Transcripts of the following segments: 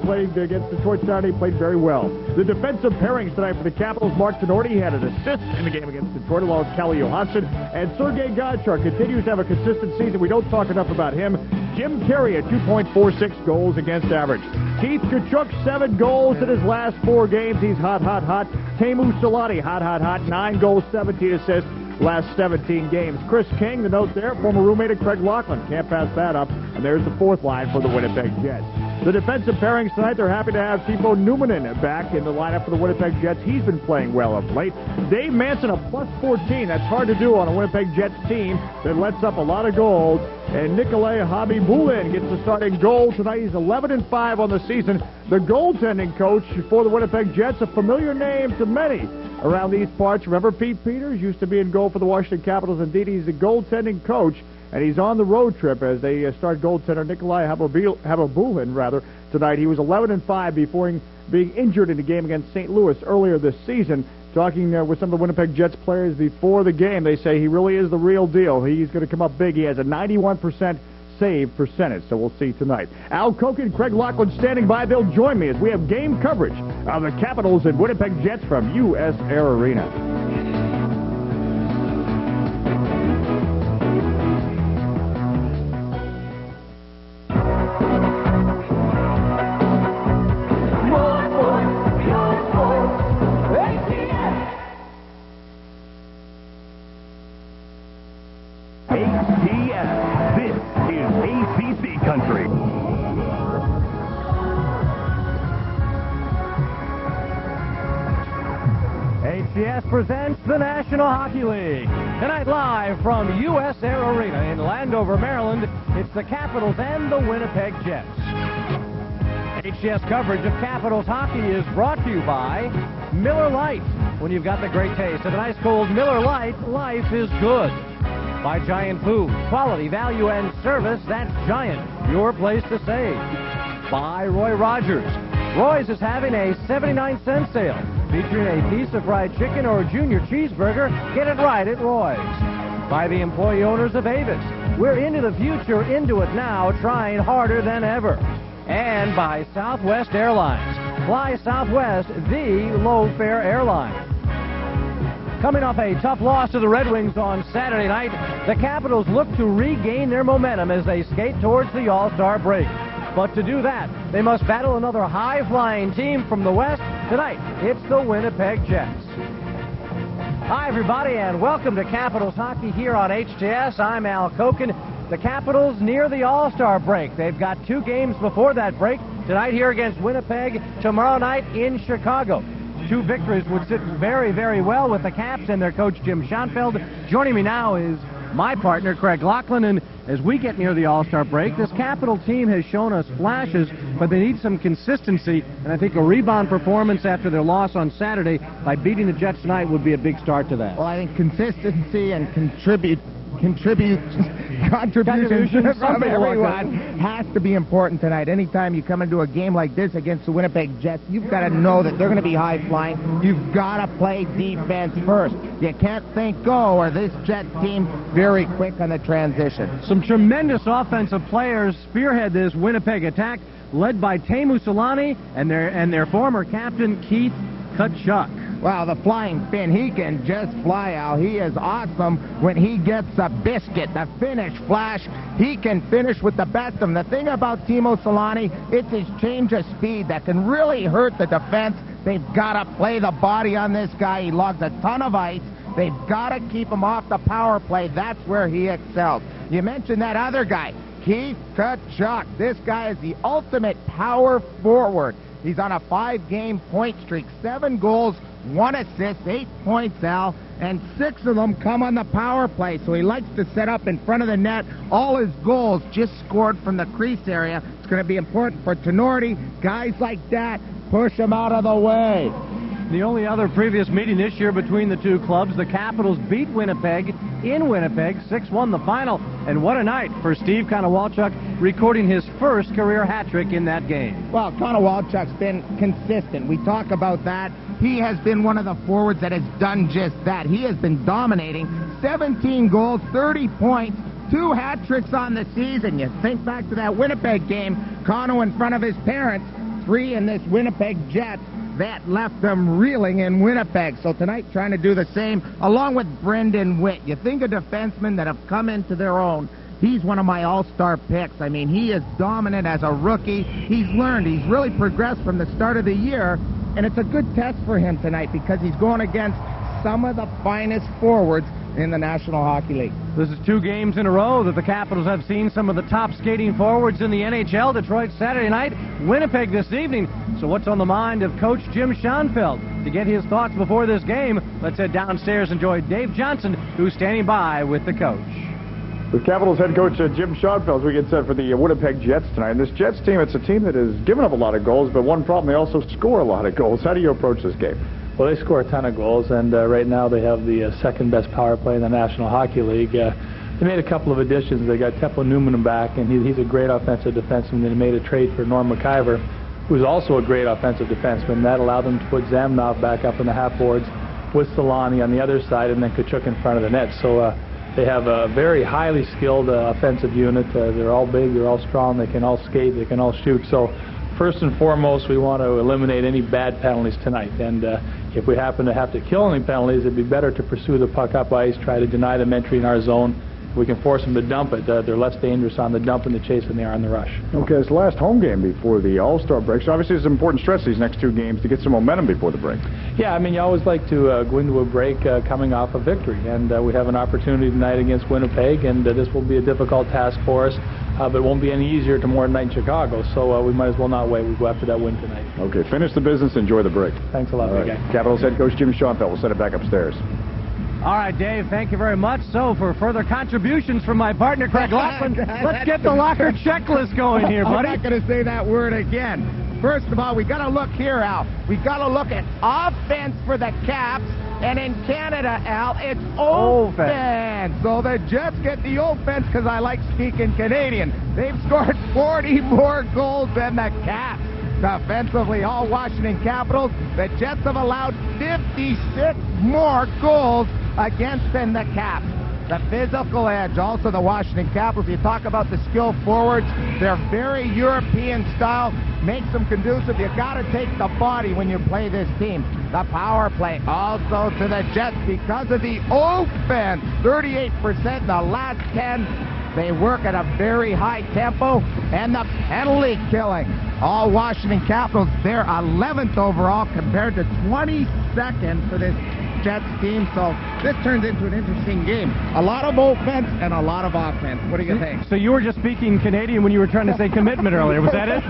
played against Detroit Saturday, played very well. The defensive pairings tonight for the Capitals, Mark Tenorti had an assist in the game against Detroit along with Kalle Johansson, and Sergei Gonchar continues to have a consistent season. We don't talk enough about him. Jim Carey at 2.46 goals against average. Keith Tkachuk, 7 goals in his last 4 games. He's hot, hot, hot. Teemu Selanne, hot, hot, hot. 9 goals, 17 assists. Last 17 games. Chris King, the note there, former roommate of Craig Laughlin. Can't pass that up. And there's the 4th line for the Winnipeg Jets. The defensive pairings tonight, they're happy to have Timo Numminen back in the lineup for the Winnipeg Jets. He's been playing well of late. Dave Manson, a plus 14. That's hard to do on a Winnipeg Jets team that lets up a lot of goals. And Nikolai Khabibulin gets the starting goal tonight. He's 11-5 on the season. The goaltending coach for the Winnipeg Jets, a familiar name to many around these parts. Remember Pete Peters used to be in goal for the Washington Capitals. Indeed, he's the goaltending coach, and he's on the road trip as they start goaltender Nikolai Khabibulin tonight. He was 11-5 before being injured in the game against St. Louis earlier this season. Talking with some of the Winnipeg Jets players before the game, they say he really is the real deal. He's going to come up big. He has a 91% save percentage, so we'll see tonight. Al Koken, Craig Laughlin standing by. They'll join me as we have game coverage of the Capitals and Winnipeg Jets from US Air Arena. HCS presents the National Hockey League. Tonight live from US Air Arena in Landover, Maryland, it's the Capitals and the Winnipeg Jets. HCS coverage of Capitals hockey is brought to you by Miller Lite. When you've got the great taste of an ice-cold Miller Lite, life is good. By Giant Food, quality, value, and service, that's Giant, your place to save. By Roy Rogers. Roy's is having a 79-cent sale, featuring a piece of fried chicken or a junior cheeseburger. Get it right at Roy's. By the employee owners of Avis. We're into the future, into it now, trying harder than ever. And by Southwest Airlines. Fly Southwest, the low-fare airline. Coming off a tough loss to the Red Wings on Saturday night, the Capitals look to regain their momentum as they skate towards the All-Star break. But to do that, they must battle another high-flying team from the West. Tonight, it's the Winnipeg Jets. Hi, everybody, and welcome to Capitals Hockey here on HTS. I'm Al Koken. The Capitals near the All-Star break. They've got 2 games before that break. Tonight here against Winnipeg, tomorrow night in Chicago. 2 victories would sit very, very well with the Caps and their coach, Jim Schoenfeld. Joining me now is my partner, Craig Laughlin, and as we get near the All-Star break, this Capital team has shown us flashes, but they need some consistency, and I think a rebound performance after their loss on Saturday by beating the Jets tonight would be a big start to that. Well, I think consistency and contributions from everyone has to be important tonight. Anytime you come into a game like this against the Winnipeg Jets, you've got to know that they're going to be high-flying. You've got to play defense first. You can't think go, or this Jets team very quick on the transition. Some tremendous offensive players spearhead this Winnipeg attack, led by Teemu Selanne and their former captain, Keith Tkachuk. Well, the flying Finn, he can just fly, Al. He is awesome when he gets a biscuit, the finish flash. He can finish with the best of them. The thing about Teemu Selanne, it's his change of speed that can really hurt the defense. They've got to play the body on this guy. He logs a ton of ice. They've got to keep him off the power play. That's where he excels. You mentioned that other guy, Keith Tkachuk. This guy is the ultimate power forward. He's on a 5-game point streak, 7 goals, 1 assist, 8 points, Al, and 6 of them come on the power play. So he likes to set up in front of the net. All his goals just scored from the crease area. It's going to be important for Tenorti. Guys like that, push him out of the way. The only other previous meeting this year between the two clubs, the Capitals beat Winnipeg in Winnipeg, 6-1 the final. And what a night for Steve Konowalchuk, recording his first career hat trick in that game. Well, Konowalchuk's been consistent. We talk about that. He has been one of the forwards that has done just that. He has been dominating. 17 goals, 30 points, 2 hat tricks on the season. You think back to that Winnipeg game, Kono in front of his parents, three in this Winnipeg Jets that left them reeling in Winnipeg. So tonight, trying to do the same, along with Brendan Witt. You think of defensemen that have come into their own. He's one of my all-star picks. I mean, he is dominant as a rookie. He's learned. He's really progressed from the start of the year, and it's a good test for him tonight because he's going against some of the finest forwards in the National Hockey League. This is 2 games in a row that the Capitals have seen some of the top skating forwards in the NHL. Detroit Saturday night, Winnipeg this evening. So what's on the mind of Coach Jim Schoenfeld? To get his thoughts before this game, let's head downstairs and join Dave Johnson, who's standing by with the coach. With Capitals head coach Jim Schoenfeld, we get set for the Winnipeg Jets tonight. And this Jets team, it's a team that has given up a lot of goals, but one problem, they also score a lot of goals. How do you approach this game? Well, they score a ton of goals, and right now they have the second best power play in the National Hockey League. They made a couple of additions. They got Teppo Newman back, and he's a great offensive defenseman. They made a trade for Norm McIver, who's also a great offensive defenseman. That allowed them to put Zamnov back up in the half boards with Solani on the other side, and then Kachuk in front of the net. So they have a very highly skilled offensive unit. They're all big, they're all strong, they can all skate, they can all shoot. So first and foremost, we want to eliminate any bad penalties tonight. And if we happen to have to kill any penalties, it'd be better to pursue the puck up ice, try to deny them entry in our zone. If we can force them to dump it, they're less dangerous on the dump and the chase than they are on the rush. Okay, it's the last home game before the All-Star break, so obviously it's an important stretch these next 2 games to get some momentum before the break. Yeah, I mean, you always like to go into a break coming off a victory, and we have an opportunity tonight against Winnipeg, and this will be a difficult task for us, but it won't be any easier tomorrow night in Chicago, so we might as well not wait. We'll go after that win tonight. Okay, finish the business, enjoy the break. Thanks a lot, big guy. Capitals head coach Jim Schoenfeld will send it back upstairs. All right, Dave, thank you very much. So for further contributions from my partner, Craig Laughlin, let's get the locker checklist going here, buddy. I'm not going to say that word again. First of all, we got to look here, Al. We got to look at offense for the Caps, and in Canada, Al, it's offense. So the Jets get the offense because I like speaking Canadian. They've scored 40 more goals than the Caps. Defensively, all Washington Capitals, the Jets have allowed 56 more goals against than the Caps. The physical edge, also the Washington Capitals. You talk about the skilled forwards, they're very European style, makes them conducive. You got to take the body when you play this team. The power play also to the Jets because of the offense. 38% in the last 10. They work at a very high tempo, and the penalty killing. All Washington Capitals, they're 11th overall compared to 22nd for this Jets team, so this turns into an interesting game. A lot of offense and a lot of offense. What do you think? So you were just speaking Canadian when you were trying to say commitment earlier. Was that it?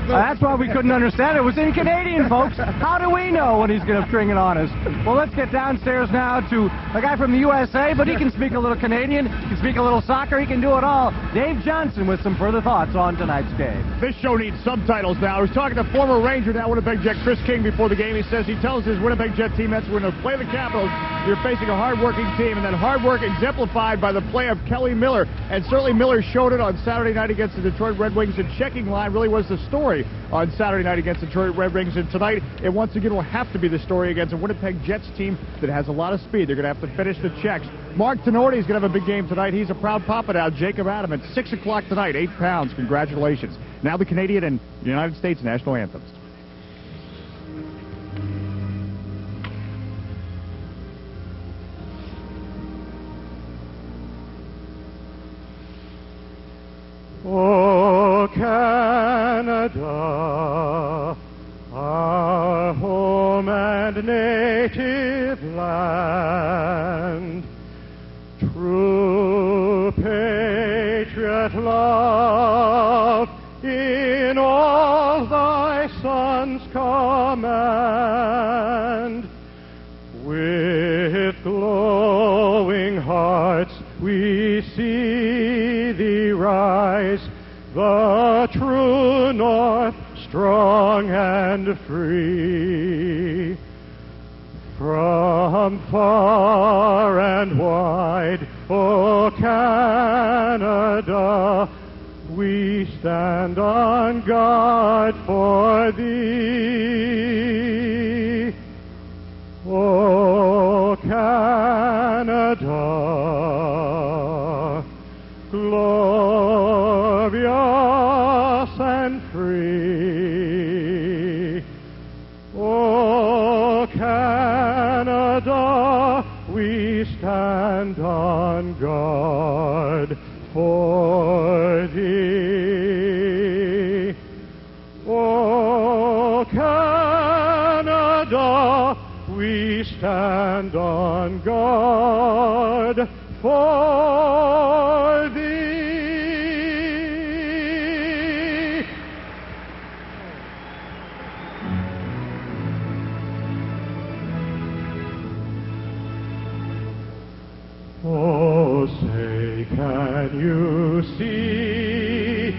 That's why we couldn't understand it. It was in Canadian, folks. How do we know when he's going to string it on us? Well, let's get downstairs now to a guy from the USA, but he can speak a little Canadian, he can speak a little soccer, he can do it all. Dave Johnson with some further thoughts on tonight's game. This show needs subtitles now. I was talking to former Ranger, now Winnipeg Jet, Chris King, before the game. He says he tells his Winnipeg Jet teammates when to play the Capitals, you're facing a hard-working team, and that hard work exemplified by the play of Kelly Miller. And certainly Miller showed it on Saturday night against the Detroit Red Wings. And checking line really was the story on Saturday night against the Detroit Red Wings. And tonight, it once again will have to be the story against a Winnipeg Jets team that has a lot of speed. They're going to have to finish the checks. Mark Tenorti is going to have a big game tonight. He's a proud papa now. Jacob Adam at 6 o'clock tonight, 8 pounds. Congratulations. Now the Canadian and United States national anthems. Oh, Canada, our home and native land, true patriot love in all thy sons command. With glowing hearts we see thee rise, the true North, strong and free. From far and wide, O Canada, we stand on guard for thee. O Canada, glorious and free. stand on guard for thee. O Canada, we stand on guard for thee. Oh, say, can you see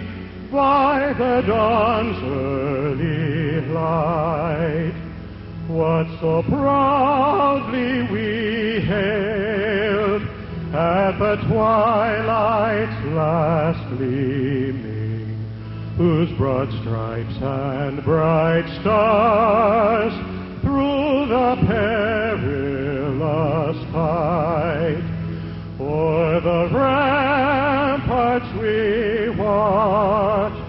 by the dawn's early light what so proudly we hailed at the twilight's last gleaming, whose broad stripes and bright stars through the perilous fight o'er the ramparts we watched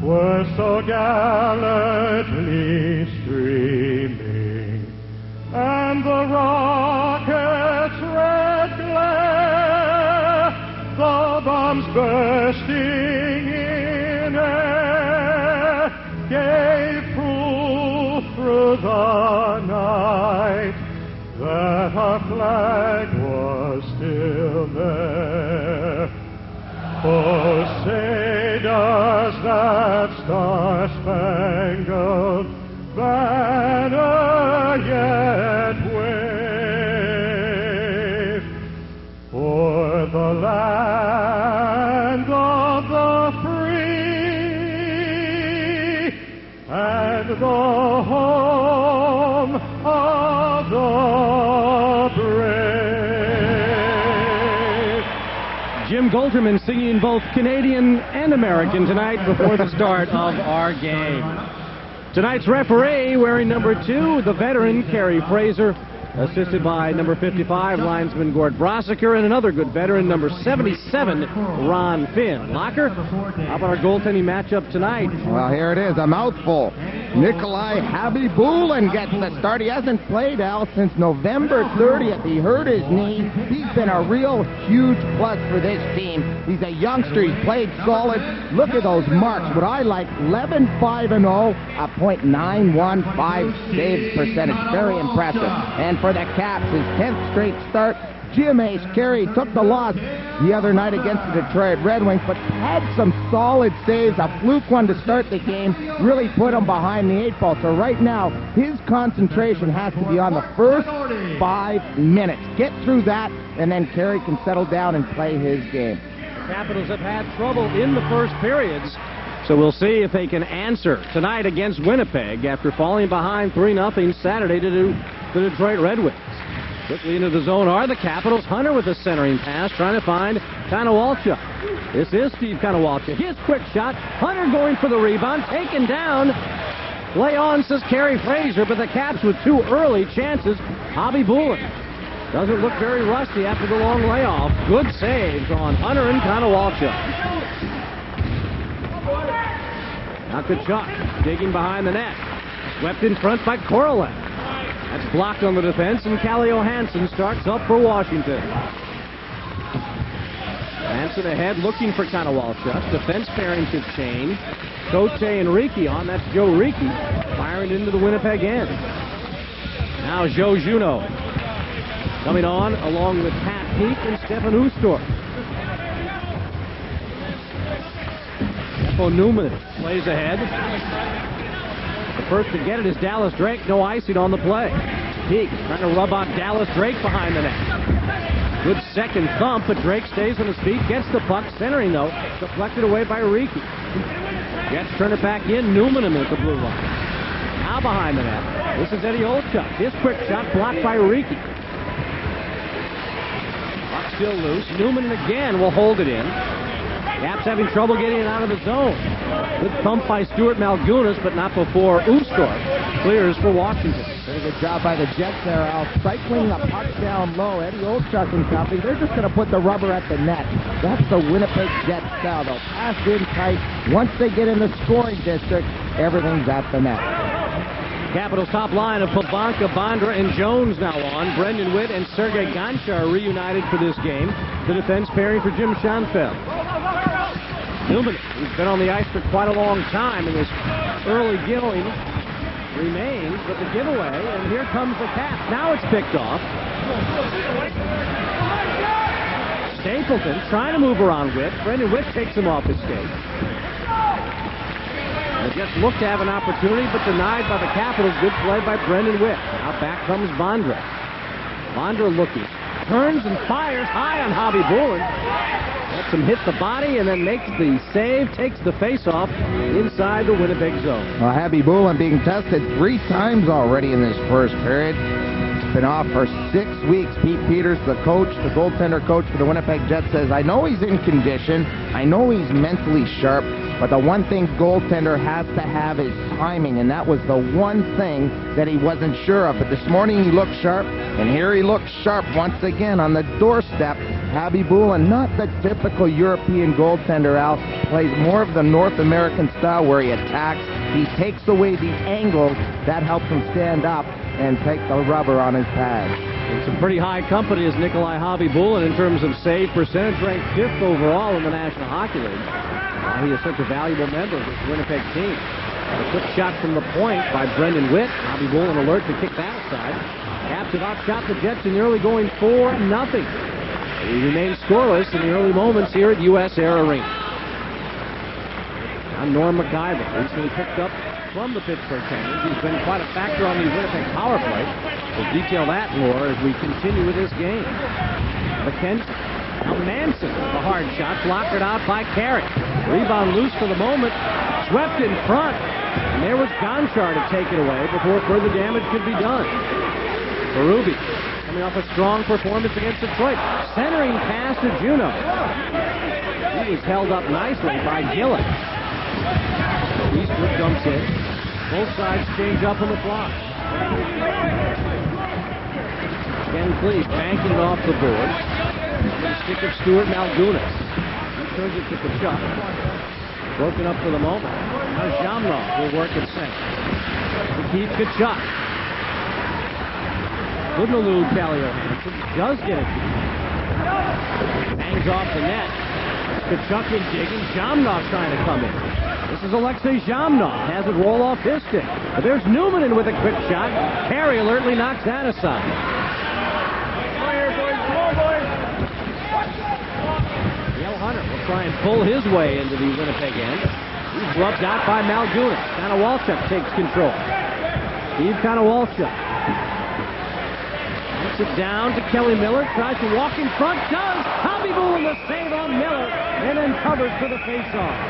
were so gallantly streaming, and the rocket's red glare, the bombs bursting in air, gave proof through the night that our flag was still there. Oh, say, does that star-spangled banner yet wave o'er the land of the free and the home of the brave? Jim Golterman singing both Canadian and American tonight before the start of our game. Tonight's referee, wearing number 2, the veteran Kerry Fraser, assisted by number 55, linesman Gord Brossiker, and another good veteran, number 77, Ron Finn. Locker, how about our goaltending matchup tonight? Well, here it is, a mouthful. Nikolai Habibulin gets the start. He hasn't played, Al, since November 30th. He hurt his knee. He's been a real huge plus for this team. He's a youngster. He's played solid. Look at those marks. What I like, 11-5-0, a .915 saves percentage. Very impressive. And for the Caps, his 10th straight start. Jim Ace Carey took the loss the other night against the Detroit Red Wings, but had some solid saves. A fluke one to start the game, really put him behind the 8 ball. So right now, his concentration has to be on the first 5 minutes. Get through that, and then Carey can settle down and play his game. The Capitals have had trouble in the first periods, so we'll see if they can answer tonight against Winnipeg after falling behind 3-0 Saturday to the Detroit Red Wings. Quickly into the zone are the Capitals. Hunter with a centering pass, trying to find Konowalchuk. This is Steve Konowalchuk. His quick shot. Hunter going for the rebound. Taken down. Play on, says Kerry Fraser, but the Caps with 2 early chances. Habibulin doesn't look very rusty after the long layoff. Good saves on Hunter and Konowalchuk. Now Kachuk digging behind the net. Swept in front by Korolev. That's blocked on the defense, and Calle Johansson starts up for Washington. Johansson ahead, looking for Konowalchuk. Defense pairings have changed. Cote and Riki on. That's Joe Riki firing into the Winnipeg end. Now Joe Juneau coming on along with Pat Peak and Stefan Ustor. Stefan Newman plays ahead. The first to get it is Dallas Drake. No icing on the play. Peak trying to rub on Dallas Drake behind the net. Good second thump, but Drake stays on his feet, gets the puck, centering though, deflected away by Riki. Jets turn it back in. Newman at the blue line. Now behind the net. This is Eddie Olchuk. His quick shot blocked by Riki. Puck still loose. Newman again will hold it in. Caps having trouble getting it out of the zone. Good pump by Stuart Malgunas, but not before Ustor clears for Washington. Very good job by the Jets there, Al. Cycling the puck down low. Eddie Olchuk and company, they're just going to put the rubber at the net. That's the Winnipeg Jets style. They'll pass in tight. Once they get in the scoring district, everything's at the net. Capitals top line of Pavanka, Bondra, and Jones now on. Brendan Witt and Sergei Gonchar reunited for this game. The defense pairing for Jim Schoenfeld. Newman, who's been on the ice for quite a long time, and this early going remains, but the giveaway, and here comes the Caps. Now it's picked off. Stapleton trying to move around Witt. Brendan Witt takes him off his skate. They just looked to have an opportunity, but denied by the Capitals. Good play by Brendan Witt. Now back comes Bondra. Bondra looking. Turns and fires high on Hobby Bullen. Lets him hit the body and then makes the save. Takes the face-off inside the Winnipeg zone. Well, Hobby Bullen being tested 3 times already in this first period. Been off for 6 weeks. Pete Peters, the coach, the goaltender coach for the Winnipeg Jets, says, I know he's in condition. I know he's mentally sharp. But the one thing goaltender has to have is timing, and that was the one thing that he wasn't sure of. But this morning he looked sharp, and here he looks sharp once again on the doorstep. Hobby Bullen, not the typical European goaltender, Al, plays more of the North American style where he attacks. He takes away the angles. That helps him stand up and take the rubber on his pad. And some pretty high company is Nikolai Hobby Bullen in terms of save percentage, ranked 5th overall in the National Hockey League. He is such a valuable member of this Winnipeg team. A quick shot from the point by Brendan Witt. Hobby Bullen alert to kick that aside. Caps have outshot the Jets in the early going 4-0. He remains scoreless in the early moments here at US Air Arena. Now Norm McIver, recently picked up from the Pittsburgh Penguins. He's been quite a factor on the Winnipeg power play. We'll detail that more as we continue with this game. McKenzie. Now Manson, the hard shot, blocked out by Carey. Rebound loose for the moment, swept in front, and there was Gonchar to take it away before further damage could be done. Berube, coming off a strong performance against Detroit, centering pass to Juneau. He was held up nicely by Gillen. Eastwood dumps in. Both sides change up on the block. Ken Cleese banking it off the board. The stick of Stuart Malgunas. He turns it to Kachuk. Broken up for the moment. Now Jamnov will work at center. To keep Kachuk. Couldn't elude Calle Johansson. Does get it. Hangs off the net. Kachuk is digging. Jamnov trying to come in. This is Alexei Jamnov. Has it roll off his stick. But there's Newman in with a quick shot. Carey alertly knocks that aside. Hunter will try and pull his way into the Winnipeg end. He's rubbed out by Malgunas. Konowalchuk takes control. Steve Konowalchuk puts it down to Kelly Miller. Tries to walk in front. Does. Hobby Bullen the save on Miller. And then covers for the faceoff.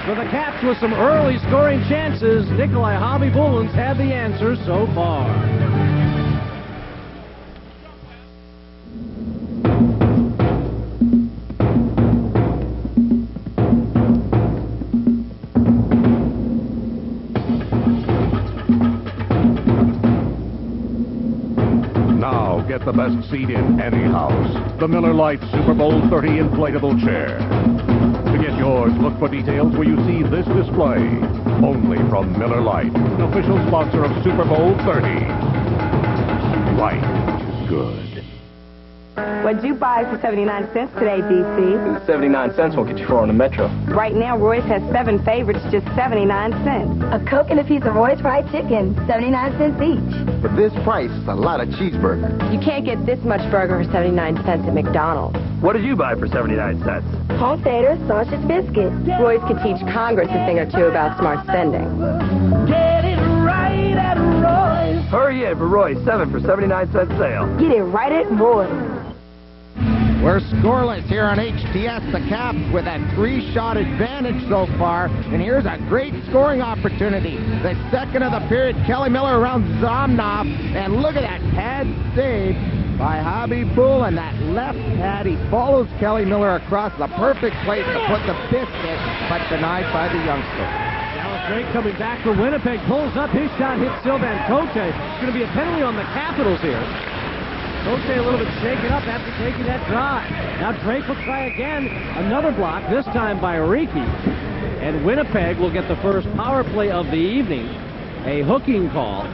For the Caps with some early scoring chances, Nikolai Hobby Bullen's had the answer so far. Get the best seat in any house. The Miller Lite Super Bowl 30 inflatable chair. To get yours, look for details where you see this display. Only from Miller Lite, official sponsor of Super Bowl 30. Light is good. What'd you buy for 79 cents today, DC? 79 cents won't get you far on the Metro. Right now, Roy's has 7 favorites, just 79 cents. A Coke and a piece of Roy's fried chicken, 79 cents each. For this price, it's a lot of cheeseburger. You can't get this much burger for 79 cents at McDonald's. What did you buy for 79 cents? Homesteader sausage biscuit. Roy's could teach Congress a thing or two about smart spending. Get it right at Roy's. Hurry in for Roy's 7 for 79 cent sale. Get it right at Roy's. We're scoreless here on HTS. The Caps with a 3-shot advantage so far. And here's a great scoring opportunity. The second of the period, Kelly Miller around Zamnov. And look at that pad save by Hobby Bullen. That left pad, he follows Kelly Miller across the perfect place to put the biscuit, but denied by the youngster. Dallas Drake coming back for Winnipeg. Pulls up. His shot hits Sylvan Cote. It's going to be a penalty on the Capitals here. Cote a little bit shaken up after taking that drive. Now Drake will try again. Another block, this time by Ariki. And Winnipeg will get the first power play of the evening. A hooking call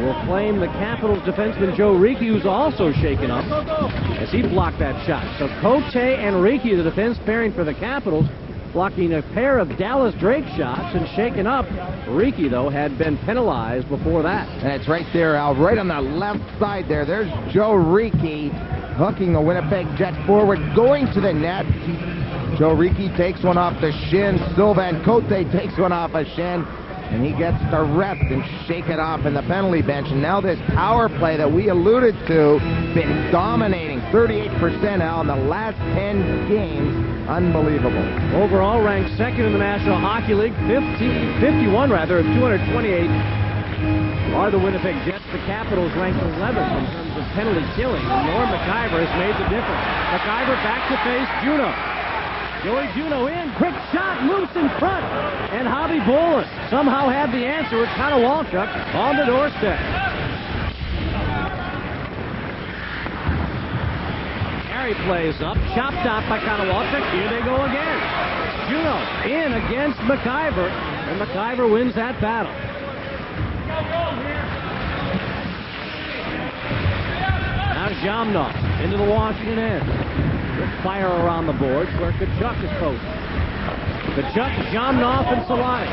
will claim the Capitals defenseman Joe Ricci, who's also shaken up as he blocked that shot. So Cote and Ricci, the defense pairing for the Capitals, blocking a pair of Dallas Drake shots and shaken up. Ricci, though, had been penalized before that. And it's right there, Al, right on the left side there. There's Joe Ricci hooking the Winnipeg Jets forward, going to the net. Joe Ricci takes one off the shin. Sylvain Cote takes one off a shin. And he gets to rest and shake it off in the penalty bench. And now this power play that we alluded to, been dominating 38%, Al, in the last 10 games. Unbelievable. Overall ranked second in the National Hockey League, 51 of 228 are the Winnipeg Jets. The Capitals ranked 11th in terms of penalty killing. Norm McIver has made the difference. McIver back to face Juneau. Joey Juneau in, quick shot, loose in front, and Hobby Bullen somehow had the answer with Konowalchuk on the doorstep. Harry plays up, chopped out by Konowalchuk. Here they go again. Juneau in against McIver, and McIver wins that battle. Now Jamnov into the Washington end. Fire around the boards where Kachuk is posted. Kachuk, Jamnov, and Solani.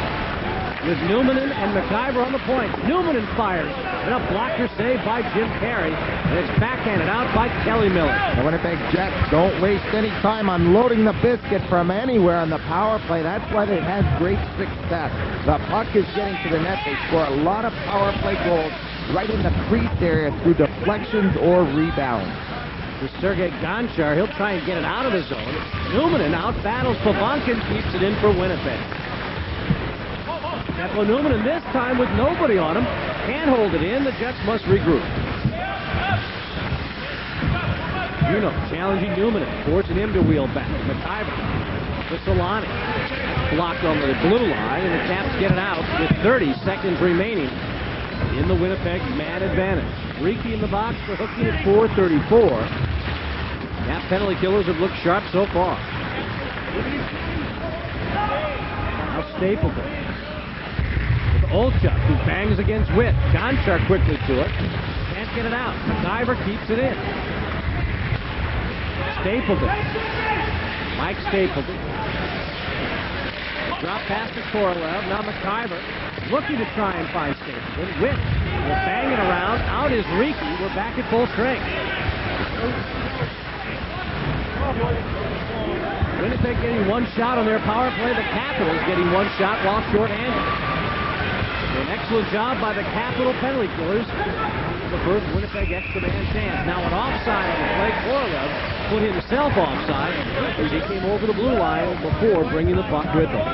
With Newmanen and McIver on the point. Newmanen fires. And a blocker save by Jim Carey. And it's backhanded out by Kelly Miller. The Winnipeg Jets don't waste any time unloading the biscuit from anywhere on the power play. That's why they've had great success. The puck is getting to the net. They score a lot of power play goals right in the crease area through deflections or rebounds. To Sergei Gonchar, he'll try and get it out of the zone. Newmanen out battles Pavankin, keeps it in for Winnipeg. Teppo Newmanen this time with nobody on him. Can't hold it in. The Jets must regroup. Juneau challenging Newmanen, forcing him to wheel back. McIver to Solani. Blocked on the blue line, and the Caps get it out with 30 seconds remaining in the Winnipeg man advantage. Ricci in the box for hooking at 4:34. Cap penalty killers have looked sharp so far. Now Stapleton. With Olchuk, who bangs against Witt. Gonchar quickly to it. Can't get it out. McIver keeps it in. Stapleton. Mike Stapleton. Drop pass to Korolev. Now McIver looking to try and find Stapleton. Witt will bang it around. Out is Ricci. We're back at full strength. Winnipeg getting one shot on their power play. The Capitals getting one shot while shorthanded. An excellent job by the Capital penalty killers. The first Winnipeg extra man chance. Now an offside on the play. Korolev put himself offside as he came over the blue line before bringing the puck with him.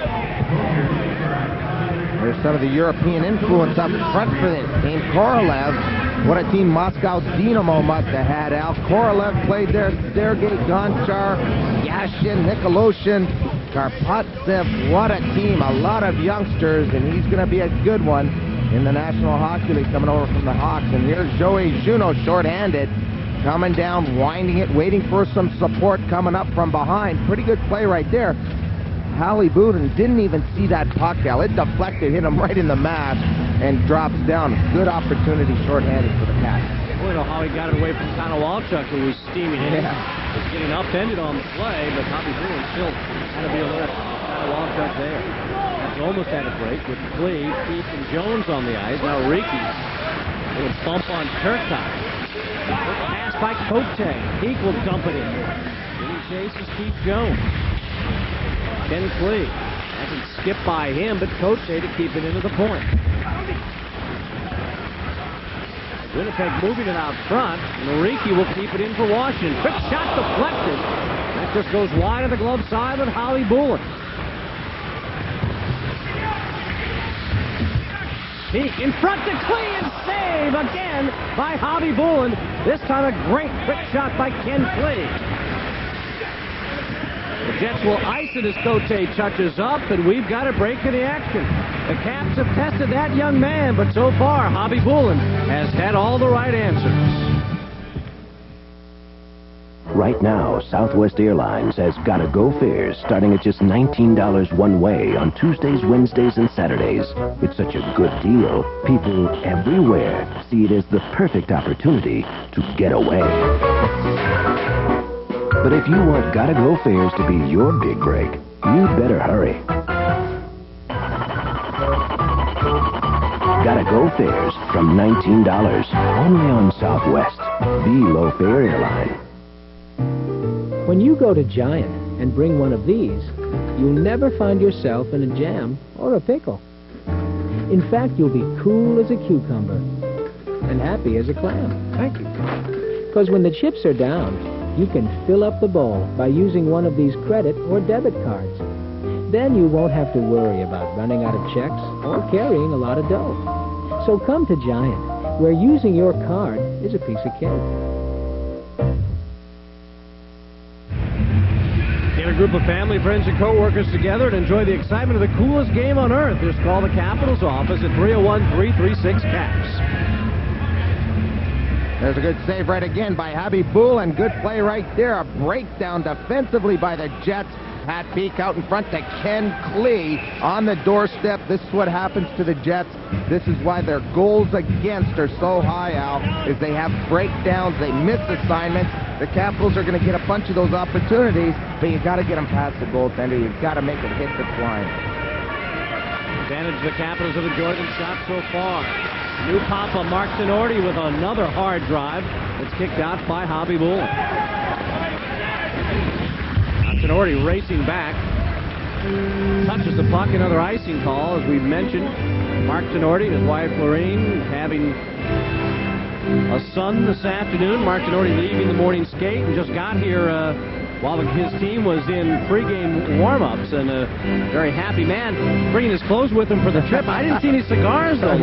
There's some of the European influence up front for this team. Korolev, what a team Moscow Dynamo must have had, Al. Korolev played there, Sergei Gonchar, Yashin, Nikoloshin, Karpatsev. What a team, a lot of youngsters, and he's going to be a good one in the National Hockey League coming over from the Hawks. And here's Joey Juneau shorthanded, coming down, winding it, waiting for some support coming up from behind. Pretty good play right there. Hallie Booten didn't even see that puck, Al. It deflected, hit him right in the mask, and drops down. Good opportunity shorthanded for the Cats. I don't know how he got it away from Konowalchuk, who was steaming in. Yeah. Was getting upended on the play, but Hobby Bullen still had to be alert. Konowalchuk there. That's almost had a break with Cleve, Keith, and Jones on the ice. Now Ricci. A little bump on Turcotte. Pass by Cote. Peak will dump it in. Then he chases Keith Jones. Ken Cleve hasn't skipped by him, but Cote to keep it into the point. Winnipeg moving it out front. Ricci will keep it in for Washington. Quick shot deflected. That just goes wide of the glove side with Hobby Bullen. Peak in front to Clee and save again by Hobby Bullen. This time a great quick shot by Ken Clee. The Jets will ice it as Cote touches up, and we've got a break in the action. The Caps have tested that young man, but so far, Hobby Bullen has had all the right answers. right now, Southwest Airlines has Gotta Go fares starting at just $19 one way on Tuesdays, Wednesdays, and Saturdays. It's such a good deal, people everywhere see it as the perfect opportunity to get away. But if you want Gotta Go fares to be your big break, you'd better hurry. Gotta Go fares from $19, only on Southwest, the low-fare airline. When you go to Giant and bring one of these, you'll never find yourself in a jam or a pickle. In fact, you'll be cool as a cucumber and happy as a clam. Thank you. Because when the chips are down, you can fill up the bowl by using one of these credit or debit cards. Then you won't have to worry about running out of checks or carrying a lot of dough. So come to Giant, where using your card is a piece of cake. Get a group of family, friends, and co-workers together and enjoy the excitement of the coolest game on earth. Just call the Capitals office at 301-336-CAPS. There's a good save right again by Habibul, and good play right there. A breakdown defensively by the Jets. Pat Peak out in front to Ken Klee on the doorstep. This is what happens to the Jets. This is why their goals against are so high, Al, is they have breakdowns, they miss assignments. The Capitals are going to get a bunch of those opportunities, but you got to get them past the goaltender. You've got to make it hit the line. Advantage the Capitals have enjoyed the shot so far. New papa Mark Tenorti with another hard drive. It's kicked out by Habibul. Tenorti racing back. Touches the puck. Another icing call, as we mentioned. Mark Tenorti and his wife Lorraine having a son this afternoon. Mark Tenorti leaving the morning skate and just got here while his team was in pregame warm-ups, and a very happy man bringing his clothes with him for the trip. I didn't see any cigars, though.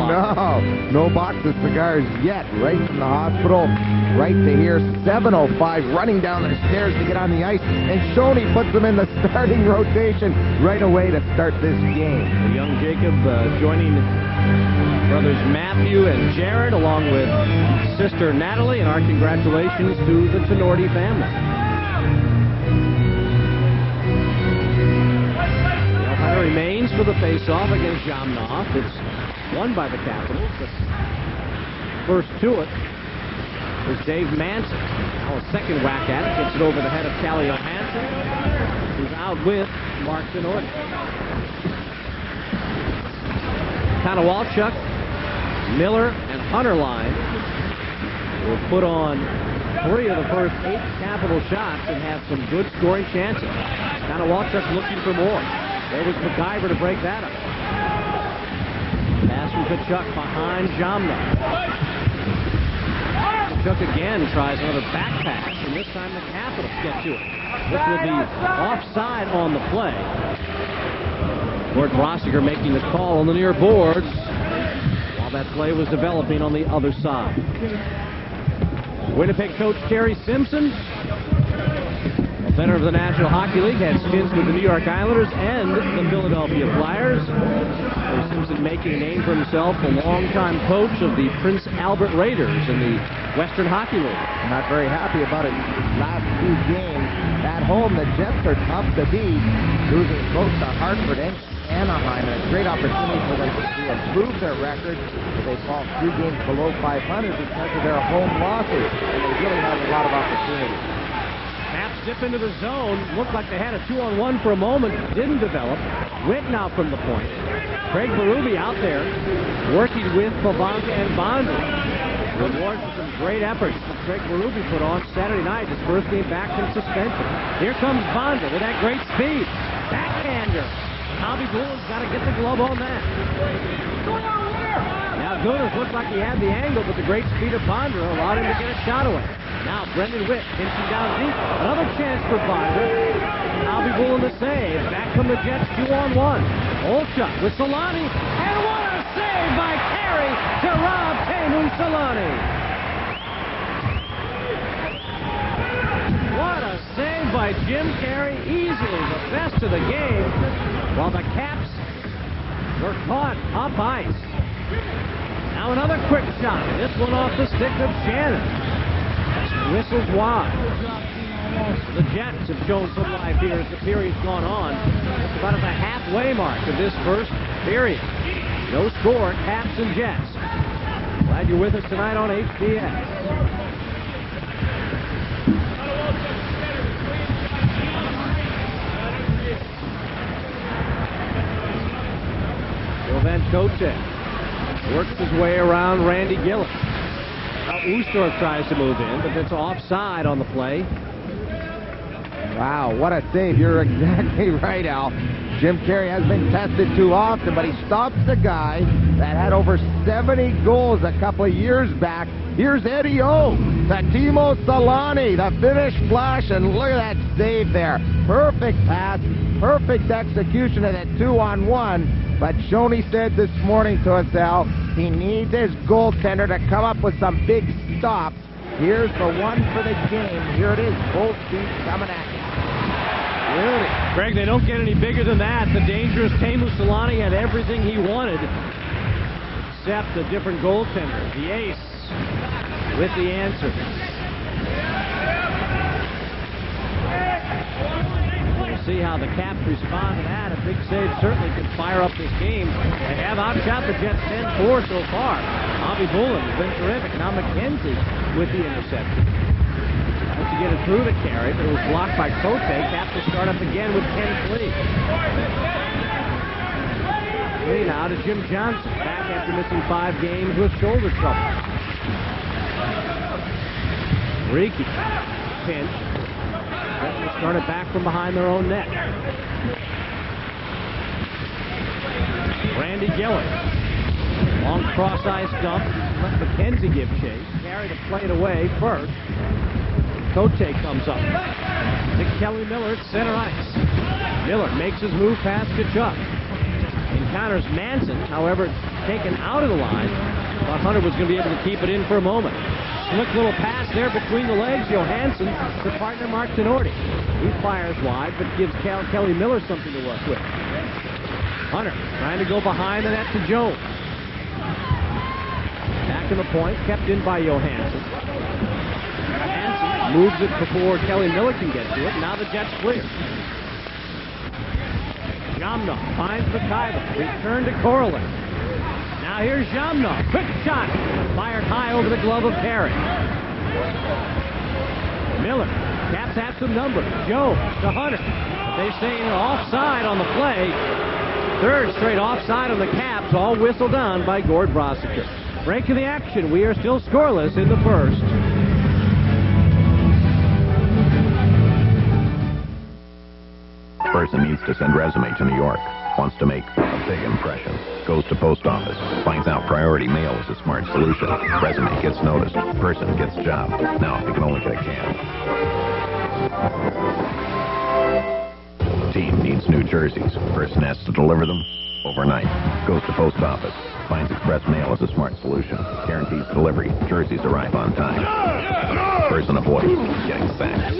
No box of cigars yet. Right from the hospital, right to here. 7:05, running down the stairs to get on the ice, and Shoney puts him in the starting rotation right away to start this game. The young Jacob joining brothers Matthew and Jared, along with sister Natalie, and our congratulations to the Tenorti family. Remains for the face-off against Jamnov. It's won by the Capitals. The first to it was Dave Manson. Now a second whack at it. Gets it over the head of Calle Johansson, who's out with Mark Tenorti. Konowalchuk, Miller, and Hunter line will put on 3 of the first 8 Capital shots and have some good scoring chances. Konowalchuk looking for more. There was MacGyver to break that up. Pass from Tkachuk behind Jamna. Tkachuk again tries another back pass, and this time the Capitals get to it. This will be offside on the play. Gord Rossiger making the call on the near boards while that play was developing on the other side. Winnipeg coach Terry Simpson, veteran of the National Hockey League, had stints with the New York Islanders and the Philadelphia Flyers. Terry Simpson making a name for himself, a longtime coach of the Prince Albert Raiders in the Western Hockey League. Not very happy about it. Last 2 games at home, the Jets are tough to beat, losing both to Hartford and Anaheim, and a great opportunity for them to improve their record. They fall 3 games below 500 because of their home losses, and they really have a lot of opportunity. Dip into the zone. Looked like they had a 2-on-1 for a moment. Didn't develop. Witten out from the point. Craig Berube out there working with Pavonka and Bondra. Reward for some great efforts that Craig Berube put on Saturday night, his first game back from suspension. Here comes Bondra with that great speed. Backhander. Habibul's got to get the glove on that. Now Gunas looked like he had the angle, but the great speed of Bondra allowed him to get a shot away. Now Brendan Witt pinching down deep. Another chance for Bondra. Habibul in the save. Back from the Jets, 2-on-1. Olchuk with Solani. And what a save by Carey to rob Teemu Solani. What a save by Jim Carey. Easily the best of the game. While the Caps were caught up ice. Now another quick shot. This one off the stick of Shannon. Whistles wide. The Jets have shown some life here as the period's gone on. It's about at the halfway mark of this first period. No score, Caps and Jets. Glad you're with us tonight on HBS. Sylvain Cote works his way around Randy Gillis. Now Oostorff tries to move in, but that's offside on the play. Wow, what a save. You're exactly right, Al. Jim Carrey has been tested too often, but he stops the guy that had over 70 goals a couple of years back. Here's Eddie O. The Timo Solani, the finish flash, and look at that save there. Perfect pass, perfect execution of that 2-on-1. But Shoney said this morning to us, Al, he needs his goaltender to come up with some big stops. Here's the one for the game. Here it is, both feet coming at you. Beauty. Greg, they don't get any bigger than that. The dangerous Teemu Solani had everything he wanted, except a different goaltender. The ace with the answer. We'll see how the Caps respond to that. A big save certainly could fire up this game. They have outshot the Jets 10-4 so far. Avi Bullen has been terrific. Now McKenzie with the interception. Tries to get it through to Carey, but it was blocked by Cote. Caps will start up again with Ken Flee. Flee now to Jim Johnson, back after missing 5 games with shoulder trouble. Ricky, pinch. They start it back from behind their own net. Randy Gillis. Long cross-ice dump. Let McKenzie give chase. Carey to play it away first. Cote comes up. To Kelly Miller at center ice. Miller makes his move past Kachuk. Encounters Manson, however, taken out of the line. Thought Hunter was going to be able to keep it in for a moment. Slick little pass there between the legs. Johansson to partner Mark Tenorti. He fires wide, but gives Kelly Miller something to work with. Hunter trying to go behind the net to Jones. Back to the point, kept in by Johansson. Johansson moves it before Kelly Miller can get to it. Now the Jets clear. Jamna finds Mikhailov. Return to Corley. Now here's Jamna. Quick shot. Fired high over the glove of Carey. Miller. Caps have some numbers. Jones to Hunter. But they say offside on the play. Third straight offside on the Caps. All whistled on by Gord Brosiker. Break of the action. We are still scoreless in the first. Person needs to send resume to New York. Wants to make a big impression. Goes to post office. Finds out priority mail is a smart solution. Resume gets noticed. Person gets job. Now, if you can only get a can. Team needs new jerseys. Person has to deliver them overnight. Goes to post office. Finds express mail is a smart solution. Guarantees delivery. Jerseys arrive on time. Person avoids getting sacked.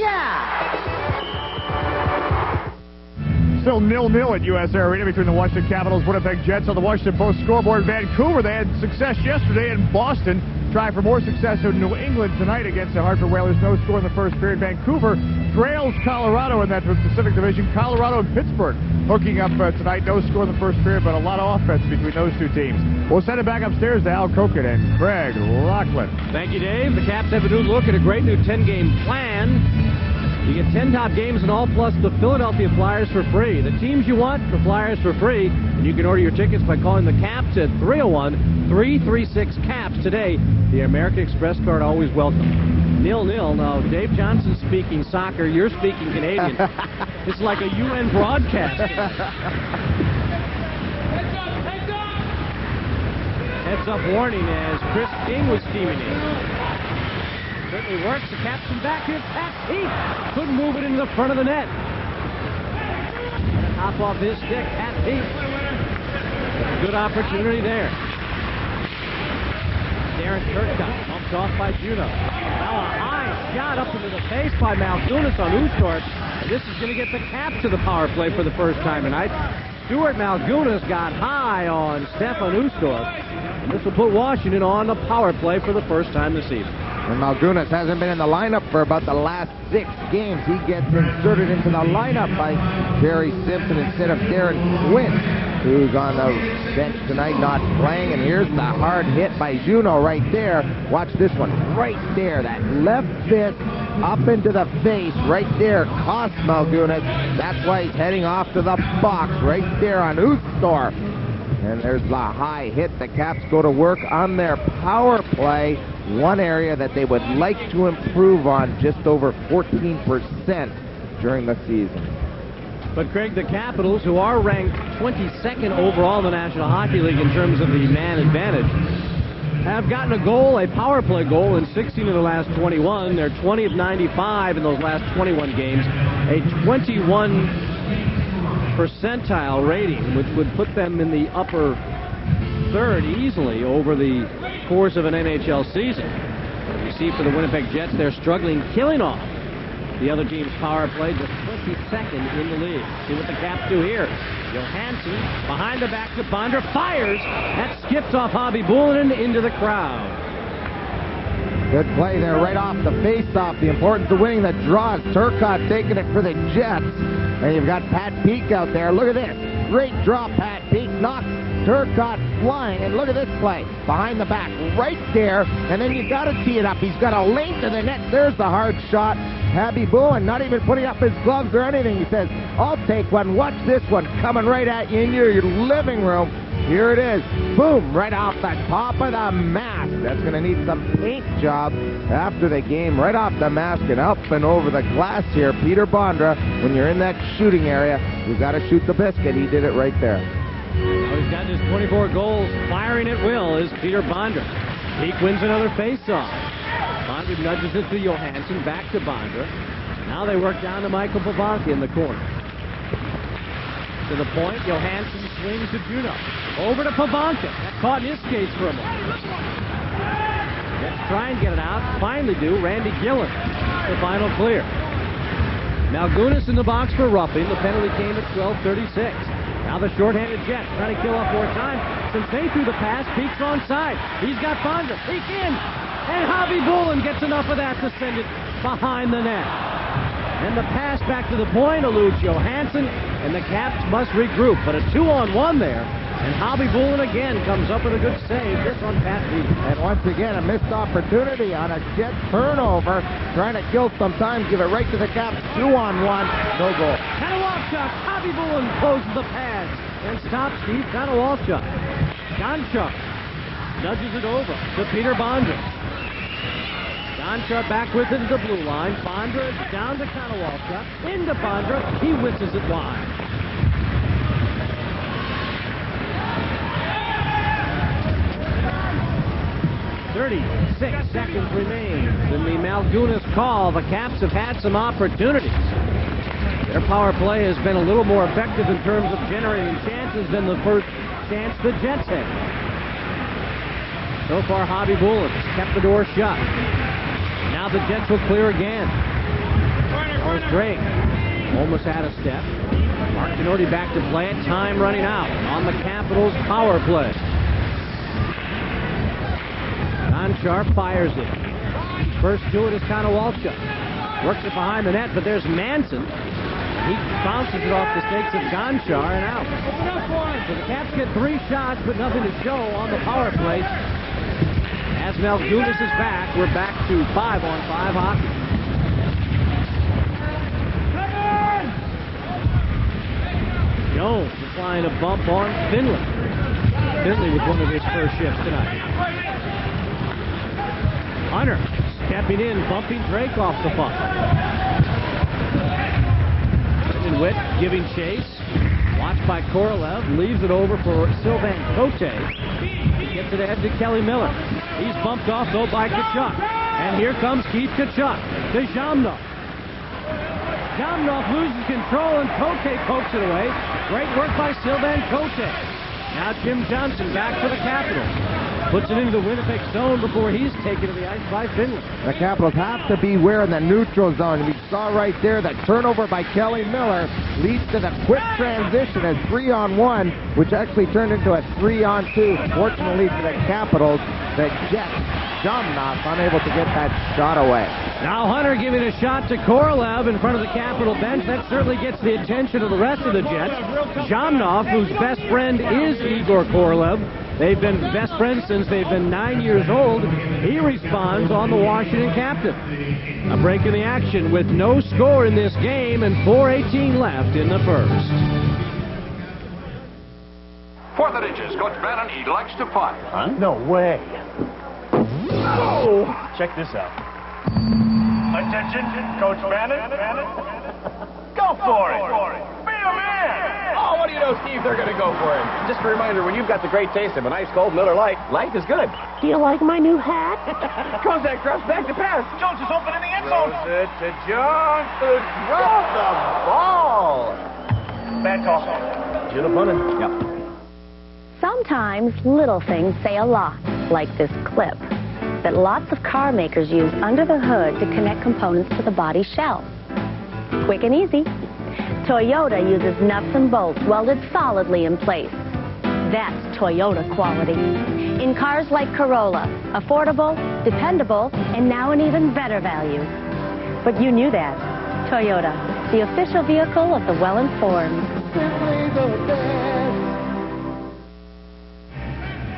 Still 0-0 at US Air Arena between the Washington Capitals and Winnipeg Jets on the Washington Post scoreboard. Vancouver, they had success yesterday in Boston. Try for more success in New England tonight against the Hartford Whalers. No score in the first period. Vancouver trails Colorado in that Pacific Division. Colorado and Pittsburgh hooking up tonight. No score in the first period, but a lot of offense between those two teams. We'll send it back upstairs to Al Koken and Craig Lachlan. Thank you, Dave. The Caps have a new look at a great new 10-game plan. You get 10 top games and all, plus the Philadelphia Flyers for free. The teams you want, the Flyers for free. And you can order your tickets by calling the Caps at 301-336-CAPS today. The American Express card always welcome. 0-0. Now, Dave Johnson's speaking soccer. You're speaking Canadian. It's like a UN broadcast. Heads up warning as Chris King was steaming in. Certainly works. The captain back here. Pat Heath couldn't move it into the front of the net. Hop off his stick. Pat Heath. Good opportunity there. Darren Turcotte bumped off by Juno. Now a high shot up into the face by Malgunas on Oostorff. And this is going to get the Caps to the power play for the first time tonight. Stuart Malgunas got high on Stefan Oostorff. And this will put Washington on the power play for the first time this evening. And Malgunas hasn't been in the lineup for about the last 6 games. He gets inserted into the lineup by Jerry Simpson instead of Darren Quinn, who's on the bench tonight not playing. And here's the hard hit by Juno right there. Watch this one right there. That left fist up into the face right there cost Malgunas. That's why he's heading off to the box right there on Ustor. And there's the high hit. The Caps go to work on their power play. One area that they would like to improve on, just over 14% during the season. But Craig, the Capitals, who are ranked 22nd overall in the National Hockey League in terms of the man advantage, have gotten a goal, a power play goal, in 16 of the last 21. They're 20 of 95 in those last 21 games. A 21 percentile rating, which would put them in the upper third easily over the course of an NHL season. You see for the Winnipeg Jets, they're struggling killing off the other team's power play, just 22nd in the league. See what the Caps do here. Johansson behind the back to Bondra, fires. That skips off Hobby Bullen into the crowd. Good play there right off the face-off. The importance of winning the draws. Turcotte taking it for the Jets. And you've got Pat Peake out there. Look at this. Great draw, Pat Peake. Knocks Turcotte flying. And look at this play. Behind the back. Right there. And then you got to tee it up. He's got a link to the net. There's the hard shot. Hobby Bullen not even putting up his gloves or anything. He says, I'll take one. Watch this one coming right at you in your living room. Here it is. Boom, right off the top of the mask. That's going to need some paint job after the game. Right off the mask and up and over the glass here. Peter Bondra, when you're in that shooting area, you've got to shoot the biscuit. He did it right there. Well, he's got his 24 goals. Firing at will is Peter Bondra. Peake wins another faceoff. Bondra nudges it to Johansson. Back to Bondra. Now they work down to Michael Pavanka in the corner. To the point, Johansson swings to Juno. Over to Pavanka. That caught in his skates for a moment. Let's try and get it out. Finally do. Randy Gillen. The final clear. Malgunas in the box for roughing. The penalty came at 12:36. Now the shorthanded Jets trying to kill off more time. Since they threw the pass, Peake's onside. He's got Bondra. Peake in. And Hobby Bullen gets enough of that to send it behind the net. And the pass back to the point eludes Johansson, and the Caps must regroup. But a 2-on-1 there, and Hobby Bullen again comes up with a good save. This on Pat Peake. And once again, a missed opportunity on a Jet turnover. Trying to kill some time, give it right to the Caps. 2-on-1, no goal. Kanawalchuk, Hobby Bullen closes the pads and stops Steve Kanawalchuk. Gonchar nudges it over to Peter Bondra. Gonchar back with it to the blue line. Bondra down to Kanawalchuk. Into Bondra. He whistles it wide. .36 seconds remain in the Malgunas call. The Caps have had some opportunities. Their power play has been a little more effective in terms of generating chances than the first chance the Jets had. So far, Hobby Bullen has kept the door shut. Now the Jets will clear again. Charles Drake almost out of step. Mark Ginordi back to play it. Time running out on the Capitals' power play. Gonchar fires it. First to it is Kanawalchuk. Works it behind the net, but there's Manson. He bounces it off the stakes of Gonchar and out. So the Caps get 3 shots, but nothing to show on the power play. As Malgunas is back, we're back to 5-on-5 hockey. Jones applying a bump on Finley. Finley with one of his first shifts tonight. Hunter stepping in, bumping Drake off the puck. Brendan Witt giving chase. Watched by Korolev, leaves it over for Sylvain Cote. He gets it ahead to Kelly Miller. He's bumped off, though, by Tkachuk. And here comes Keith Tkachuk to Zhamnov. Zhamnov loses control, and Cote pokes it away. Great work by Sylvain Cote. Now Jim Johnson back for the Capitals. Puts it into the Winnipeg zone before he's taken to the ice by Finley. The Capitals have to beware in the neutral zone. We saw right there that turnover by Kelly Miller leads to the quick transition as 3-on-1, which actually turned into a 3-on-2. Fortunately for the Capitals, the Jets Zhamnov unable to get that shot away. Now Hunter giving a shot to Korolev in front of the Capitol bench. That certainly gets the attention of the rest of the Jets. Zhamnov, whose best friend is Igor Korolev. They've been best friends since they've been 9 years old. He responds on the Washington captain. A break in the action with no score in this game and 4:18 left in the first. Fourth and inches, Coach Bannon, he likes to punt. Huh? No way. Oh! Check this out. Attention, Coach Bannon. Go for it. Be a man. Oh, what do you know, Steve? They're going to go for it. Just a reminder, when you've got the great taste of an ice cold Miller Lite, life is good. Do you like my new hat? Kozak drops back to pass. Jones is open in the end zone. Throws it to Jones, who drops the ball. Bad call. Should have punted. Yep. Sometimes little things say a lot, like this clip that lots of car makers use under the hood to connect components to the body shell. Quick and easy. Toyota uses nuts and bolts welded solidly in place. That's Toyota quality. In cars like Corolla, affordable, dependable, and now an even better value. But you knew that. Toyota, the official vehicle of the well-informed.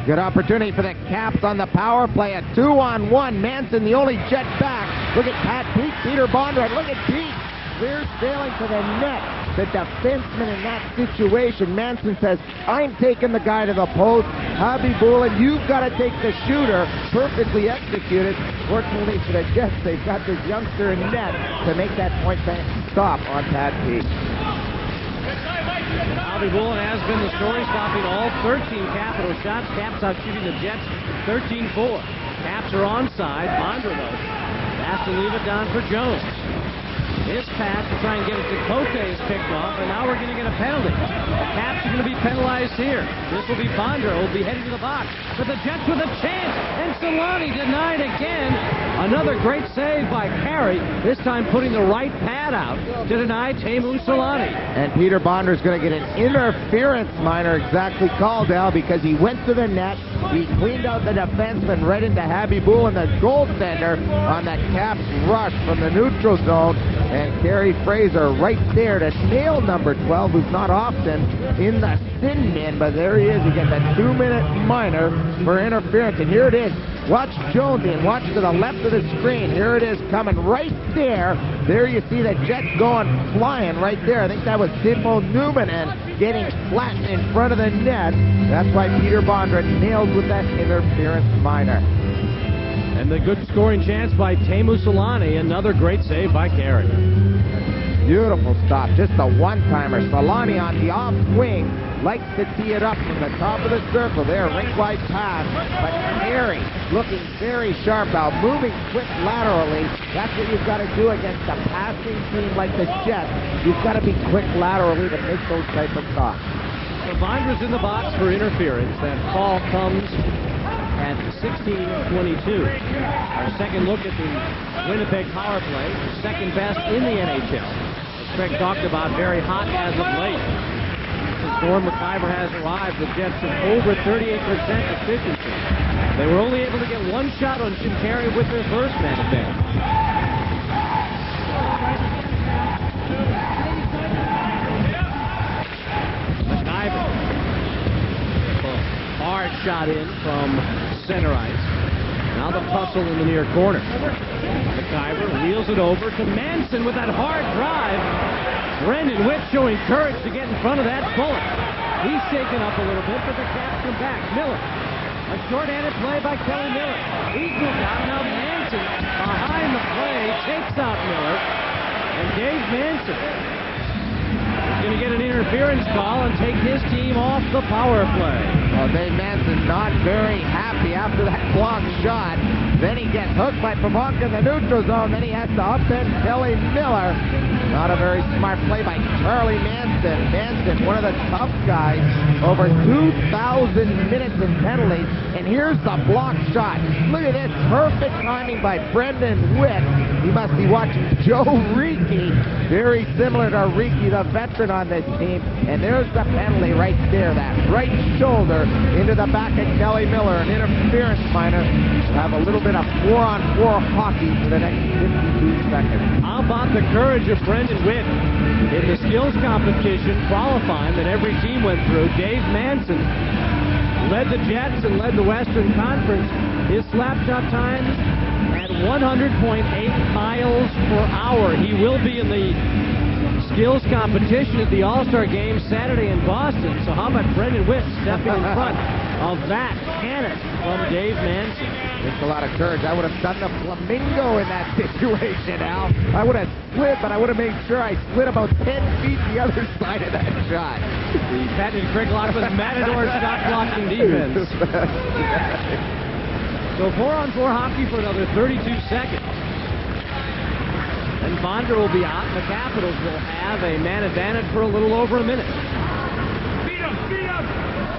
Good opportunity for the Caps on the power play. A 2-on-1. Manson, the only Jet back. Look at Pat Pete, Peter Bondurant. Look at Pete. Clear sailing to the net. The defenseman in that situation. Manson says, I'm taking the guy to the post. Habibulin, you've got to take the shooter. Perfectly executed. Fortunately for the Jets, they've got this youngster in net to make that point blank stop on Pat Pete. Habibulin has been the story, stopping all 13 Capital shots. Caps out shooting the Jets 13-4. Caps are onside. Bondra, though, has to leave it down for Jones. His pass to try and get it to Cote is picked off, and now we're going to get a penalty. The Caps are going to be penalized here. This will be Bondra, who will be heading to the box. But the Jets with a chance, and Solani denied again. Another great save by Carey, this time putting the right pad out to deny Teemu Solani. And Peter Bonder's going to get an interference minor exactly called out because he went to the net. He cleaned out the defenseman right into Habibulin, the goaltender, on that Caps rush from the neutral zone. And Kerry Fraser right there to nail number 12, who's not often in the sin bin, but there he is. He gets a 2-minute minor for interference. And here it is. Watch Jonesy and watch to the left of the screen. Here it is coming right there. There you see the Jets going flying right there. I think that was Timo Newman and getting flat in front of the net. That's why Peter Bondra nailed with that interference minor. And the good scoring chance by Teemu Solani. Another great save by Carey. Beautiful stop. Just a one-timer. Solani on the off wing likes to tee it up from the top of the circle there. Rink-wide pass. But Carey looking very sharp out. Moving quick laterally. That's what you've got to do against a passing team like the Jets. You've got to be quick laterally to make those type of stops. So Bondra's in the box for interference. That call comes at 16:22. Our second look at the Winnipeg power play, second best in the NHL. As Craig talked about, very hot as of late. Since Norm McIver has arrived, the Jets have over 38% efficiency. They were only able to get one shot on Jim Carey with their first man advantage. McIver. Hard shot in from center ice. Now the tussle in the near corner. McIver wheels it over to Manson with that hard drive. Brendan Witt showing courage to get in front of that bullet. He's shaken up a little bit, but the Caps come back. Miller. A short-handed play by Kelly Miller. He's moved out. Now Manson behind the play takes out Miller. And Dave Manson is going to get an interference call and take his team off the power play. Well, Dave Manson not very happy after that blocked shot. Then he gets hooked by Pavonka in the neutral zone. Then he has to upend Kelly Miller. Not a very smart play by Charlie Manson. Manson, one of the tough guys, over 2,000 minutes in penalties. And here's the block shot. Look at this, perfect timing by Brendan Witt. He must be watching Joe Reiki, very similar to Reiki, the veteran on this team. And there's the penalty right there, that right shoulder into the back of Kelly Miller, an interference minor. Have a little bit of 4-on-4 hockey for the next 52 seconds. How about the courage of Brendan Witt in the skills competition qualifying that every team went through? Dave Manson led the Jets and led the Western Conference. His slap shot time at 100.8 miles per hour. He will be in the skills competition at the All-Star Game Saturday in Boston. So how about Brendan Witt stepping in front of that cannon from Dave Manson? It's a lot of courage. I would have done the flamingo in that situation, Al. I would have slid, but I would have made sure I slid about 10 feet the other side of that shot. The patented trick lock with Matador shot blocking defense. So 4-on-4 hockey for another 32 seconds. And Bonder will be out, and the Capitals will have a man advantage for a little over a minute. Beat him! Beat him!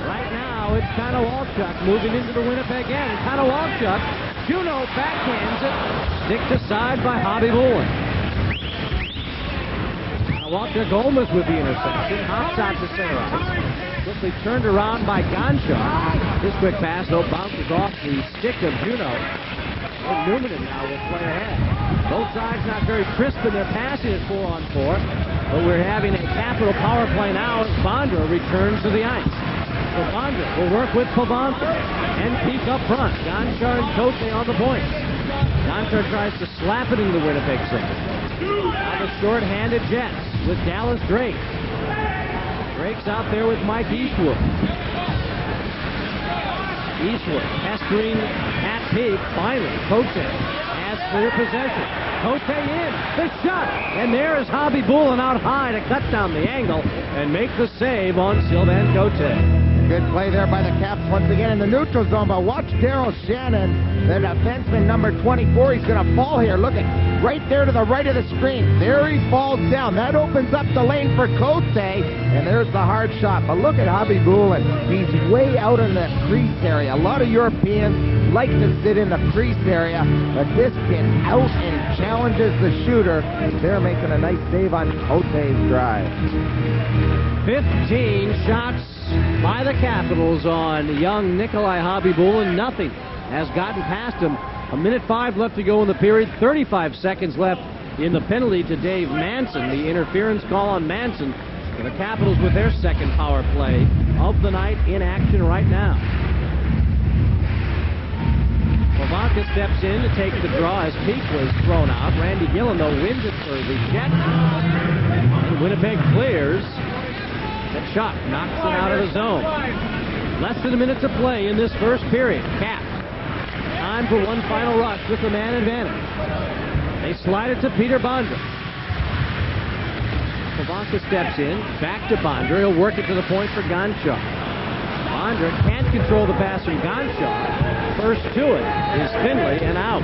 Right now, it's Konowalchuk moving into the Winnipeg end. Konowalchuk, Juno backhands it, sticked aside by Hobby Bullen. Konowalchuk almost with the interception, hops out to center ice. Quickly turned around by Gonchar. This quick pass, though, bounces off the stick of Juno. And Newman now will play ahead. Both sides not very crisp in their passing at 4-on-4, but we're having a Capital power play now as Bondra returns to the ice. So Bondra will work with Pavante and peek up front. Gonchar and Cote on the point. Gonchar tries to slap it into the Winnipeg zone. Now the short-handed Jets with Dallas Drake. Drake's out there with Mike Eastwood. Eastwood pestering at Peak. Finally, Cote has clear possession. Cote in, the shot, and there is Hobby Bullen out high to cut down the angle and make the save on Sylvain Cote. Good play there by the Caps once again in the neutral zone, but watch Daryl Shannon, the defenseman number 24. He's going to fall here. Look at right there to the right of the screen. There he falls down. That opens up the lane for Cote, and there's the hard shot. But look at Hobby Bullen. He's way out in the crease area. A lot of Europeans like to sit in the crease area, but this kid out and challenges the shooter. They're making a nice save on Cote's drive. 15 shots by the Capitals on young Nikolai Hobby Bullen. Nothing has gotten past him. 1:05 left to go in the period. 35 seconds left in the penalty to Dave Manson. The interference call on Manson. For the Capitals with their second power play of the night in action right now. Pavante steps in to take the draw as Peak was thrown out. Randy Gillen, though, wins it for the Jets. And Winnipeg clears. That shot knocks it out of the zone. Less than a minute to play in this first period. Cap. Time for one final rush with the man advantage. They slide it to Peter Bondra. Pavante steps in. Back to Bondra. He'll work it to the point for Gonchar. Bondra can't control the pass from Gonchar. First to it is Finley and out.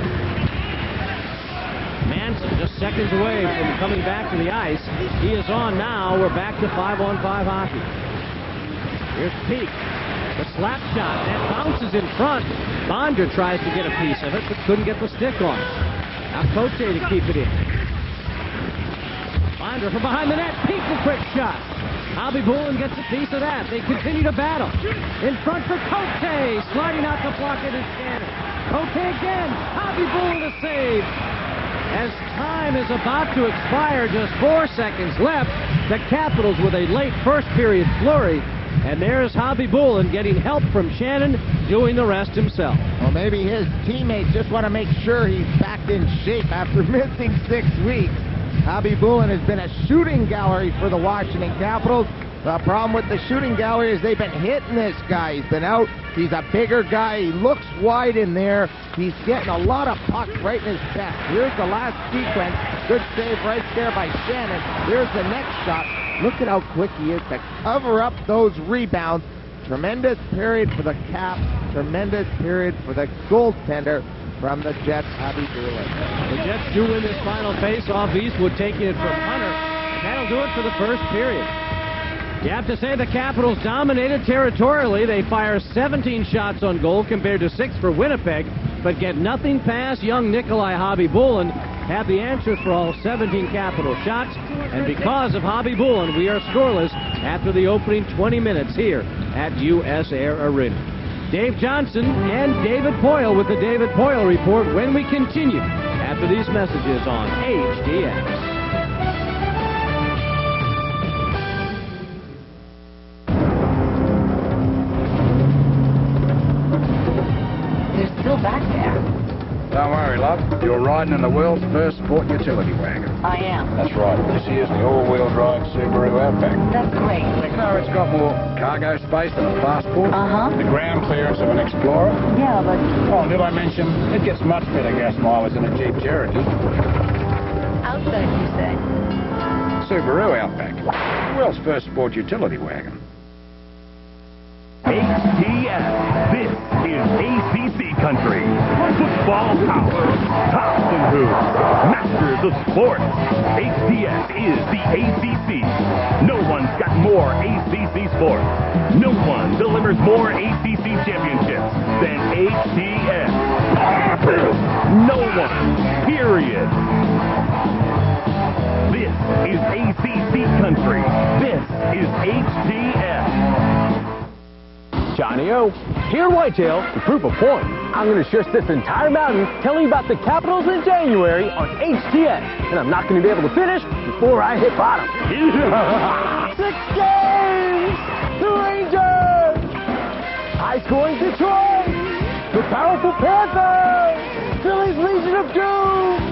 Manson just seconds away from coming back to the ice. He is on now. We're back to 5-on-5 hockey. Here's Peak. The slap shot. That bounces in front. Bondra tries to get a piece of it, but couldn't get the stick on it. Now Cote to keep it in. Bondra from behind the net. Peak a quick shot. Hobby Bullen gets a piece of that. They continue to battle. In front for Cote. Sliding out to block it is Shannon. Cote again. Hobby Bullen to save. As time is about to expire, just 4 seconds left, the Capitals with a late first period flurry. And there's Hobby Bullen getting help from Shannon, doing the rest himself. Well, maybe his teammates just want to make sure he's back in shape after missing 6 weeks. Hobby Bullen has been a shooting gallery for the Washington Capitals. The problem with the shooting gallery is they've been hitting this guy. He's been out. He's a bigger guy. He looks wide in there. He's getting a lot of pucks right in his chest. Here's the last sequence. Good save right there by Shannon. Here's the next shot. Look at how quick he is to cover up those rebounds. Tremendous period for the Caps. Tremendous period for the goaltender from the Jets, Hobby Bullen. The Jets do win this final face-off. Eastwood taking it from Hunter. that'll do it for the first period. You have to say the Capitals dominated territorially. They fire 17 shots on goal compared to 6 for Winnipeg, but get nothing past young Nikolai Hobby-Bulin. Have the answers for all 17 Capital shots, and because of Hobby-Bulin, we are scoreless after the opening 20 minutes here at US Air Arena. Dave Johnson and David Poyle with the David Poyle Report when we continue after these messages on HDX. Back there. Don't worry, love. You're riding in the world's first sport utility wagon. I am. That's right. This here's the all-wheel drive Subaru Outback. That's great. You know, it's got more cargo space than a passport. Uh-huh. The ground clearance of an Explorer. Yeah, but... Oh, did I mention, it gets much better gas mileage than a Jeep Cherokee. Outback, you say? Subaru Outback. The world's first sport utility wagon. HTS. This is ACC country. Football power. Tops and hoops. Masters of sports. HTS is the ACC. No one's got more ACC sports. No one delivers more ACC championships than HTS. No one. Period. This is ACC country. This is HTS. Johnny-O, here in Whitetail, the proof of point. I'm going to shush this entire mountain telling you about the Capitals in January on HTS. And I'm not going to be able to finish before I hit bottom. 6 games! The Rangers! High-scoring Detroit! The powerful Panthers! Philly's Legion of Doom!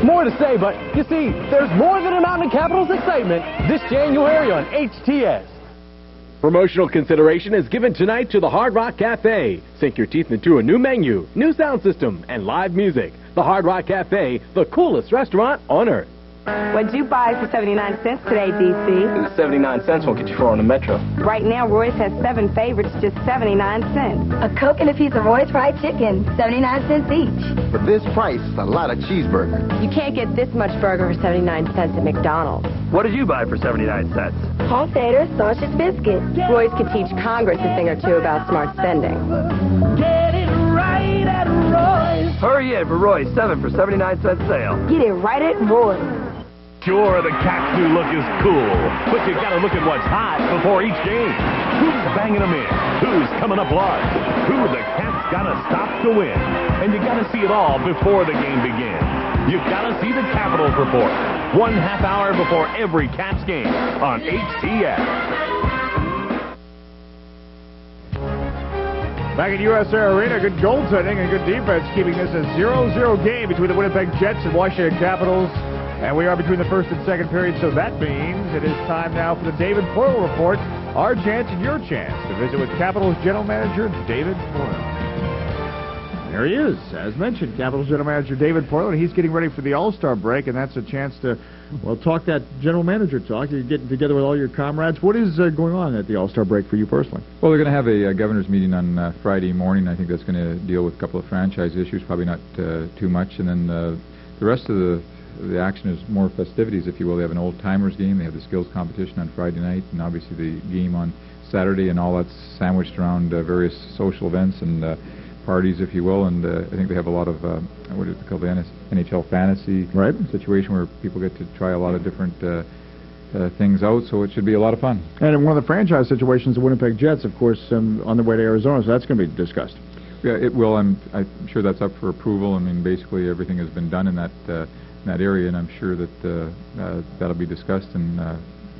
More to say, but you see, there's more than a mountain of Capitals excitement this January on HTS. Promotional consideration is given tonight to the Hard Rock Cafe. Sink your teeth into a new menu, new sound system, and live music. The Hard Rock Cafe, the coolest restaurant on earth. What'd you buy for 79 cents today, DC? 79 cents won't get you far on the Metro. Right now, Roy's has 7 favorites, just 79 cents. A Coke and a piece of Roy's fried chicken, 79 cents each. For this price, it's a lot of cheeseburger. You can't get this much burger for 79 cents at McDonald's. What did you buy for 79 cents? Homesteader sausage biscuit. Roy's could teach Congress a thing or two about smart spending. Get it right at Roy's. Hurry in for Roy's 7 for 79 cent sale. Get it right at Roy's. Sure, the Cats' new look is cool, but you gotta look at what's hot before each game. Who's banging them in? Who's coming up large? Who the Cats gotta stop to win? And you gotta see it all before the game begins. You gotta see the Capitals report 1 half hour before every Cats game on HTS. Back at US Air Arena, good goaltending and good defense, keeping this a 0-0 game between the Winnipeg Jets and Washington Capitals. And we are between the first and second period, so that means it is time now for the David Poyle Report, our chance and your chance to visit with Capitals General Manager David Poyle. There he is, as mentioned, Capitals General Manager David Poyle, and he's getting ready for the All-Star break, and that's a chance to, well, talk that General Manager talk. You're getting together with all your comrades. What is going on at the All-Star break for you personally? Well, they're going to have a governor's meeting on Friday morning. I think that's going to deal with a couple of franchise issues, probably not too much, and then the rest of the action is more festivities, if you will. They have an old-timers game. They have the skills competition on Friday night, and obviously the game on Saturday, and all that's sandwiched around various social events and parties, if you will. And I think they have a lot of, what is it called, the NHL fantasy situation where people get to try a lot of different things out, so it should be a lot of fun. And in one of the franchise situations, the Winnipeg Jets, of course, on their way to Arizona, so that's going to be discussed. Yeah, it will. I'm sure that's up for approval. I mean, basically everything has been done in that area, and I'm sure that that'll be discussed, and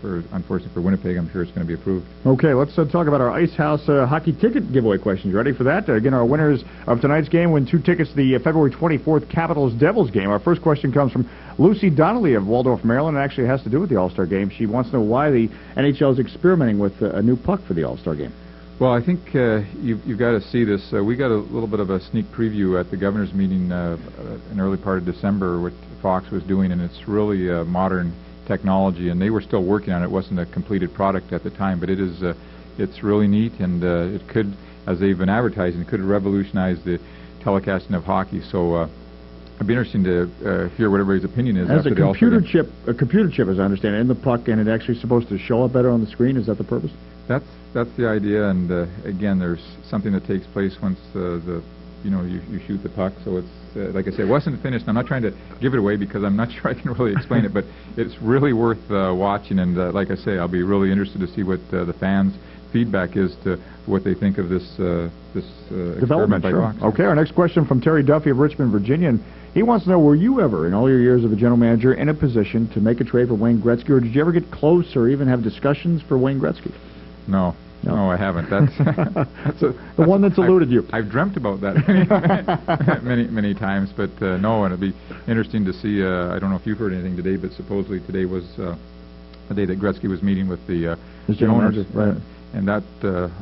unfortunately for Winnipeg, I'm sure it's going to be approved. Okay, let's talk about our Ice House hockey ticket giveaway questions. You ready for that? Again, our winners of tonight's game win 2 tickets to the February 24th Capitals-Devils game. Our first question comes from Lucy Donnelly of Waldorf, Maryland, and actually has to do with the All-Star game. She wants to know why the NHL is experimenting with a new puck for the All-Star game. Well, I think you've got to see this. We got a little bit of a sneak preview at the governor's meeting in early part of December, what Fox was doing, and it's really modern technology, and they were still working on it. It wasn't a completed product at the time, but it is. It's really neat, and it could, as they've been advertising, it could revolutionize the telecasting of hockey. So It'd be interesting to hear what everybody's opinion is. Has after a the All-Star computer game. chip, as I understand it, in the puck, and it's actually supposed to show up better on the screen. Is that the purpose? That's the idea, and again, there's something that takes place once you shoot the puck. So it's like I say, it wasn't finished. I'm not trying to give it away because I'm not sure I can really explain it, but it's really worth watching. And like I say, I'll be really interested to see what the fans' feedback is to what they think of this development. Sure. Okay, our next question from Terry Duffy of Richmond, Virginia. And he wants to know, were you ever, in all your years of a general manager, in a position to make a trade for Wayne Gretzky, or did you ever get close or even have discussions for Wayne Gretzky? No, I haven't. That's the one that's eluded you. I've dreamt about that many times, but no, and it'd be interesting to see. I don't know if you've heard anything today, but supposedly today was the day that Gretzky was meeting with the owners, right? And that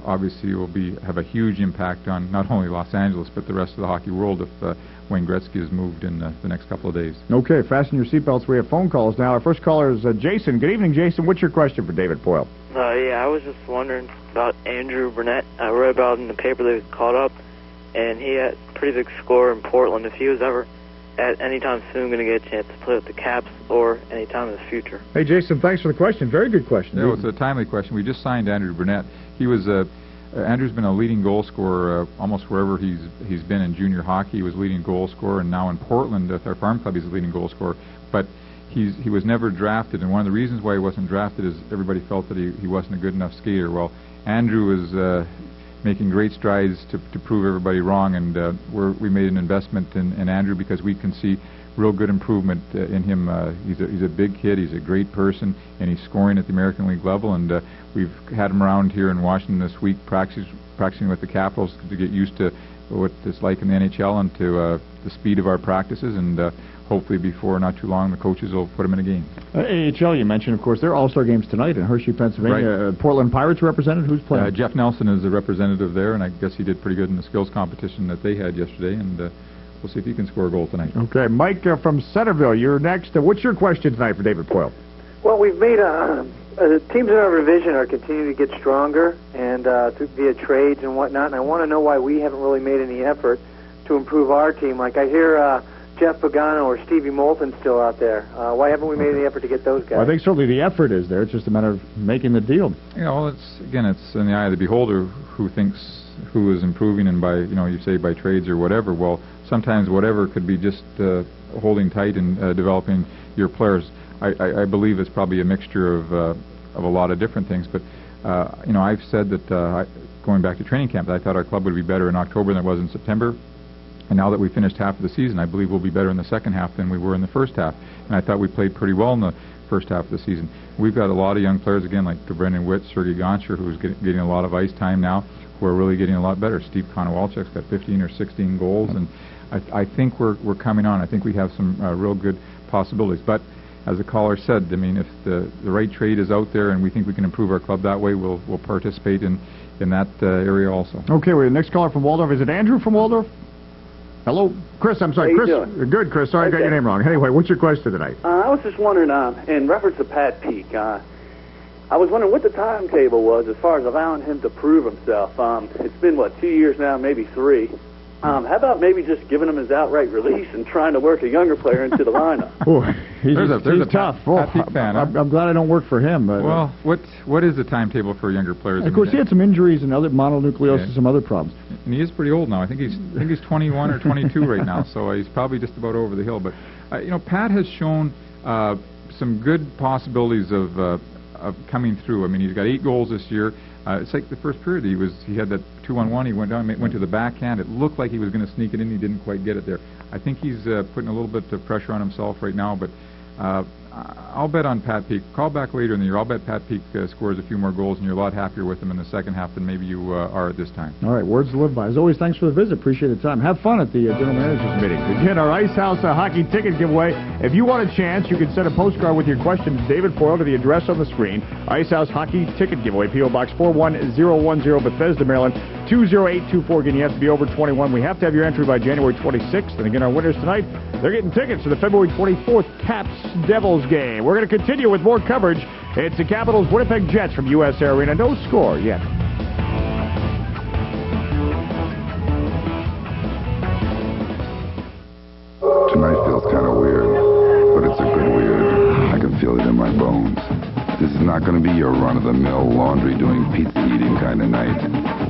obviously will have a huge impact on not only Los Angeles but the rest of the hockey world if Wayne Gretzky is moved in the next couple of days. Okay, fasten your seatbelts. We have phone calls now. Our first caller is Jason. Good evening, Jason. What's your question for David Poyle? Yeah, I was just wondering about Andrew Burnett. I read about in the paper that he was caught up, and he had a pretty big score in Portland. If he was ever at any time soon going to get a chance to play with the Caps or any time in the future. Hey, Jason, thanks for the question. Very good question. Yeah, it's a timely question. We just signed Andrew Burnett. He was Andrew's been a leading goal scorer almost wherever he's been in junior hockey. He was leading goal scorer, and now in Portland at our farm club he's a leading goal scorer. But he was never drafted, and one of the reasons why he wasn't drafted is everybody felt that he wasn't a good enough skater. Well, Andrew was making great strides to prove everybody wrong, and we made an investment in Andrew because we can see real good improvement in him. He's a big kid, he's a great person, and he's scoring at the American League level, and we've had him around here in Washington this week practicing with the Capitals to get used to what it's like in the NHL and to the speed of our practices, and hopefully before not too long the coaches will put him in a game. AHL, you mentioned, of course, there are All-Star games tonight in Hershey, Pennsylvania. Right. Portland Pirates represented. Who's playing? Jeff Nelson is the representative there, and I guess he did pretty good in the skills competition that they had yesterday, and we'll see if he can score a goal tonight. Okay, Mike from Centerville, you're next. What's your question tonight for David Poyle? Well, we've made teams in our division are continuing to get stronger and via trades and whatnot, and I want to know why we haven't really made any effort to improve our team. Like I hear Jeff Pagano or Stevie Moulton still out there. Why haven't we made any effort to get those guys? Well, I think certainly the effort is there. It's just a matter of making the deal. You know, it's in the eye of the beholder who thinks who is improving, and by you say by trades or whatever. Well, sometimes whatever could be just holding tight and developing your players. I believe it's probably a mixture of a lot of different things. But I've said that going back to training camp, I thought our club would be better in October than it was in September. And now that we finished half of the season, I believe we'll be better in the second half than we were in the first half. And I thought we played pretty well in the first half of the season. We've got a lot of young players, again, like Brendan Witt, Sergei Gonchar, who's getting a lot of ice time now, who are really getting a lot better. Steve Konowalchuk's got 15 or 16 goals, and I think we're coming on. I think we have some real good possibilities. But as the caller said, I mean, if the right trade is out there and we think we can improve our club that way, we'll participate in that area also. Okay, the next caller from Waldorf. Is it Andrew from Waldorf? Hello, Chris. I'm sorry, Chris. Good, Chris. Sorry, I got your name wrong. Anyway, what's your question tonight? I was just wondering, in reference to Pat Peake, I was wondering what the timetable was as far as allowing him to prove himself. It's been 2 years now, maybe 3. How about maybe just giving him his outright release and trying to work a younger player into the lineup? Oh, he's tough. Pat Peake fan. I'm glad I don't work for him. But, well, what is the timetable for younger players? Of course, he had some injuries and other mononucleosis, some other problems. And he is pretty old now. I think he's 21 or 22 right now, so he's probably just about over the hill. But Pat has shown some good possibilities of coming through. I mean, he's got 8 goals this year. It's like the first period he had that 2-on-1. He went down, went to the backhand. It looked like he was going to sneak it in. He didn't quite get it there. I think he's putting a little bit of pressure on himself right now. But I'll bet on Pat Peake. Call back later in the year. I'll bet Pat Peake scores a few more goals, and you're a lot happier with him in the second half than maybe you are at this time. All right, words to live by. As always, thanks for the visit. Appreciate the time. Have fun at the General Managers meeting. Again, our Ice House hockey ticket giveaway. If you want a chance, you can send a postcard with your question to David Poyle to the address on the screen. Ice House hockey ticket giveaway, P.O. Box 41010, Bethesda, Maryland, 20824. Again, you have to be over 21. We have to have your entry by January 26th. And again, our winners tonight, they're getting tickets to the February 24th Caps-Devils game. We're going to continue with more coverage. It's the Capitals Winnipeg Jets from US Air Arena. No score yet. Tonight's not going to be your run-of-the-mill laundry doing pizza eating kind of night.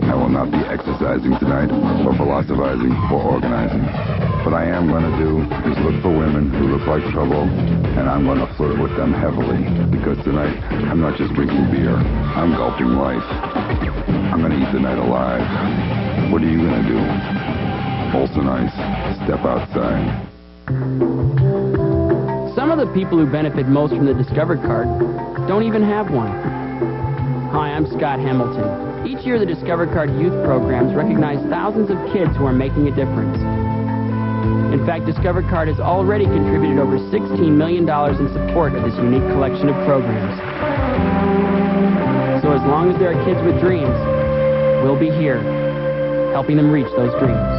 I will not be exercising tonight, or philosophizing, or organizing. What I am going to do is look for women who look like trouble, and I'm going to flirt with them heavily. Because tonight, I'm not just drinking beer. I'm gulping life. I'm going to eat the night alive. What are you going to do? Olsen Ice, step outside. Some of the people who benefit most from the Discover card don't even have one. Hi, I'm Scott Hamilton. Each year, the Discover Card youth programs recognize thousands of kids who are making a difference. In fact, Discover Card has already contributed over $16 million in support of this unique collection of programs. So as long as there are kids with dreams, we'll be here, helping them reach those dreams.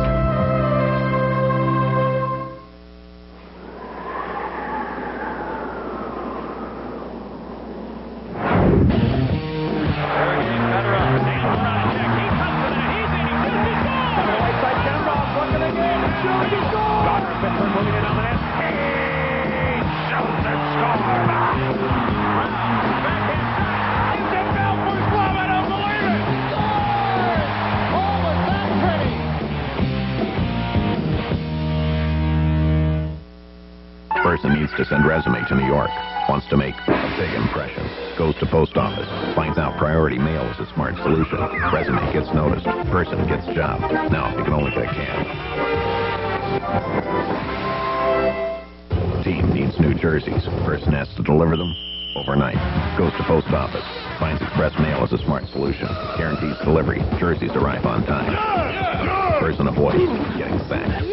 Person needs to send resume to New York, wants to make a big impression, goes to post office, finds out priority mail is a smart solution. Resume gets noticed, person gets job. Now, you can only pick can. Team needs new jerseys, person has to deliver them overnight, goes to post office, finds express mail is a smart solution, guarantees delivery, jerseys arrive on time. Person avoids getting sacked.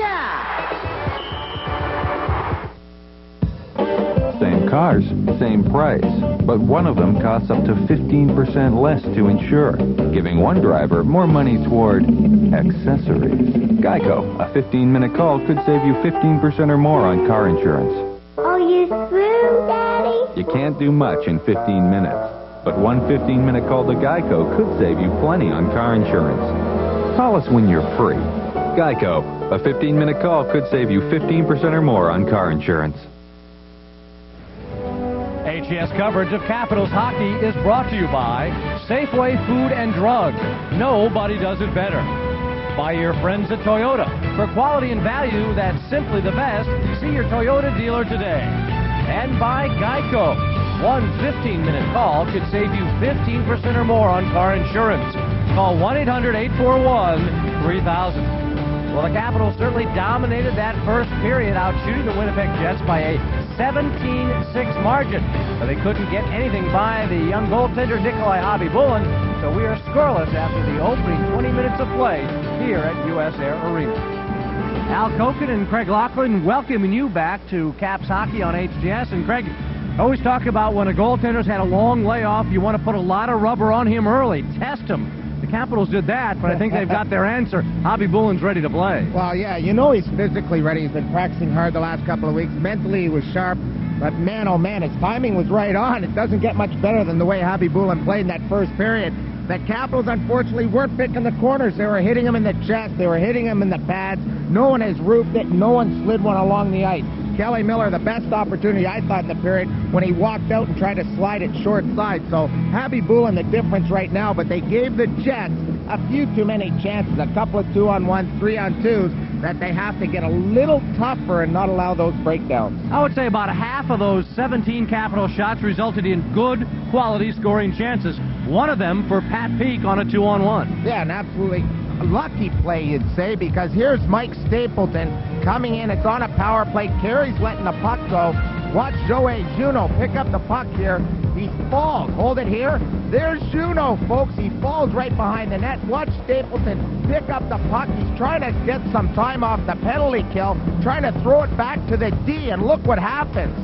Same cars, same price, but one of them costs up to 15% less to insure, giving one driver more money toward accessories. Geico, a 15-minute call could save you 15% or more on car insurance. Are you through, Daddy? You can't do much in 15 minutes, but one 15-minute call to Geico could save you plenty on car insurance. Call us when you're free. Geico, a 15-minute call could save you 15% or more on car insurance. HES coverage of Capitals hockey is brought to you by Safeway Food and Drug. Nobody does it better. By your friends at Toyota. For quality and value that's simply the best, see your Toyota dealer today. And by Geico. One 15-minute call could save you 15% or more on car insurance. Call 1-800-841-3000. Well, the Capitals certainly dominated that first period, outshooting the Winnipeg Jets by a 17-6 margin. But they couldn't get anything by the young goaltender Nikolai Hobby-Bullen, so we are scoreless after the opening 20 minutes of play here at US Air Arena. Al Koken and Craig Laughlin welcoming you back to Caps Hockey on HGS. And Craig, I always talk about when a goaltender's had a long layoff, you want to put a lot of rubber on him early, test him. The Capitals did that, but I think they've got their answer. Hobby-Bullen's ready to play. Well, yeah, you know he's physically ready. He's been practicing hard the last couple of weeks. Mentally, he was sharp. But man, oh man, his timing was right on. It doesn't get much better than the way Hobby-Bullen played in that first period. The Capitals, unfortunately, weren't picking the corners. They were hitting him in the chest. They were hitting him in the pads. No one has roofed it. No one slid one along the ice. Kelly Miller, the best opportunity, I thought, in the period when he walked out and tried to slide it short side. So Hobby-Bullen, the difference right now, but they gave the Jets a few too many chances, a couple of 2-on-1s, 3-on-2s, that they have to get a little tougher and not allow those breakdowns. I would say about half of those 17 Capital shots resulted in good quality scoring chances. One of them for Pat Peake on a 2-on-1. Yeah, and absolutely lucky play, you'd say, because here's Mike Stapleton coming in. It's on a power play. Carey's letting the puck go. Watch Joey Juneau pick up the puck here. He falls. Hold it here. There's Juneau, folks. He falls right behind the net. Watch Stapleton pick up the puck. He's trying to get some time off the penalty kill, trying to throw it back to the D, and look what happens.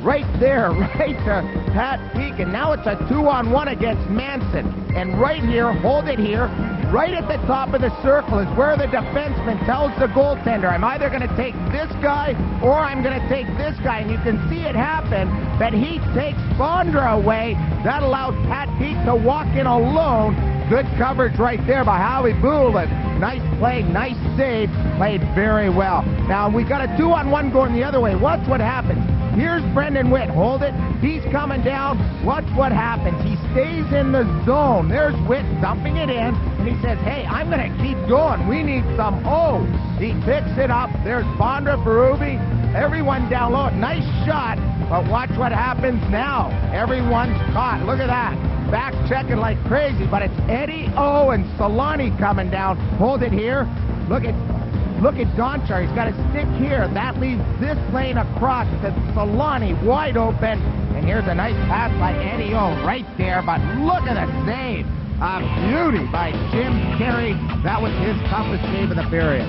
Right there, right to Pat Peake, and now it's a 2-on-1 against Manson. And right here, hold it here, right at the top of the circle is where the defenseman tells the goaltender, I'm either going to take this guy or I'm going to take this guy. And you can see it happen, but he takes Bondra away. That allows Pat Peake to walk in alone. Good coverage right there by Hobby-Bullen. Nice play, nice save, played very well. Now, we got a 2-on-1 going the other way. Watch what happens. Here's Brendan Witt. Hold it. He's coming down. Watch what happens. He stays in the zone. There's Witt dumping it in, and he says, hey, I'm going to keep going. We need some O. He picks it up. There's Bondra Berube. Everyone down low. Nice shot, but watch what happens now. Everyone's caught. Look at that. Back checking like crazy, but it's Eddie O and Solani coming down. Hold it here. Look at Gonchar. He's got a stick here. That leaves this lane across to Solani wide open. And here's a nice pass by Eddie O right there. But look at the save. A beauty by Jim Carey. That was his toughest save of the period.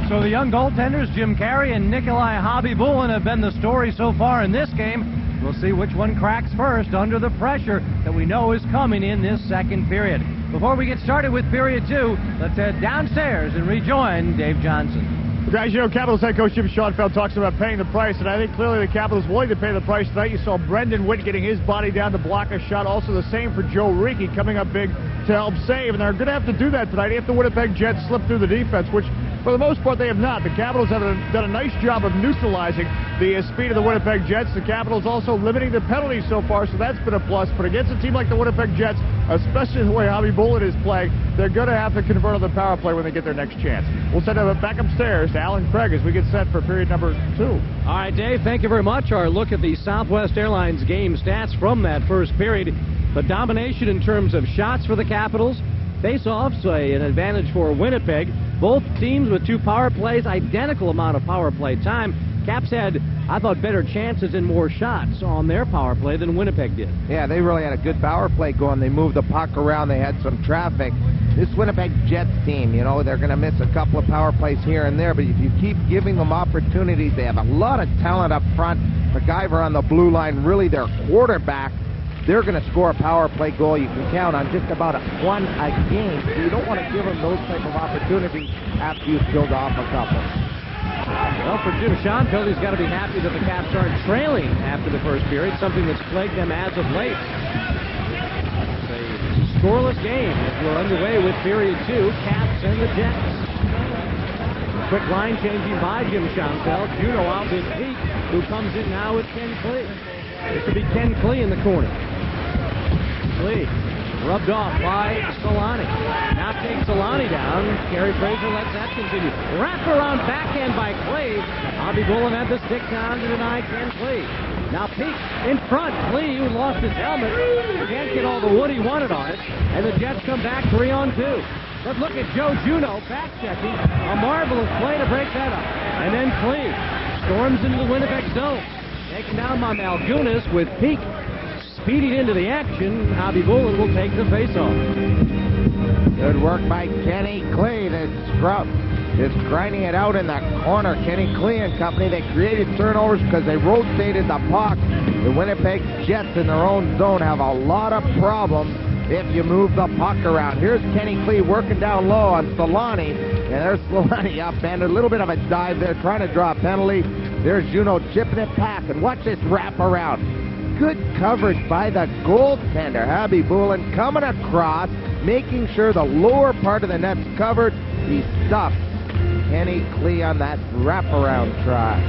So the young goaltenders, Jim Carey and Nikolai Khabibulin, have been the story so far in this game. We'll see which one cracks first under the pressure that we know is coming in this second period. Before we get started with period 2, let's head downstairs and rejoin Dave Johnson. Guys, you know, Capitals head coach Jim Schoenfeld talks about paying the price, and I think clearly the Capitals willing to pay the price tonight. You saw Brendan Witt getting his body down to block a shot. Also the same for Joe Ricci coming up big to help save, and they're going to have to do that tonight if the Winnipeg Jets slip through the defense, which for the most part they have not. The Capitals have done a nice job of neutralizing the speed of the Winnipeg Jets. The Capitals also limiting the penalties so far, so that's been a plus. But against a team like the Winnipeg Jets, especially the way Khabibulin is playing, they're going to have to convert on the power play when they get their next chance. We'll send it back upstairs to Alan Craig as we get set for period number 2. All right, Dave, thank you very much. Our look at the Southwest Airlines game stats from that first period. The domination in terms of shots for the Capitals. Face-offs, an advantage for Winnipeg. Both teams with 2 power plays, identical amount of power play time. Caps had, I thought, better chances and more shots on their power play than Winnipeg did. Yeah, they really had a good power play going. They moved the puck around. They had some traffic. This Winnipeg Jets team, you know, they're going to miss a couple of power plays here and there, but if you keep giving them opportunities, they have a lot of talent up front. MacGyver on the blue line, really their quarterback. They're going to score a power play goal. You can count on just about one a game. So you don't want to give them those type of opportunities after you've killed off a couple. Well, for Jim Schoenfeld, he's got to be happy that the Caps aren't trailing after the first period, something that's plagued them as of late. It's a scoreless game as we're underway with period 2, Caps and the Jets. Quick line changing by Jim Schoenfeld. Juno out with Pete, who comes in now with Ken Klee. This will be Ken Klee in the corner. Klee rubbed off by Solani. Now takes Solani down. Kerry Fraser lets that continue. Wrap around backhand by Klee. Khabibulin had the stick down to deny Ken Klee. Now Peak in front. Klee, who lost his helmet, can't get all the wood he wanted on it. And the Jets come back 3-on-2. But look at Joe Juno back checking. A marvelous play to break that up. And then Klee storms into the Winnipeg zone. Taken down by Malgunas with Peak speeding into the action. Khabibulin will take the faceoff. Good work by Kenny Klee. The scrub is grinding it out in the corner. Kenny Klee and company, they created turnovers because they rotated the puck. The Winnipeg Jets in their own zone have a lot of problems if you move the puck around. Here's Kenny Klee working down low on Solani. And there's Solani upended. A little bit of a dive there, trying to draw a penalty. There's Juno chipping it back. And watch this wrap around. Good coverage by the goaltender, Khabibulin, coming across, making sure the lower part of the net's covered. He stuffs Kenny Klee on that wraparound try.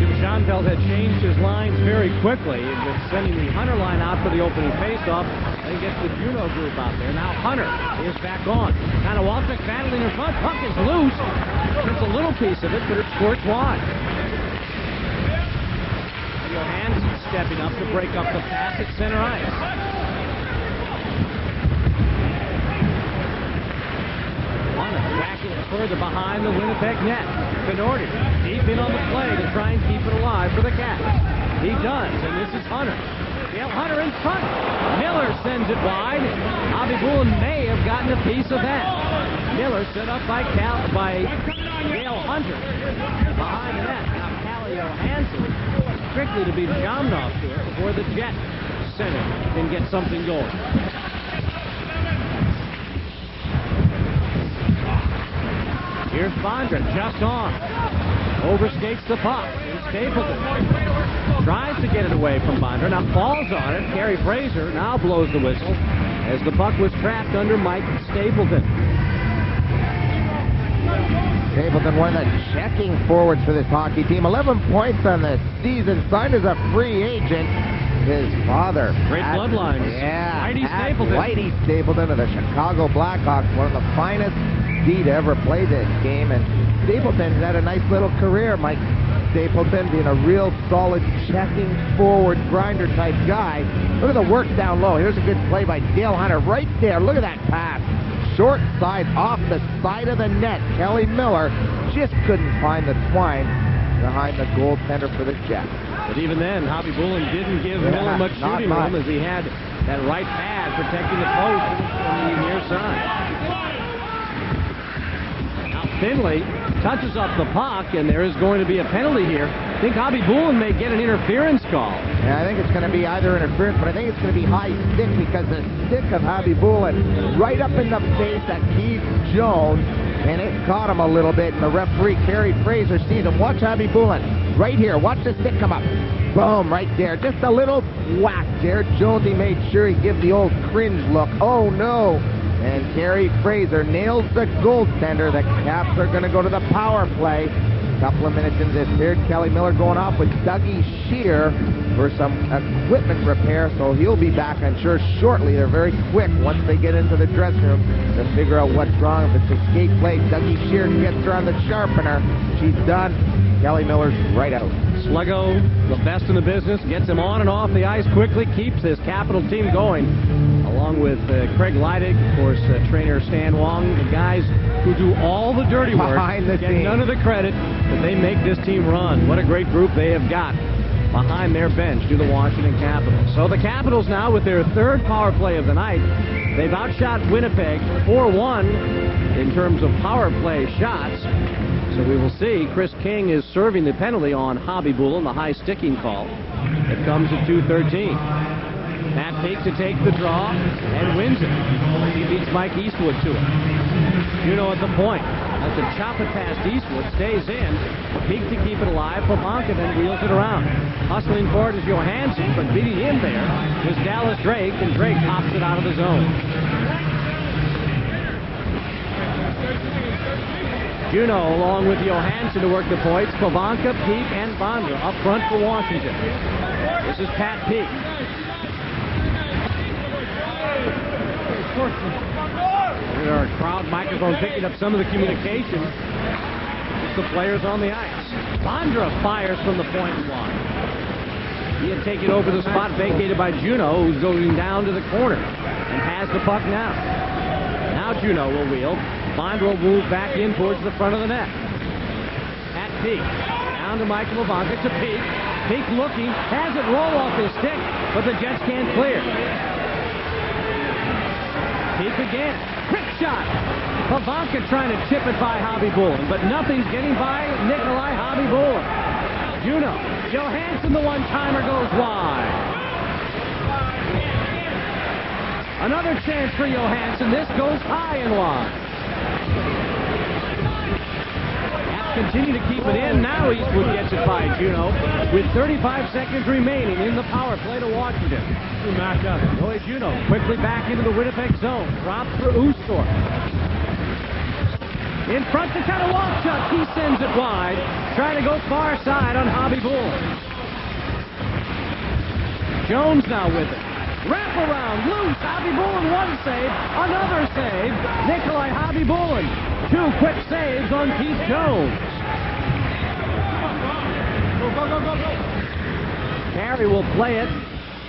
Jim Schoenfeld had changed his lines very quickly with sending the Hunter line out for the opening faceoff. Then gets the Juno group out there. Now Hunter is back on. Kind of Walczyk battling in front. Puck is loose. It's a little piece of it, but it squirts wide. Johansson stepping up to break up the pass at center ice. Backing it further behind the Winnipeg net. Benoordy deep in on the play to try and keep it alive for the Caps. He does, and this is Hunter. Dale Hunter in front. Miller sends it wide. Khabibulin may have gotten a piece of that. Miller set up by Dale Hunter behind the net. Now Calle Johansson strictly to beat Jamnov to it before the Jet center can get something going. Here's Bondra just on. Overskates the puck. And Stapleton tries to get it away from Bondra. Now falls on it. Kerry Fraser now blows the whistle as the puck was trapped under Mike Stapleton. Stapleton, one of the checking forwards for this hockey team. 11 points on the season, signed as a free agent. His father. Great bloodlines. Yeah. Whitey Stapleton. Whitey Stapleton of the Chicago Blackhawks, one of the finest D to ever play this game. And Stapleton's had a nice little career. Mike Stapleton being a real solid checking forward grinder type guy. Look at the work down low. Here's a good play by Dale Hunter right there. Look at that pass. Short side off the side of the net. Kelly Miller just couldn't find the twine behind the goaltender for the Jets. But even then, Hobby Bullen didn't give Miller much shooting room as he had that right pad protecting the post on the near side. Now Finley touches up the puck, and there is going to be a penalty here. I think Hobby Bullen may get an interference call. Yeah, I think it's going to be either interference, but I think it's going to be high stick because the stick of Hobby Bullen right up in the face of Keith Jones, and it caught him a little bit, and the referee, Kerry Fraser, sees him. Watch Hobby Bullen right here. Watch the stick come up. Boom, right there. Just a little whack there. Jonesy made sure he give the old cringe look. Oh, no. And Kerry Fraser nails the goaltender. The Caps are going to go to the power play. A couple of minutes into this period, Kelly Miller going off with Dougie Shear for some equipment repair, so he'll be back, I'm sure, shortly. They're very quick once they get into the dressing room to figure out what's wrong. If it's a skate play, Dougie Shear gets her on the sharpener. She's done. Kelly Miller's right out. Sluggo, the best in the business, gets him on and off the ice quickly, keeps his Capital team going, along with Craig Leidig, of course, trainer Stan Wong, the guys who do all the dirty work, get none of the credit, but they make this team run. What a great group they have got behind their bench to the Washington Capitals. So the Capitals now, with their third power play of the night, they've outshot Winnipeg 4-1 in terms of power play shots. So we will see. Chris King is serving the penalty on Hobby Bullen, the high sticking call. It comes at 2:13. Matt Peake to take the draw and wins it. He beats Mike Eastwood to it. Juno at the point. Has to chop it past Eastwood, stays in. Peake to keep it alive. Pavanka then wheels it around. Hustling forward is Johansson, but beating him there was Dallas Drake, and Drake pops it out of the zone. Juno along with Johansson to work the points. Pavanka, Peake, and Bondra up front for Washington. This is Pat Peake. Look at our crowd microphone picking up some of the communication. It's the players on the ice. Bondra fires from the point line. He'll take it over the spot vacated by Juno, who's going down to the corner and has the puck now. Now Juno will wheel. Bondra will move back in towards the front of the net. At Peake. Down to Michael Pavanka to Peake. Peake looking, has it roll off his stick, but the Jets can't clear. Peake again. Quick shot. Pavanka trying to chip it by Hobby Bullen, but nothing's getting by Nikolai Hobby Bullen. Juno. Johansson, the one-timer, goes wide. Another chance for Johansson. This goes high and wide. Continue to keep it in. Now Eastwood gets it by Juno with 35 seconds remaining in the power play to Washington. Roy Juno quickly back into the Winnipeg zone. Drops for Oostorp. In front to Katawalchuk. He sends it wide. Trying to go far side on Hobby Bullen. Jones now with it. Wrap around, loose, Hobby Bullen, one save, another save, Nikolai Hobby Bullen, two quick saves on Keith Jones. Carey will play it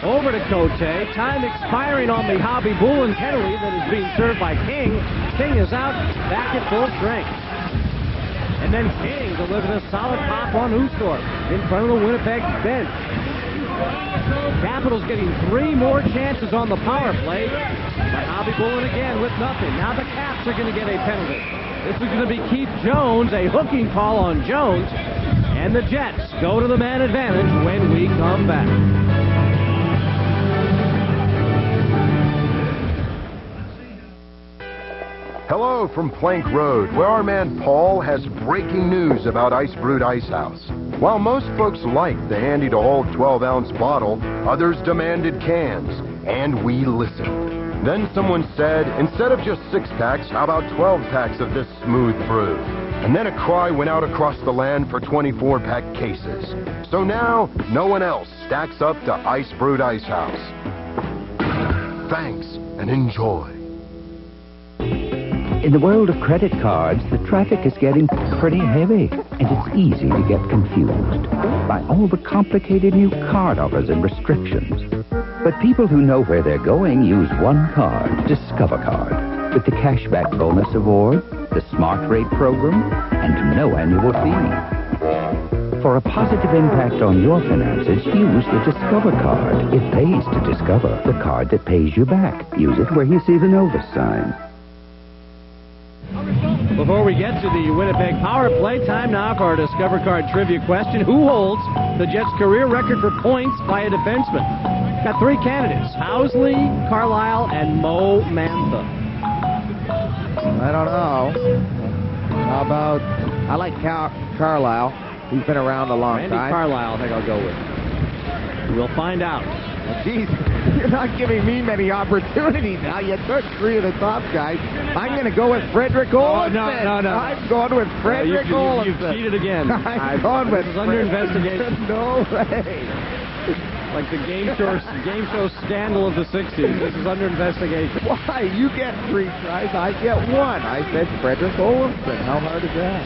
over to Cote, time expiring on the Hobby Bullen penalty that is being served by King. King is out, back at full strength. And then King delivers a solid pop on Oostorp in front of the Winnipeg bench. Capitals getting 3 more chances on the power play, but Hobby Bullen again with nothing. Now the Caps are going to get a penalty. This is going to be Keith Jones, a hooking call on Jones, and the Jets go to the man advantage when we come back. Hello from Plank Road, where our man Paul has breaking news about Ice Brewed Ice House. While most folks liked the handy-to-hold 12-ounce bottle, others demanded cans, and we listened. Then someone said, instead of just 6 packs, how about 12 packs of this smooth brew? And then a cry went out across the land for 24-pack cases. So now, no one else stacks up to Ice Brewed Ice House. Thanks, and enjoy. In the world of credit cards, the traffic is getting pretty heavy, and it's easy to get confused by all the complicated new card offers and restrictions. But people who know where they're going use one card, Discover Card, with the cashback bonus award, the Smart Rate program, and no annual fee. For a positive impact on your finances, use the Discover Card. It pays to discover the card that pays you back. Use it where you see the Novus sign. Before we get to the Winnipeg power play, time now for our Discover Card trivia question. Who holds the Jets' career record for points by a defenseman? Got 3 candidates: Housley, Carlisle, and Mo Mantha. I don't know. How about, I like Carlisle. He's been around a long time. Randy Carlisle, I think I'll go with. We'll find out. Jeez, you're not giving me many opportunities now. You took 3 of the top guys. I'm going to go with Frederick Olafson. Oh, no. I'm going with Frederick Olafson. You've cheated again. I'm going with This is under investigation. No way. Like the game show scandal of the 60s. This is under investigation. Why? You get 3 tries, I get 1. I said Frederick Olafson. How hard is that?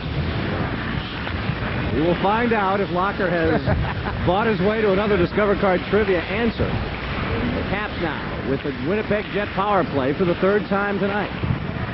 We will find out if Locker has bought his way to another Discover Card trivia answer. The Caps now with the Winnipeg Jet power play for the 3rd time tonight.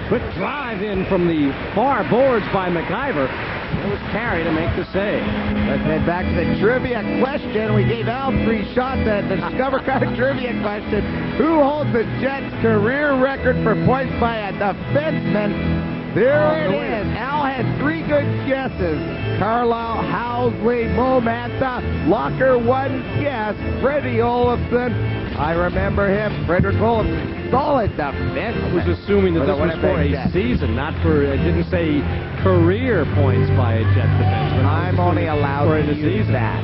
Quick drive in from the far boards by McIver. It was Carey to make the save. Let's head back to the trivia question. We gave Al 3 shots at the Discover Card trivia question. Who holds the Jets' career record for points by a defenseman? There it is. Al had 3 good guesses. Carlisle, Housley, Mo Mantha. Locker 1 guess. Freddie Olafson. I remember him. Frederick Olafson. Solid defense. I was assuming that this was for a season, not for, it didn't say career points by a Jet defenseman. I'm only allowed to use that.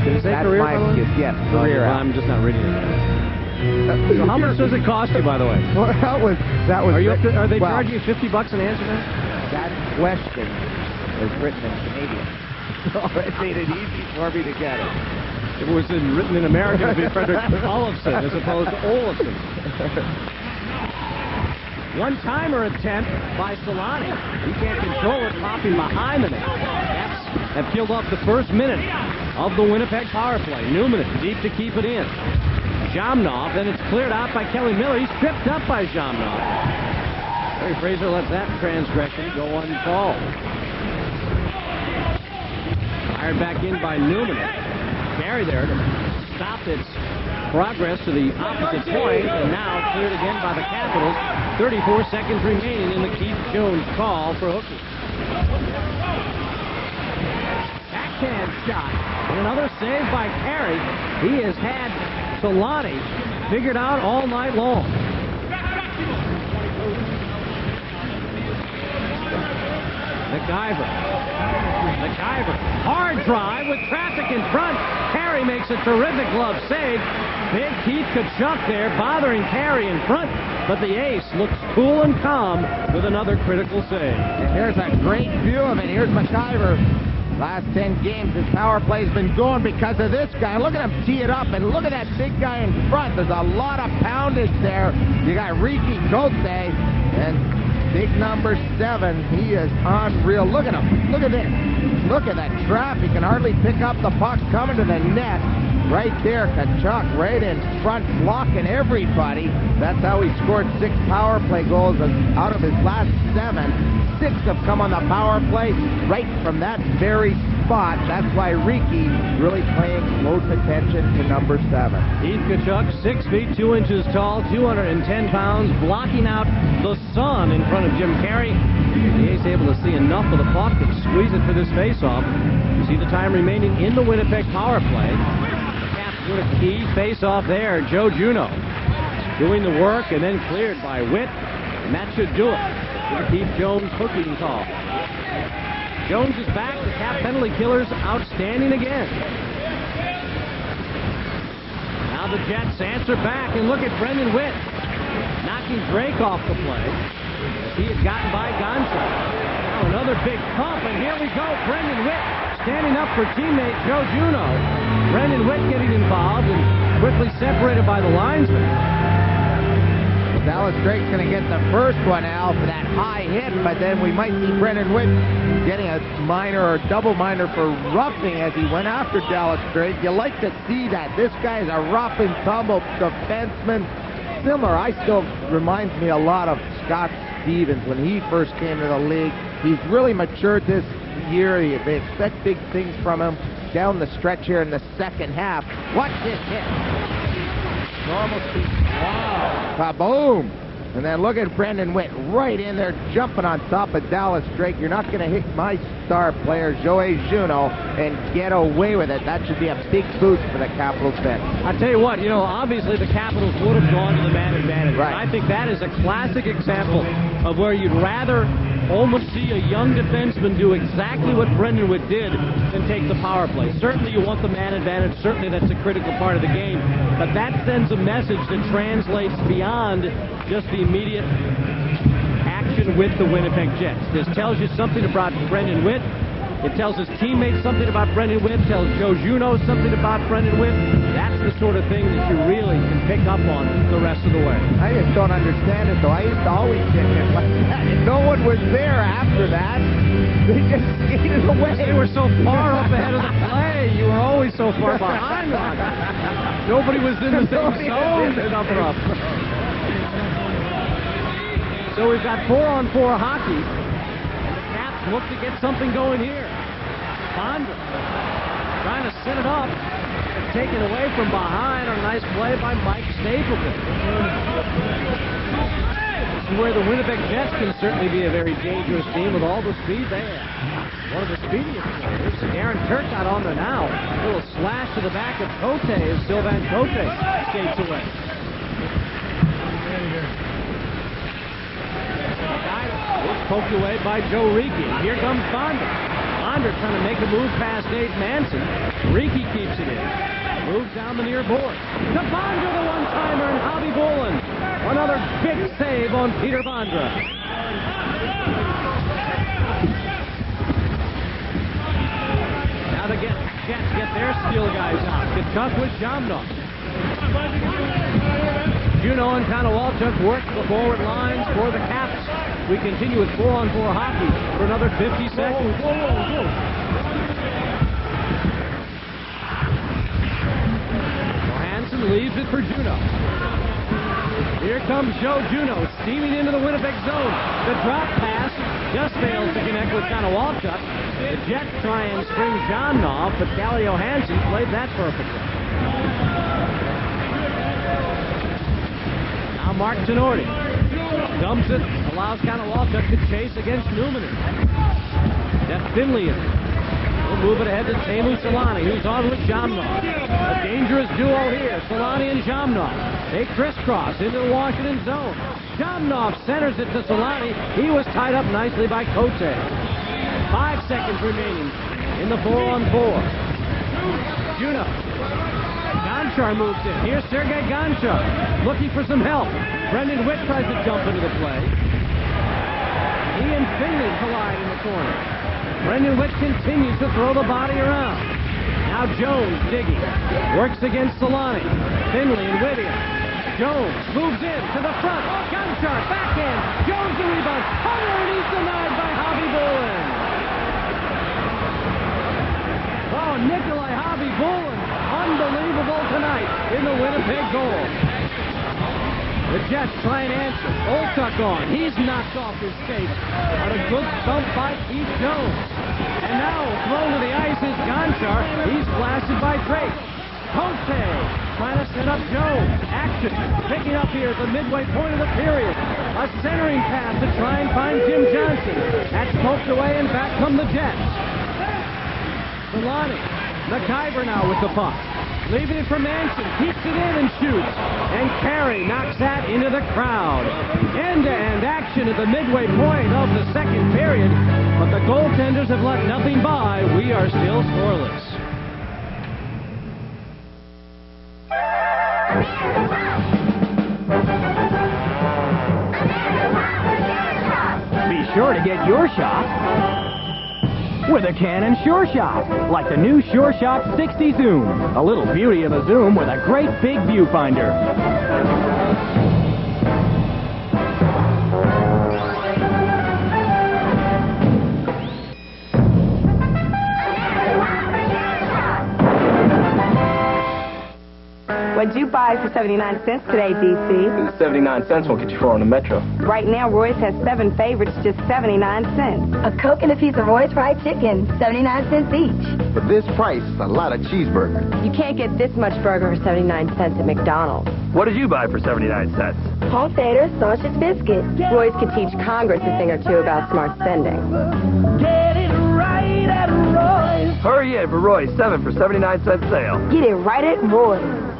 Did it say That's career? my excuse. Yes, career. I'm just not reading it. So how much does it cost you, by the way? Well, that was. Are they charging you $50 an answer now? That question is written in Canadian, so it made it easy for me to get it. If it was written in American, it would be Frederick Olafson as opposed to Olafson. One-timer attempt by Solani. He can't control it, popping behind the net. Caps have killed off the first minute of the Winnipeg power play. Newman deep to keep it in. Jamnov, then it's cleared out by Kelly Miller. He's tripped up by Jamnov. Larry Fraser lets that transgression go uncalled. Fired back in by Newman. Carey there to stop its progress to the opposite point, and now cleared again by the Capitals. 34 seconds remaining in the Keith Jones call for hooking. Backhand shot, and another save by Carey. He has had Solani figured out all night long. McIver. Hard drive with traffic in front. Carey makes a terrific glove save. Big Keith Tkachuk there bothering Carey in front. But the ace looks cool and calm with another critical save. And here's a great view of it. Here's McIver. Last 10 games, his power play's been going because of this guy. Look at him tee it up, and look at that big guy in front. There's a lot of poundage there. You got Ricky Cote, and big number 7. He is unreal. Look at him. Look at this. Look at that trap. He can hardly pick up the puck coming to the net. Right there, Tkachuk right in front, blocking everybody. That's how he scored 6 power play goals out of his last 7. 6 have come on the power play right from that very spot. That's why Ricky really paying close attention to number 7. Keith Tkachuk, 6 feet 2 inches tall, 210 pounds, blocking out the sun in front of Jim Carey. The A's able to see enough of the puck to squeeze it for this faceoff. You see the time remaining in the Winnipeg power play. The Caps with a key faceoff there. Joe Juneau doing the work and then cleared by Witt, and that should do it. Keith Jones hooking call. Jones is back. The Cap penalty killers outstanding again. Now the Jets answer back, and look at Brendan Witt. knocking Drake off the play. He had gotten by Gonzalez. Now another big pump, and here we go. Brendan Witt standing up for teammate Joe Juno. Brendan Witt getting involved and quickly separated by the linesman. Dallas Drake's going to get the first one out for that high hit, but then we might see Brendan Witt getting a minor or double minor for roughing as he went after Dallas Drake. You like to see that. This guy is a rough and tumble defenseman. Similar, reminds me a lot of Scott Stevens when he first came to the league. He's really matured this year. They expect big things from him down the stretch here in the second half. Watch this hit. Normal speed. Wow. Kaboom. And then look at Brendan Witt right in there jumping on top of Dallas Drake. You're not going to hit my star player, Joey Juno, and get away with it. That should be a big boost for the Capitals bench. I tell you what, obviously the Capitals would have gone to the man advantage. Right. I think that is a classic example of where you'd rather almost see a young defenseman do exactly what Brendan Witt did than take the power play. Certainly you want the man advantage. Certainly that's a critical part of the game. But that sends a message that translates beyond just the immediate action with the Winnipeg Jets. This tells you something about Brendan Witt. It tells his teammates something about Brendan Witt. Tells Joe Juno something about Brendan Witt. That's the sort of thing that you really can pick up on the rest of the way. I just don't understand it, though. I used to always get hit like that, and no one was there after that. They just skated away. They were so far up ahead of the play. You were always so far behind on it. Nobody was in the same zone to cover up. So we've got 4-on-4 hockey. Look to get something going here. Bondra trying to set it up. Taken away from behind on a nice play by Mike Stapleton. This is where the Winnipeg Jets can certainly be a very dangerous team with all the speed they have. One of the speediest players, Darren Turk got on there now. A little slash to the back of Cote as Sylvain Cote skates away. Poked away by Joe Ricci. Here comes Bondra. Bondra trying to make a move past Dave Manson. Ricci keeps it in. Moves down the near board. To Bondra, the one-timer, and Hobby Bolin. Another big save on Peter Bondra. Now the Jets get their skill guys out. Kachuk with Jamnok. Juno and Konowalchuk work the forward lines for the Caps. We continue with 4-on-4 hockey for another 50 seconds. Johansson leaves it for Juno. Here comes Joe Juno steaming into the Winnipeg zone. The drop pass just fails to connect with Konowalchuk. The Jets try and string Jamnok, but Calle Johansson played that perfectly. Now Mark Tenorti dumps it, allows Konowalchuk to chase against Newman. Jeff Finley will move it ahead to Teemu Selanne, who's on with Jamnok. A dangerous duo here, Selanne and Jamnok. They crisscross into the Washington zone. Jamnok centers it to Selanne. He was tied up nicely by Cote. 5 seconds remaining in the 4-on-4. Juno. Gonchar moves in. Here's Sergei Gonchar looking for some help. Brendan Witt tries to jump into the play. He and Finley collide in the corner. Brendan Witt continues to throw the body around. Now Jones digging. Works against Selanne. Finley and Whittier. Jones moves in to the front. Gonchar backhand. Jones the rebound. Hunter, and he's denied by Hobby Bolin. Oh, Nikolai Hobby Bolin. Unbelievable tonight in the Winnipeg goal. The Jets try and answer. Olchuk on. He's knocked off his skates on a good thump by Keith Jones. And now thrown to the ice is Gonchar. He's blasted by Drake. Cote trying to set up Jones. Action picking up here at the midway point of the period. A centering pass to try and find Jim Johnson. That's poked away, and back come the Jets. Selanne. McIver now with the puck. Leaving it for Manson. Keeps it in and shoots. And Carey knocks that into the crowd. End-to-end action at the midway point of the second period. But the goaltenders have let nothing by. We are still scoreless. sure to get your shot with a Canon Sure Shot, like the new Sure Shot 60 Zoom. A little beauty of a zoom with a great big viewfinder. What'd you buy for 79 cents today, DC? 79 cents won't get you far on the Metro. Right now, Roy's has 7 favorites, just 79 cents. A Coke and a piece of Roy's fried chicken, 79 cents each. For this price, a lot of cheeseburger. You can't get this much burger for 79 cents at McDonald's. What did you buy for 79 cents? Home theater, sausage biscuit. Roy's could teach Congress a thing or two about smart spending. Get it right at Roy's. Hurry in for Roy's 7 for 79 cent sale. Get it right at Roy's.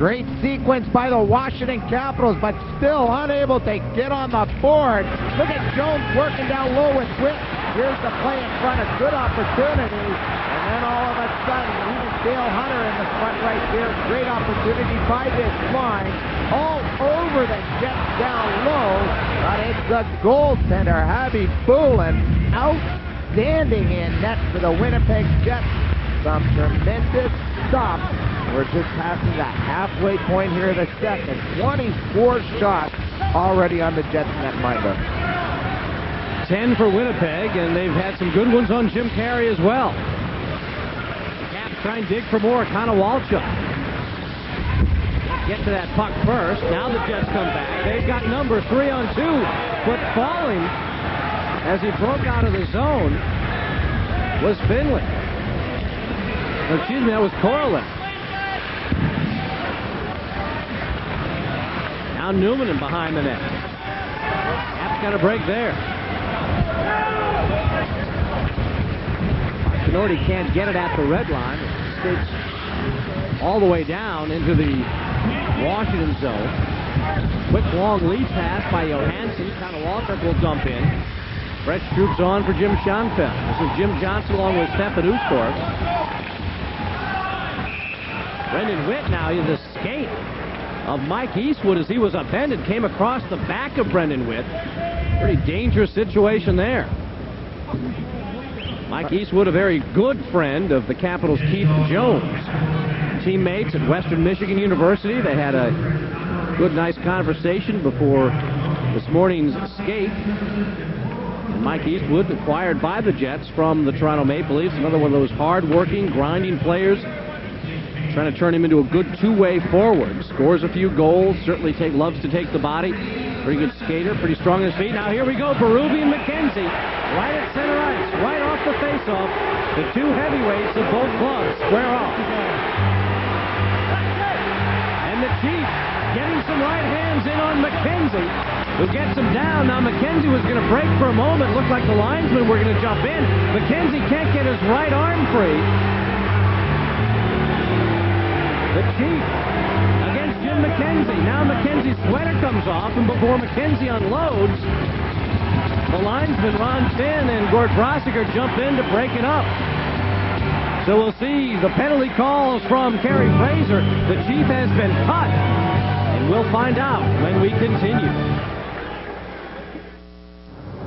Great sequence by the Washington Capitals, but still unable to get on the board. Look at Jones working down low with Witt. Here's the play in front, a good opportunity. And then all of a sudden, even Dale Hunter in the front right here. Great opportunity by this line. All over the Jets down low. But it's the goaltender, Javi Bulin, outstanding in net for the Winnipeg Jets. Some tremendous stops. We're just passing the halfway point here of the second. 24 shots already on the Jets net minder. 10 for Winnipeg, and they've had some good ones on Jim Carey as well. The Caps try and dig for more. Connor Walchuk. Get to that puck first. Now the Jets come back. They've got number 3 on 2, but falling as he broke out of the zone was Finley. Excuse me, that was Corlin. Now Newman in behind the net. Caps got a break there. Norty can't get it at the red line. It skates all the way down into the Washington zone. Quick long lead pass by Johansson. Connor Walchuk will dump in. Brett Stroop's on for Jim Schoenfeld. This is Jim Johnson along with Stefan Ustorf. Brendan Witt now in the skate of Mike Eastwood as he was upended. Came across the back of Brendan Witt. Pretty dangerous situation there. Mike Eastwood, a very good friend of the Capitals' Keith Jones. Teammates at Western Michigan University. They had a good, nice conversation before this morning's skate. And Mike Eastwood, acquired by the Jets from the Toronto Maple Leafs. Another one of those hard-working, grinding players. Trying to turn him into a good two-way forward. Scores a few goals. Certainly loves to take the body. Pretty good skater. Pretty strong on his feet. Now here we go. Berube and McKenzie. Right at center ice. Right off the face-off. The two heavyweights of both clubs square off. And the Chiefs getting some right hands in on McKenzie, who gets him down. Now McKenzie was going to break for a moment. Looked like the linesmen were going to jump in. McKenzie can't get his right arm free. The Chiefs against Jim McKenzie. Now McKenzie's sweater comes off, and before McKenzie unloads, the linesman Ron Finn and Gord Brosiger jump in to break it up. So we'll see the penalty calls from Kerry Fraser. The Chief has been cut, and we'll find out when we continue.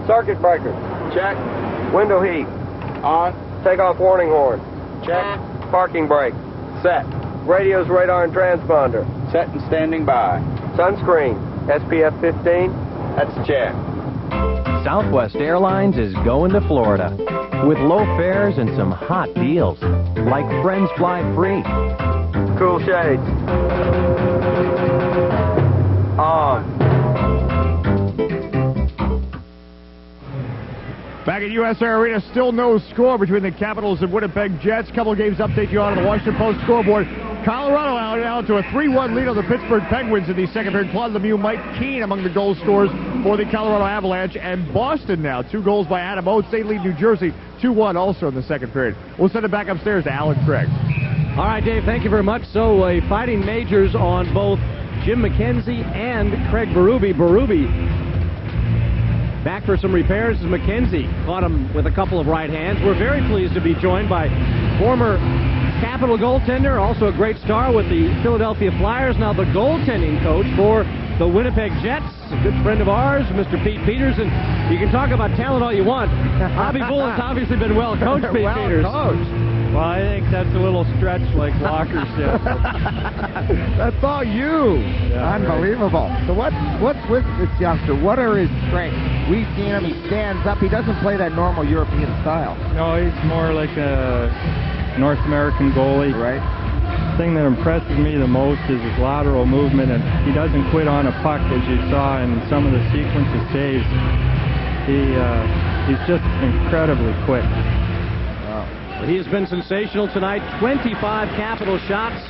Circuit breaker. Check. Window heat. On. Take off warning horn. Check. Parking brake. Set. Radio's radar and transponder. Set and standing by. Sunscreen. SPF 15. That's a check. Southwest Airlines is going to Florida with low fares and some hot deals, like Friends Fly Free. Cool shades. On. Back at US Air Arena, still no score between the Capitals and Winnipeg Jets. Couple of games update you on the Washington Post scoreboard. Colorado out to a 3-1 lead on the Pittsburgh Penguins in the second period. Claude Lemieux, Mike Keane among the goal scorers for the Colorado Avalanche. And Boston now, 2 goals by Adam Oates. They lead New Jersey 2-1 also in the second period. We'll send it back upstairs to Alan Craig. All right, Dave, thank you very much. So fighting majors on both Jim McKenzie and Craig Berube. Berube back for some repairs as McKenzie caught him with a couple of right hands. We're very pleased to be joined by former Capital goaltender, also a great star with the Philadelphia Flyers, now the goaltending coach for the Winnipeg Jets, a good friend of ours, Mr. Pete Peters. And you can talk about talent all you want. Hobby Bullen's obviously been well coached, Pete Peters. Well, I think that's a little stretch, like Walker said. That's all you. Yeah, unbelievable. right. So what's with this youngster? What are his strengths? We've seen him. He stands up. He doesn't play that normal European style. No, he's more like a North American goalie. Right. The thing that impresses me the most is his lateral movement, and he doesn't quit on a puck, as you saw in some of the sequence of saves. He's just incredibly quick. He has been sensational tonight. 25 capital shots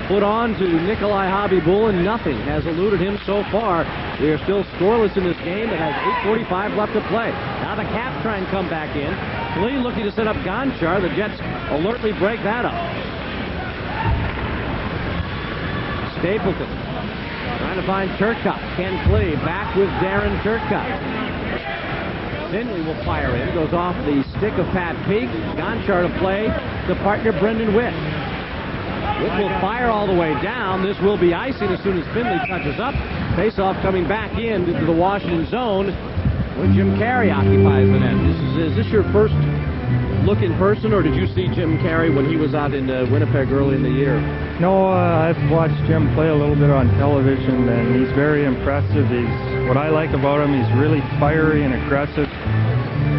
put on to Nikolai Hobby Bullen. Nothing has eluded him so far. We are still scoreless in this game. It has 8:45 left to play. Now the Caps try and come back in. Lee looking to set up Gonchar. The Jets alertly break that up. Stapleton trying to find Turcotte. Ken Klee back with Darren Turcotte. Finley will fire in, goes off the stick of Pat Peake. Gonchar to play to partner Brendan Witt. Witt will fire all the way down. This will be icing as soon as Finley touches up. Face-off coming back in into the Washington zone where Jim Carey occupies the net. Is this your first look in person, or did you see Jim Carey when he was out in Winnipeg early in the year? No, I've watched Jim play a little bit on television, and he's very impressive. What I like about him, he's really fiery and aggressive.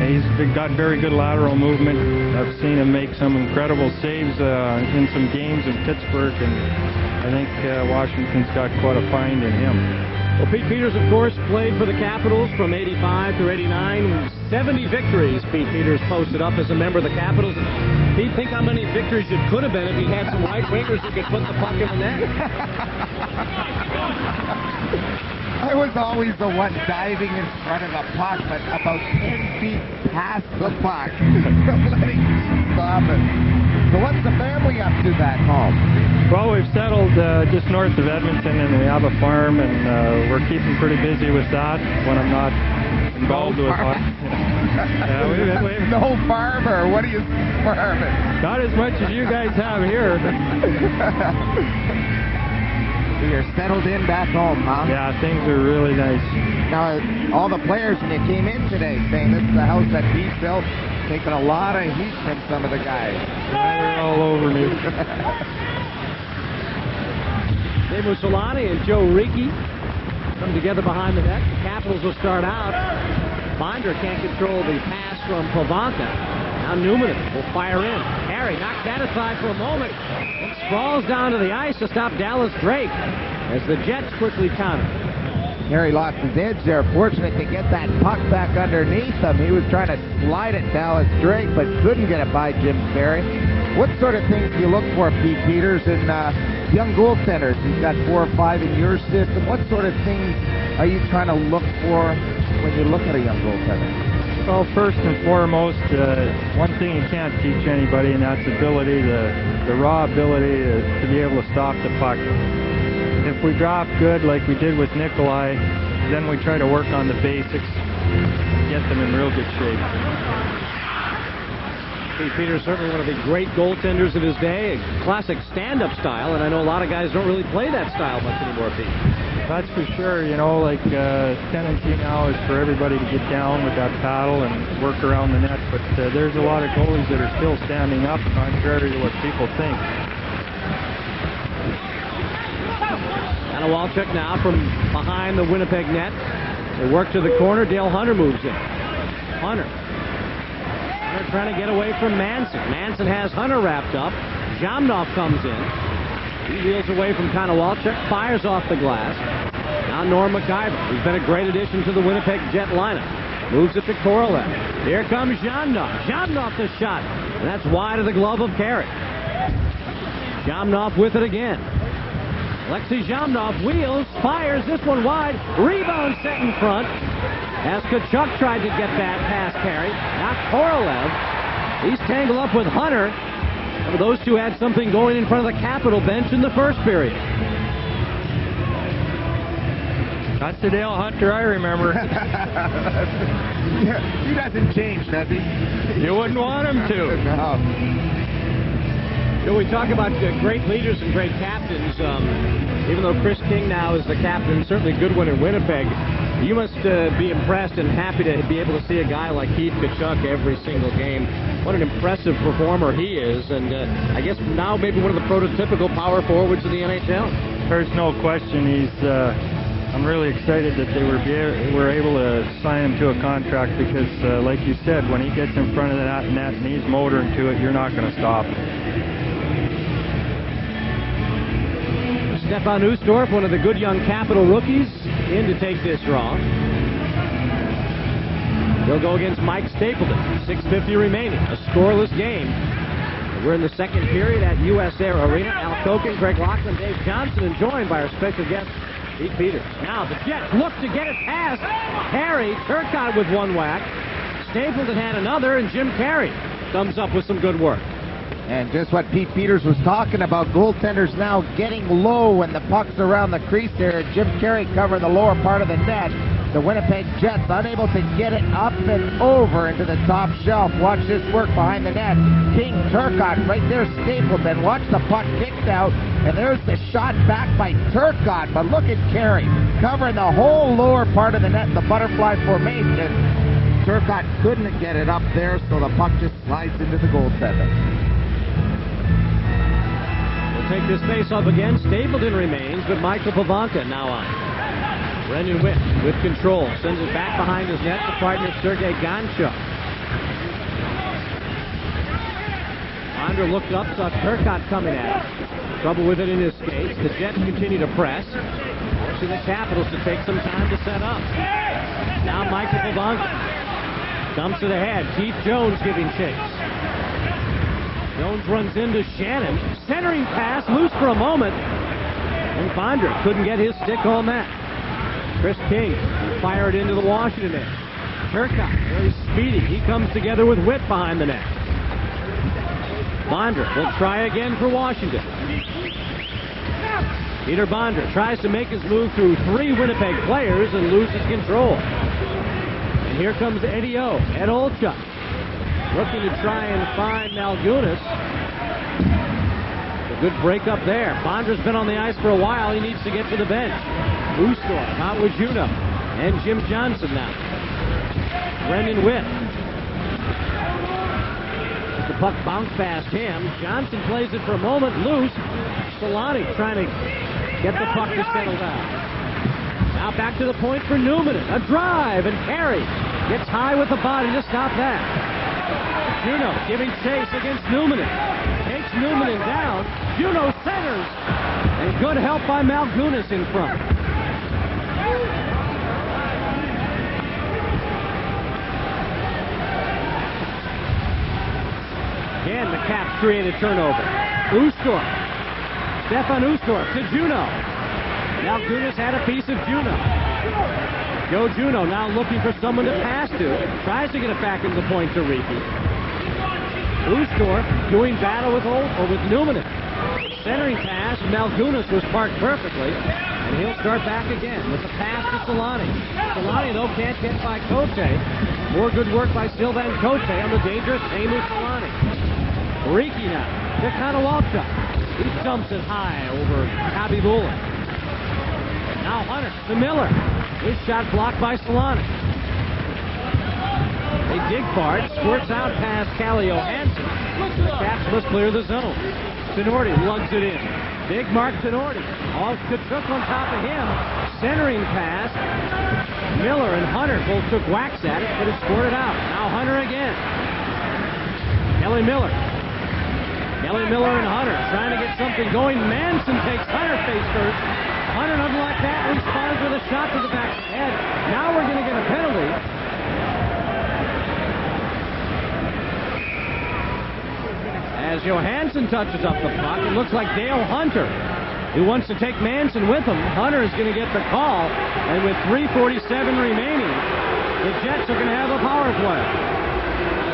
He's got very good lateral movement. I've seen him make some incredible saves in some games in Pittsburgh, and I think Washington's got quite a find in him. Well, Pete Peters, of course, played for the Capitals from 85 through 89. 70 victories Pete Peters posted up as a member of the Capitals. Pete, think how many victories it could have been if he had some right wingers who could put the puck in the net. I was always the one diving in front of the puck, but about 10 feet past the puck, letting you stop it. So what's the family up to back home? Well, we've settled just north of Edmonton, and we have a farm, and we're keeping pretty busy with that when I'm not involved with it. Yeah, we've no farmer. What are you farming? Not as much as you guys have here. So you're settled in back home, huh? Yeah, things are really nice. Now, all the players, when you came in today, saying this is the house that Pete built, taking a lot of heat from some of the guys. They're all over me. Dave Mussolini and Joe Ricci come together behind the net. The Capitals will start out. Binder can't control the pass from Pavonka. Now Newman will fire in. Harry knocks that aside for a moment. Sprawls down to the ice to stop Dallas Drake as the Jets quickly counter. Harry lost his edge there. Fortunate to get that puck back underneath him. He was trying to slide at Dallas Drake, but couldn't get it by Jim Carey. What sort of things do you look for, Pete Peters, in young goaltenders? You've got 4 or 5 in your system. What sort of things are you trying to look for when you look at a young goaltender? Well, first and foremost, one thing you can't teach anybody, and that's ability, the raw ability to be able to stop the puck. If we drop good like we did with Nikolai, then we try to work on the basics, get them in real good shape. Pete Peters, certainly one of the great goaltenders of his day, a classic stand-up style, and I know a lot of guys don't really play that style much anymore, Pete. That's for sure. You know, like tendency now is for everybody to get down with that paddle and work around the net, but there's a lot of goalies that are still standing up, contrary to what people think. Walchuk now from behind the Winnipeg net. They work to the corner. Dale Hunter moves in. Hunter trying to get away from Manson. Manson has Hunter wrapped up. Jamnov comes in. He wheels away from Walchuk, fires off the glass. Now Norm McIver, who's been a great addition to the Winnipeg Jet lineup. Moves it to Korolev. Here comes Jamnov. Jamnov the shot. And that's wide of the glove of Carey. Jamnov with it again. Alexei Jamnov wheels, fires this one wide, rebound set in front. As Tkachuk tried to get that past Carey. Now Korolev, he's tangled up with Hunter. Those two had something going in front of the Capital bench in the first period. That's the Dale Hunter I remember. He doesn't change, does he? You wouldn't want him to. No. So we talk about great leaders and great captains. Even though Chris King now is the captain, certainly a good one in Winnipeg, you must be impressed and happy to be able to see a guy like Keith Tkachuk every single game. What an impressive performer he is, and I guess now maybe one of the prototypical power forwards in the NHL. There's no question. I'm really excited that they were able to sign him to a contract because, like you said, when he gets in front of that net and he's motoring to it, you're not going to stop him. Stefan Ustorf, one of the good young Capital rookies, in to take this draw. He'll go against Mike Stapleton. 6:50 remaining. A scoreless game. We're in the second period at US Air Arena. Al Koken, Greg Laughlin, Dave Johnson, and joined by our special guest, Pete Peters. Now the Jets look to get it past Carey. Turcotte with one whack. Stapleton had another, and Jim Carey comes up with some good work. And just what Pete Peters was talking about, goaltenders now getting low when the puck's around the crease there. Jim Carey covering the lower part of the net. The Winnipeg Jets unable to get it up and over into the top shelf. Watch this work behind the net. King, Turcotte, right there, Stapleton. Watch the puck kicked out, and there's the shot back by Turcotte. But look at Carey covering the whole lower part of the net, the butterfly formation. Turcotte couldn't get it up there, so the puck just slides into the goaltender. Take this face off again. Stapleton remains, but Michael Pavanka now on. Brendan Witt with control. Sends it back behind his net to partner Sergei Gonchar. Andre looked up, saw Turcotte coming at him. Trouble with it in his skates. The Jets continue to press. Forcing the Capitals to take some time to set up. Now Michael Pavanka dumps it ahead. Keith Jones giving chase. Jones runs into Shannon. Centering pass, loose for a moment. And Bondra couldn't get his stick on that. Chris King fired into the Washington net. Turcotte, very speedy. He comes together with Witt behind the net. Bondra will try again for Washington. Peter Bondra tries to make his move through 3 Winnipeg players and loses control. And here comes Eddie O. Ed Olchuk. Looking to try and find Malgunas. A good break up there. Bondra's been on the ice for a while. He needs to get to the bench. Ustorf out with Juno. And Jim Johnson now. Brendan Witt. The puck bounced past him. Johnson plays it for a moment. Loose. Solani trying to get the puck to settle down. Now back to the point for Newman. A drive, and Carey gets high with the body to stop that. Juno giving chase against Newman. Takes Newman down. Juno centers. And good help by Malgunas in front. Again, the Caps create a turnover. Ustorf. Stefan Ustorf to Juno. Malgunas had a piece of Juno. Joe Juno now looking for someone to pass to. Tries to get it back into the point to Riki. Ustorf doing battle with Newman. Centering pass. Malgunas was parked perfectly. And he'll start back again with the pass to Solani. Solani, though, can't get by Cote. More good work by Sylvain Cote on the dangerous Amos Solani. Riki now to Konowalchuk. He dumps it high over Khabibulin. Now Hunter to Miller. His shot blocked by Solani. They dig for it. Squirts out past Calle Johansson. The Caps must clear the zone. Tenorti lugs it in. Big Mark Tenorti. All Tkachuk on top of him. Centering pass. Miller and Hunter both took whacks at it, but it scored it out. Now Hunter again. Kelly Miller. Kelly Miller and Hunter trying to get something going. Manson takes Hunter face first. Hunter, nothing like that, responds with a shot to the back of the head. Now we're going to get a penalty. As Johansson touches up the puck, it looks like Dale Hunter, who wants to take Manson with him. Hunter is going to get the call, and with 3:47 remaining, the Jets are going to have a power play.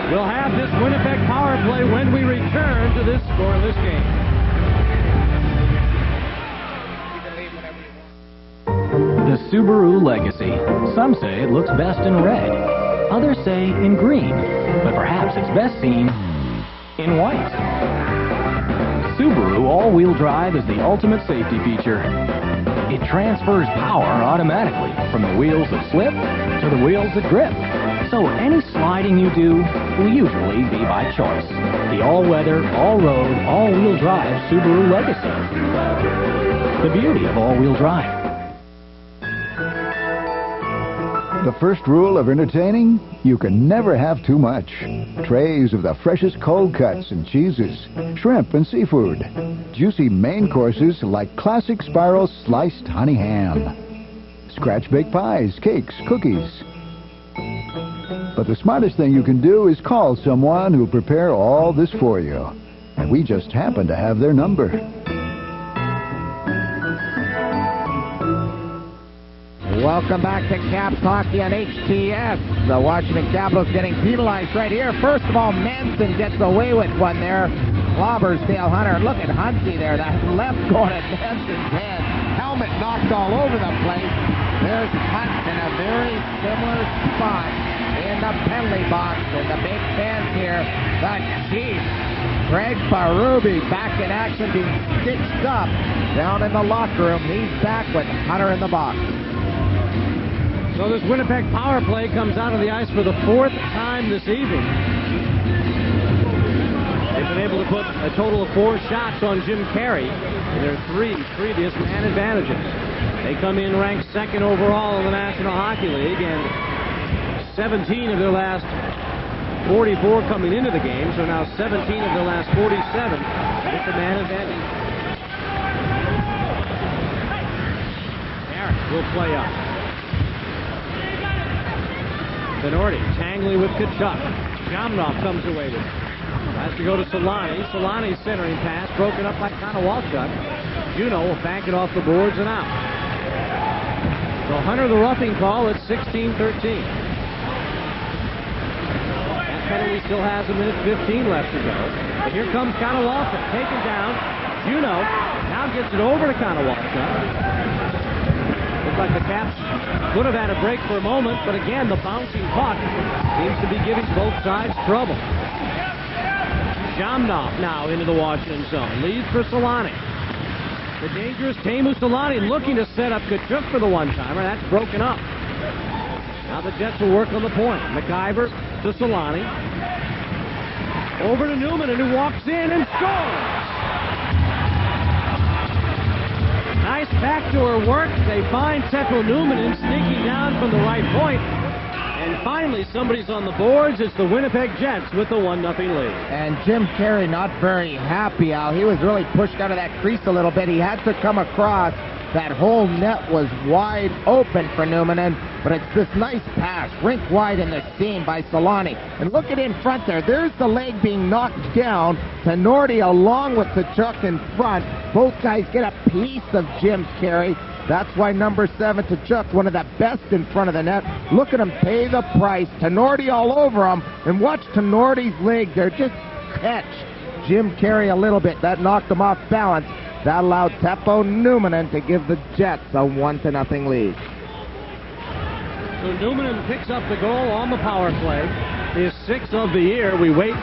We'll have this Winnipeg power play when we return to this scoreless game. The Subaru Legacy. Some say it looks best in red. Others say in green. But perhaps it's best seen in white. Subaru all-wheel drive is the ultimate safety feature. It transfers power automatically from the wheels that slip to the wheels that grip. So any sliding you do will usually be by choice. The all-weather, all-road, all-wheel drive Subaru Legacy. The beauty of all-wheel drive. The first rule of entertaining, you can never have too much. Trays of the freshest cold cuts and cheeses, shrimp and seafood. Juicy main courses like classic spiral sliced honey ham. Scratch-baked pies, cakes, cookies. But the smartest thing you can do is call someone who'll prepare all this for you. And we just happen to have their number. Welcome back to Caps Hockey on HTS. The Washington Capitals getting penalized right here. First of all, Manson gets away with one there. Clobbers Dale Hunter. Look at Hunty there. That left going at Manson's head. Helmet knocked all over the place. There's Hunt in a very similar spot in the penalty box. And the big fans here, the Chiefs. Greg Berube back in action, being stitched up down in the locker room. He's back with Hunter in the box. So this Winnipeg power play comes out of the ice for the fourth time this evening. They've been able to put a total of 4 shots on Jim Carey in their 3 previous man advantages. They come in ranked second overall in the National Hockey League, and 17 of their last 44 coming into the game, so now 17 of their last 47 with the man advantage. Eric will play up. Benorti, Tangley with Kachuk. Jamnov comes away with it. Has to go to Solani. Solani's centering pass, broken up by Konowalchuk. Juno will bank it off the boards and out. So Hunter the roughing call at 16-13. That penalty still has 1:15 left to go. But here comes Konowalchuk, taken down. Juno now gets it over to Konowalchuk. Looks like the Caps could have had a break for a moment, but again, the bouncing puck seems to be giving both sides trouble. Jamnov now into the Washington zone. Leads for Solani. The dangerous Teemu Solani looking to set up Kachuk for the one-timer. That's broken up. Now the Jets will work on the point. McIver to Solani. Over to Newman, and who walks in and scores! Nice backdoor work. They find Teppo Newman sneaking down from the right point. And finally, somebody's on the boards. It's the Winnipeg Jets with the 1-0 lead. And Jim Carey not very happy, Al. He was really pushed out of that crease a little bit. He had to come across. That whole net was wide open for Newman, but it's this nice pass, rink wide in the seam by Solani. And look at in front there. There's the leg being knocked down. Tenorti along with Kachuk in front. Both guys get a piece of Jim Carey. That's why number 7, Kachuk, one of the best in front of the net. Look at him pay the price. Tenorti all over him. And watch Tenorti's leg there just catch Jim Carey a little bit. That knocked him off balance. That allowed Teppo Newman to give the Jets a 1-0 lead. So Newman picks up the goal on the power play. His 6th of the year. We wait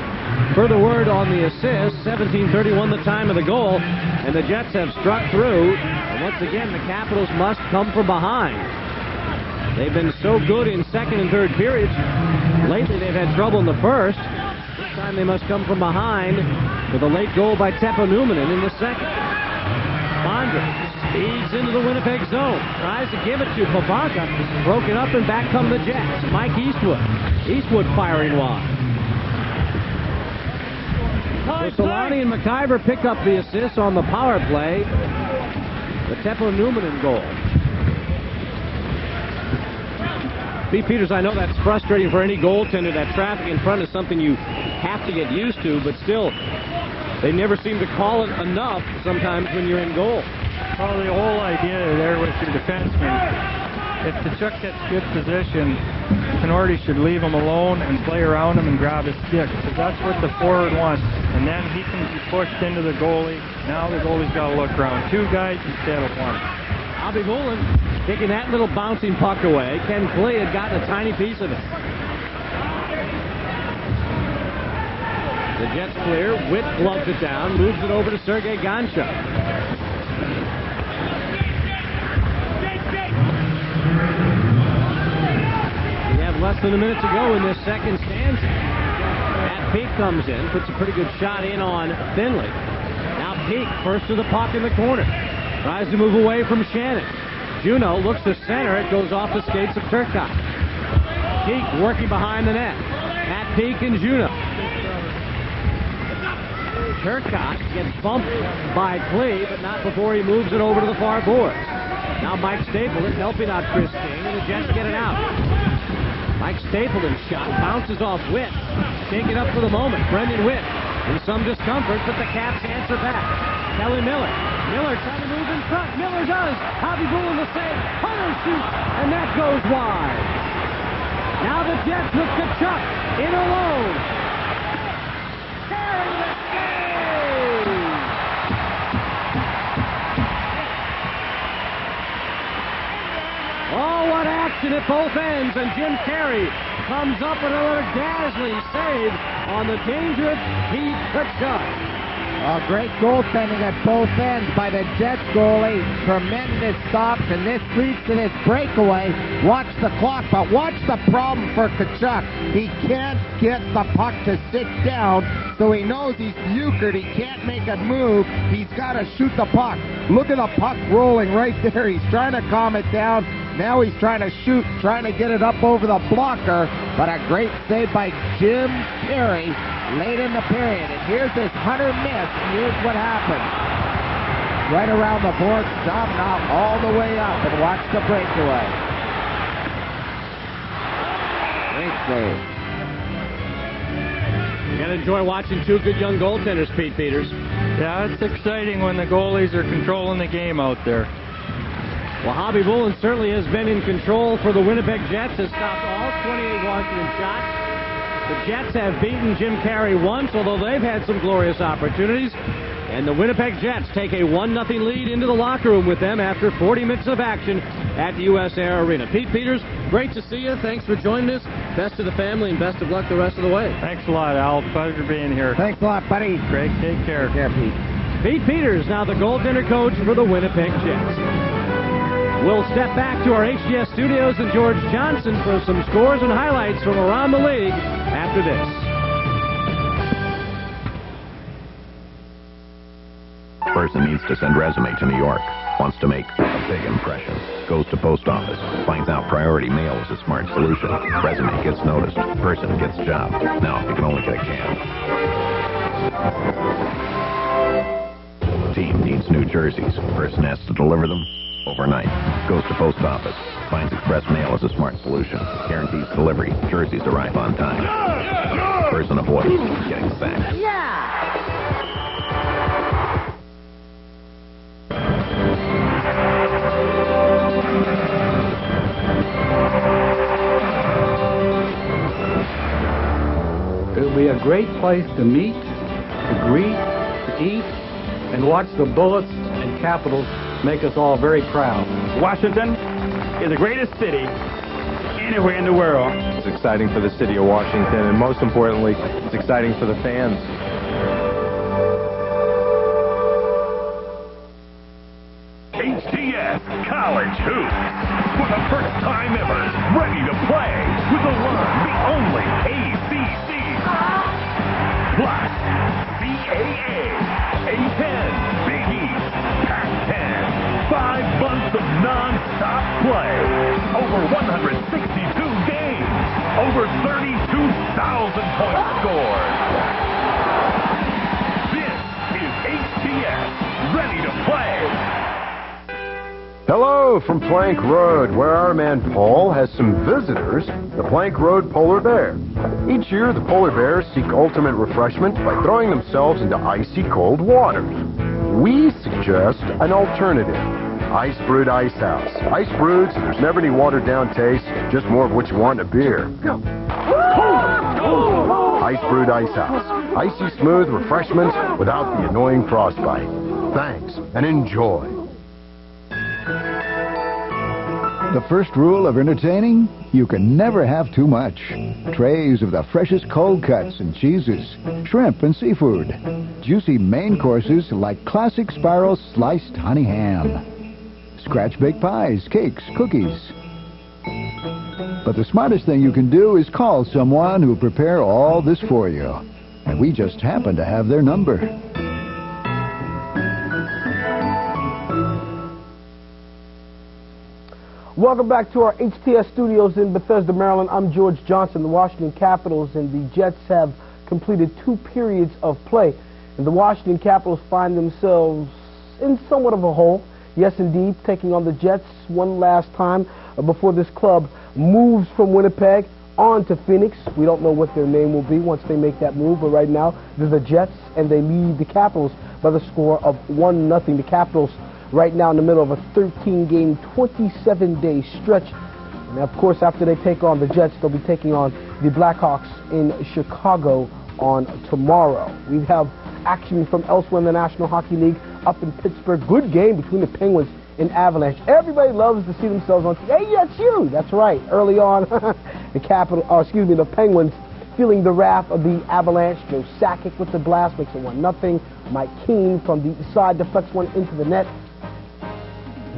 for the word on the assist. 17:31 the time of the goal. And the Jets have struck through. And once again, the Capitals must come from behind. They've been so good in second and third periods. Lately, they've had trouble in the first. This time they must come from behind with a late goal by Teppo Newman in the second. Bondra speeds into the Winnipeg zone. Tries to give it to Pavanka. Broken up, and back come the Jets. Mike Eastwood. Eastwood firing wide. So Solani and McIver pick up the assist on the power play. The Teppo Newman in goal. Pete Peters, I know that's frustrating for any goaltender. That traffic in front is something you have to get used to, but still, they never seem to call it enough sometimes when you're in goal. Well, the whole idea there with your defenseman, if Kachuk gets good position, Tenorti should leave him alone and play around him and grab his stick, because that's what the forward wants. And then he can be pushed into the goalie. Now the goalie's got to look around. 2 guys instead of 1. Bobby Mullen taking that little bouncing puck away. Ken Clay had gotten a tiny piece of it. The Jets clear. Witt gloves it down, moves it over to Sergei Gonchar. We have less than a minute to go in this second stanza. Matt Peak comes in, puts a pretty good shot in on Finley. Now Peak, first to the puck in the corner. Tries to move away from Shannon. Juneau looks to center. It goes off the skates of Turcotte. Peak working behind the net. Matt Peak and Juneau. Turcotte gets bumped by Klee, but not before he moves it over to the far boards. Now Mike Stapleton helping out Chris King, and the Jets get it out. Mike Stapleton's shot bounces off Witt. Taking up for the moment. Brendan Witt in some discomfort, but the Caps answer back. Kelly Miller. Miller trying to move in front. Miller does. Bobby Boulin the save. Hunter shoots, and that goes wide. Now the Jets with Tkachuk in alone. Carry the save! Oh, what action at both ends, and Jim Carey comes up with another dazzling save on the dangerous Pete Tkachuk. Great goaltending at both ends by the Jets goalie. Tremendous stops, and this leads to this breakaway. Watch the clock, but watch the problem for Tkachuk. He can't get the puck to sit down, so he knows he's euchred. He can't make a move. He's got to shoot the puck. Look at the puck rolling right there. He's trying to calm it down. Now he's trying to shoot, trying to get it up over the blocker, but a great save by Jim Carey late in the period. And here's this Hunter miss, and here's what happens. Right around the board, stopped out all the way up, and watch the breakaway. Great save. You gotta enjoy watching two good young goaltenders, Pete Peters. Yeah, it's exciting when the goalies are controlling the game out there. Well, Bobby Boulin certainly has been in control for the Winnipeg Jets, has stopped all 28 Washington shots. The Jets have beaten Jim Carey once, although they've had some glorious opportunities. And the Winnipeg Jets take a 1-0 lead into the locker room with them after 40 minutes of action at the US Air Arena. Pete Peters, great to see you. Thanks for joining us. Best to the family and best of luck the rest of the way. Thanks a lot, Al. Pleasure being here. Thanks a lot, buddy. Greg, take care. Take care, Pete. Pete Peters, now the goaltender coach for the Winnipeg Jets. We'll step back to our HGS studios and George Johnson for some scores and highlights from around the league after this. Person needs to send resume to New York. Wants to make a big impression. Goes to post office. Finds out priority mail is a smart solution. Resume gets noticed. Person gets job. Now, you can only get a cab. Team needs new jerseys. Person has to deliver them overnight. Goes to post office. Finds express mail is a smart solution. Guarantees delivery. Jerseys arrive on time. Person avoids getting sacked. It'll be a great place to meet, to greet, to eat, and watch the Bullets and Capitals make us all very proud. Washington is the greatest city anywhere in the world. It's exciting for the city of Washington, and most importantly, it's exciting for the fans. HTS College Hoops. For the first time ever, ready to play with the one, the only ACC. Plus, CAA, A10, Big East, Pac-10. 5 months of non-stop play. Over 162 games. Over 32,000 points scored. This is HTS, ready to play. Hello from Plank Road, where our man Paul has some visitors, the Plank Road Polar Bear. Each year, the polar bears seek ultimate refreshment by throwing themselves into icy cold water. We suggest an alternative. Ice Brewed Ice House. Ice brewed, so there's never any watered down taste, just more of what you want in a beer. Ice Brewed Ice House. Icy smooth refreshment without the annoying frostbite. Thanks, and enjoy. The first rule of entertaining, you can never have too much. Trays of the freshest cold cuts and cheeses, shrimp and seafood. Juicy main courses like classic spiral sliced honey ham. Scratch-baked pies, cakes, cookies. But the smartest thing you can do is call someone who will prepare all this for you. And we just happen to have their number. Welcome back to our HTS studios in Bethesda, Maryland. I'm George Johnson. The Washington Capitals and the Jets have completed 2 periods of play. And the Washington Capitals find themselves in somewhat of a hole. Yes, indeed, taking on the Jets one last time before this club moves from Winnipeg on to Phoenix. We don't know what their name will be once they make that move, but right now they're the Jets, and they lead the Capitals by the score of 1-0. The Capitals right now in the middle of a 13-game, 27-day stretch. And of course, after they take on the Jets, they'll be taking on the Blackhawks in Chicago on tomorrow. We have action from elsewhere in the National Hockey League up in Pittsburgh. Good game between the Penguins and Avalanche. Everybody loves to see themselves on. Hey, that's you. That's right. Early on, the Penguins feeling the wrath of the Avalanche. Joe Sakic with the blast makes it 1-0. Mike Keane from the side deflects one into the net.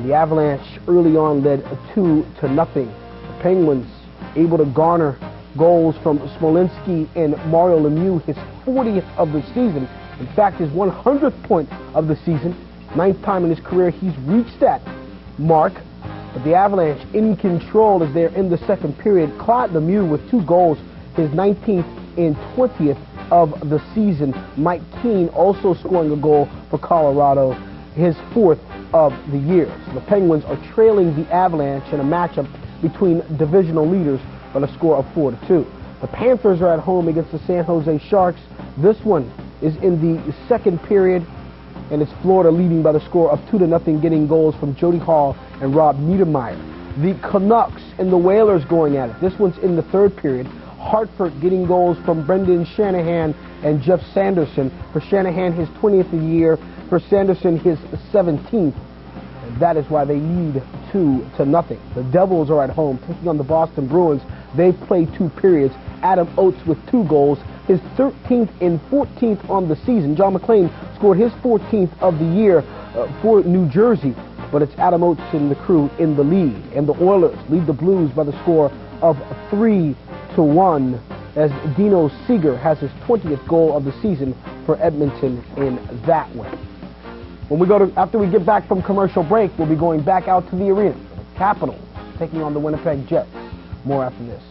The Avalanche early on led 2-0. The Penguins able to garner goals from Smolinski and Mario Lemieux, his 40th of the season. In fact, his 100th point of the season. 9th time in his career he's reached that mark. But the Avalanche in control as they're in the second period. Claude Lemieux with 2 goals, his 19th and 20th of the season. Mike Keane also scoring a goal for Colorado, his 4th of the year. So the Penguins are trailing the Avalanche in a matchup between divisional leaders by a score of 4-2. The Panthers are at home against the San Jose Sharks. This one is in the second period, and it's Florida leading by the score of 2-0, getting goals from Jody Hall and Rob Niedermeyer. The Canucks and the Whalers going at it. This one's in the third period. Hartford getting goals from Brendan Shanahan and Jeff Sanderson. For Shanahan, his 20th of the year. For Sanderson, his 17th. And that is why they lead 2-0. The Devils are at home taking on the Boston Bruins. They've played 2 periods. Adam Oates with 2 goals, his 13th and 14th on the season. John McClain scored his 14th of the year for New Jersey, but it's Adam Oates and the crew in the lead. And the Oilers lead the Blues by the score of 3-1 as Dino Seeger has his 20th goal of the season for Edmonton in that one. After we get back from commercial break, we'll be going back out to the arena. The Capitals taking on the Winnipeg Jets. More after this.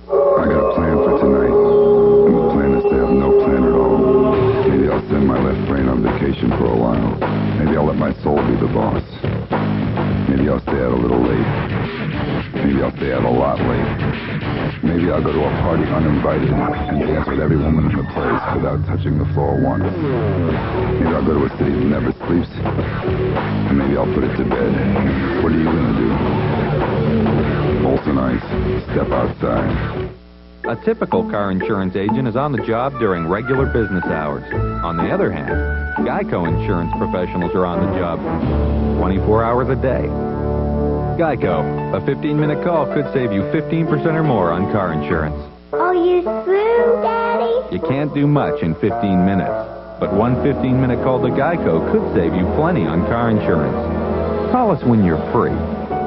I got a plan for tonight, and the plan is to have no plan at all. Maybe I'll send my left brain on vacation for a while. Maybe I'll let my soul be the boss. Maybe I'll stay out a little late. Maybe I'll stay out a lot late. Maybe I'll go to a party uninvited and dance with every woman in the place without touching the floor once. Maybe I'll go to a city that never sleeps, and maybe I'll put it to bed. What are you going to do? Bolton Ice, step outside. A typical car insurance agent is on the job during regular business hours. On the other hand, Geico insurance professionals are on the job 24 hours a day. Geico, a 15-minute call could save you 15% or more on car insurance. Are you through, Daddy? You can't do much in 15 minutes, but one 15-minute call to Geico could save you plenty on car insurance. Call us when you're free.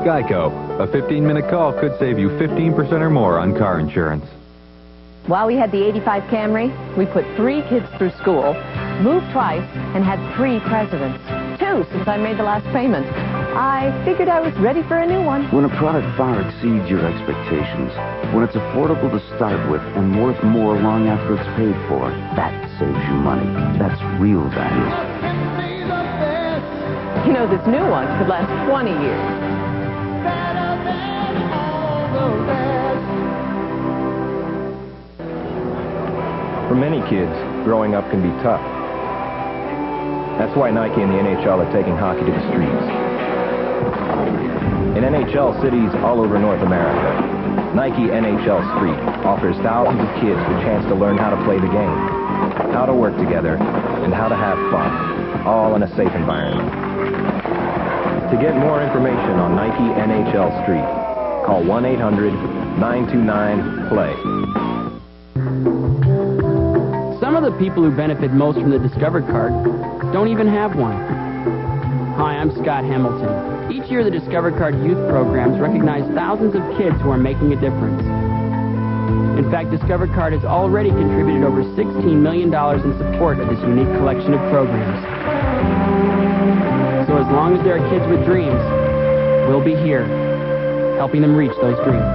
Geico, a 15-minute call could save you 15% or more on car insurance. While we had the 85 Camry, we put 3 kids through school, moved twice, and had 3 presidents. 2 since I made the last payment. I figured I was ready for a new one. When a product far exceeds your expectations, when it's affordable to start with and worth more long after it's paid for, that saves you money. That's real value. You know, this new one could last 20 years. For many kids, growing up can be tough. That's why Nike and the NHL are taking hockey to the streets. In NHL cities all over North America, Nike NHL Street offers thousands of kids the chance to learn how to play the game, how to work together, and how to have fun, all in a safe environment. To get more information on Nike NHL Street, call 1-800-929-PLAY. Some of the people who benefit most from the Discover card don't even have one. Hi, I'm Scott Hamilton. Each year the Discover Card youth programs recognize thousands of kids who are making a difference. In fact, Discover Card has already contributed over $16 million in support of this unique collection of programs. So as long as there are kids with dreams, we'll be here, helping them reach those dreams.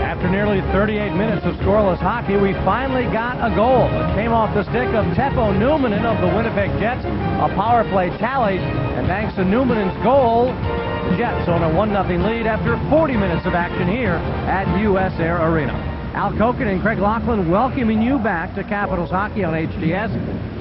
After nearly 38 minutes of scoreless hockey, we finally got a goal. It came off the stick of Teppo Numminen of the Winnipeg Jets. A power play tallied, and thanks to Numminen's goal, the Jets own a 1-0 lead after 40 minutes of action here at US Air Arena. Al Koken and Craig Laughlin welcoming you back to Capitals hockey on HDS.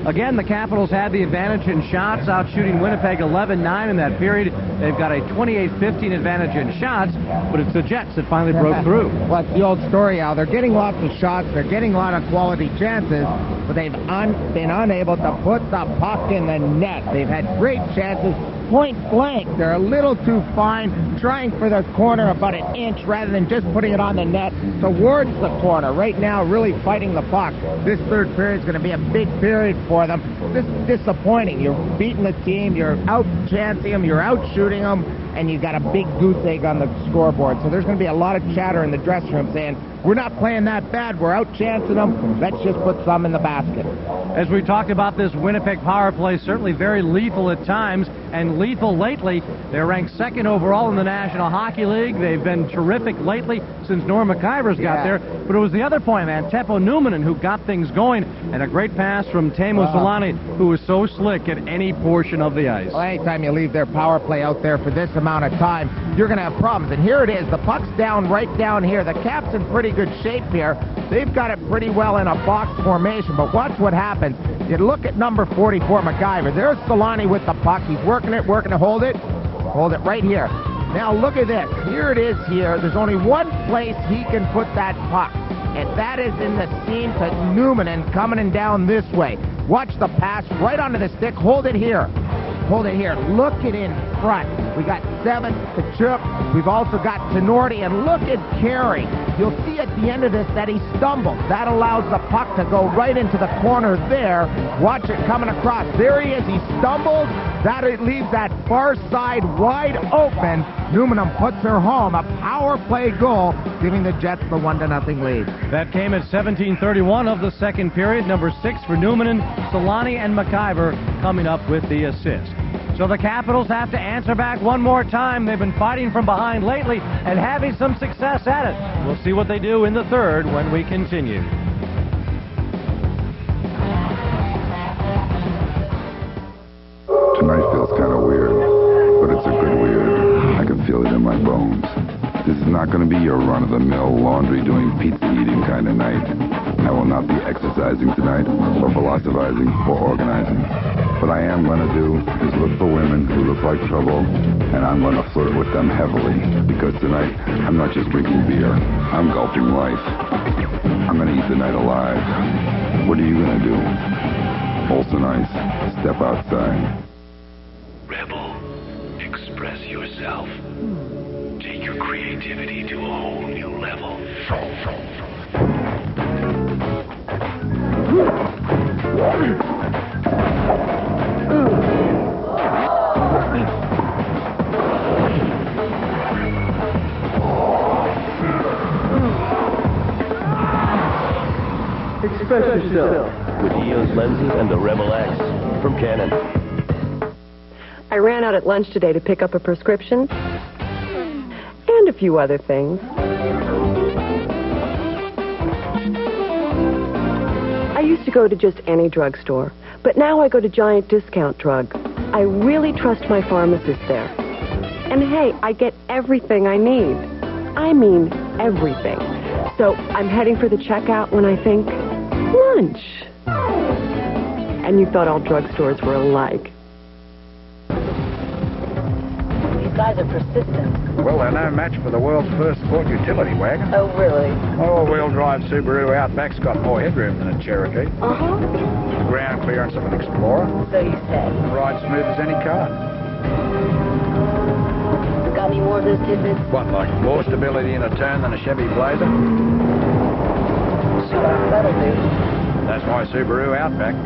Again, the Capitals had the advantage in shots, out shooting Winnipeg 11-9 in that period. They've got a 28-15 advantage in shots, but it's the Jets that finally broke through. Well, it's the old story, Al. They're getting lots of shots, they're getting a lot of quality chances, but they've been unable to put the puck in the net. They've had great chances, point blank. They're a little too fine, trying for the corner about an inch rather than just putting it on the net towards the corner. Right now, really fighting the puck. This third period is going to be a big period for them. This is disappointing. You're beating the team, you're out-chancing them, you're out-shooting them, and you got a big goose egg on the scoreboard. So there's going to be a lot of chatter in the dressing room saying, we're not playing that bad, we're out-chancing them, let's just put some in the basket. As we talked about, this Winnipeg power play certainly very lethal at times, and lethal lately. They're ranked second overall in the National Hockey League. They've been terrific lately since Norm McIver's got there. But it was the other point, man, Teppo Numminen, who got things going, and a great pass from Teemu Selanne, who was so slick at any portion of the ice. Well, anytime you leave their power play out there for this amount of time, you're going to have problems. And here it is. The puck's down right down here. The Caps in pretty good shape here. They've got it pretty well in a box formation, but watch what happens. You look at number 44, McIver. There's Selanne with the puck. He's working it, hold it right here. Now look at this. Here it is here. There's only one place he can put that puck, and that is in the seam to Numminen coming in down this way. Watch the pass right onto the stick. Hold it here. Hold it here. Look it in front. We got 7 to Chip. We've also got Tenorti, and look at Carey. You'll see at the end of this that he stumbles. That allows the puck to go right into the corner there. Watch it coming across. There he is. He stumbles. That leaves that far side wide open. Numminen puts her home. A power play goal, giving the Jets the 1-0 lead. That came at 17:31 of the second period. Number 6 for Numminen, Selanne, and McIver coming up with the assist. So the Capitals have to answer back one more time. They've been fighting from behind lately and having some success at it. We'll see what they do in the third when we continue. Tonight feels kind of weird, but it's a good weird. I can feel it in my bones. This is not going to be your run-of-the-mill, laundry-doing, pizza-eating kind of night. I will not be exercising tonight, or philosophizing, or organizing. What I am going to do is look for women who look like trouble, and I'm going to flirt with them heavily, because tonight, I'm not just drinking beer. I'm gulping life. I'm going to eat the night alive. What are you going to do? Olsen Ice, step outside. Rebel, express yourself. Take your creativity to a whole new level. Express yourself. With EOS lenses and the Rebel X from Canon. I ran out at lunch today to pick up a prescription and a few other things. I used to go to just any drugstore, but now I go to Giant Discount Drug. I really trust my pharmacist there. And hey, I get everything I need. I mean everything. So I'm heading for the checkout when I think, lunch. And you thought all drugstores were alike. Those guys are persistent. Well, they're no match for the world's first sport utility wagon. Oh, really? All-wheel drive Subaru Outback's got more headroom than a Cherokee. Uh-huh. The ground clearance of an Explorer. So you say. Ride smooth as any car. Got any more of those tidbits? What, like more stability in a turn than a Chevy Blazer? Sure, that'll do. That's my Subaru Outback.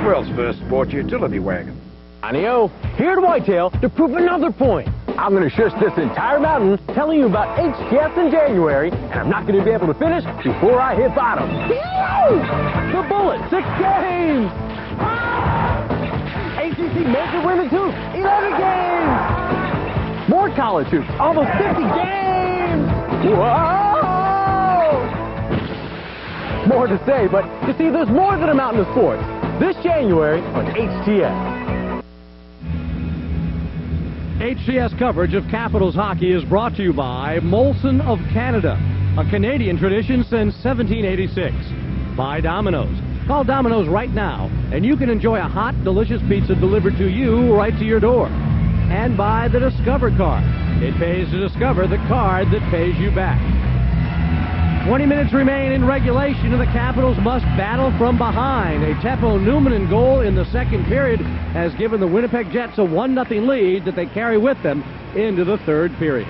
World's first sport utility wagon. Anio, here at Whitetail to prove another point. I'm going to shush this entire mountain telling you about HTS in January, and I'm not going to be able to finish before I hit bottom. The Bullet, 6 games! ACC Major Women's Hoops, 11 games! More college hoops, almost 50 games! Whoa! More to say, but you see, there's more than a mountain of sports. This January on HTS. HTS coverage of Capitals hockey is brought to you by Molson of Canada, a Canadian tradition since 1786. By Domino's. Call Domino's right now, and you can enjoy a hot, delicious pizza delivered to you right to your door. And by the Discover card. It pays to discover the card that pays you back. 20 minutes remain in regulation, and the Capitals must battle from behind. A Teppo Numanen goal in the second period has given the Winnipeg Jets a 1-0 lead that they carry with them into the third period.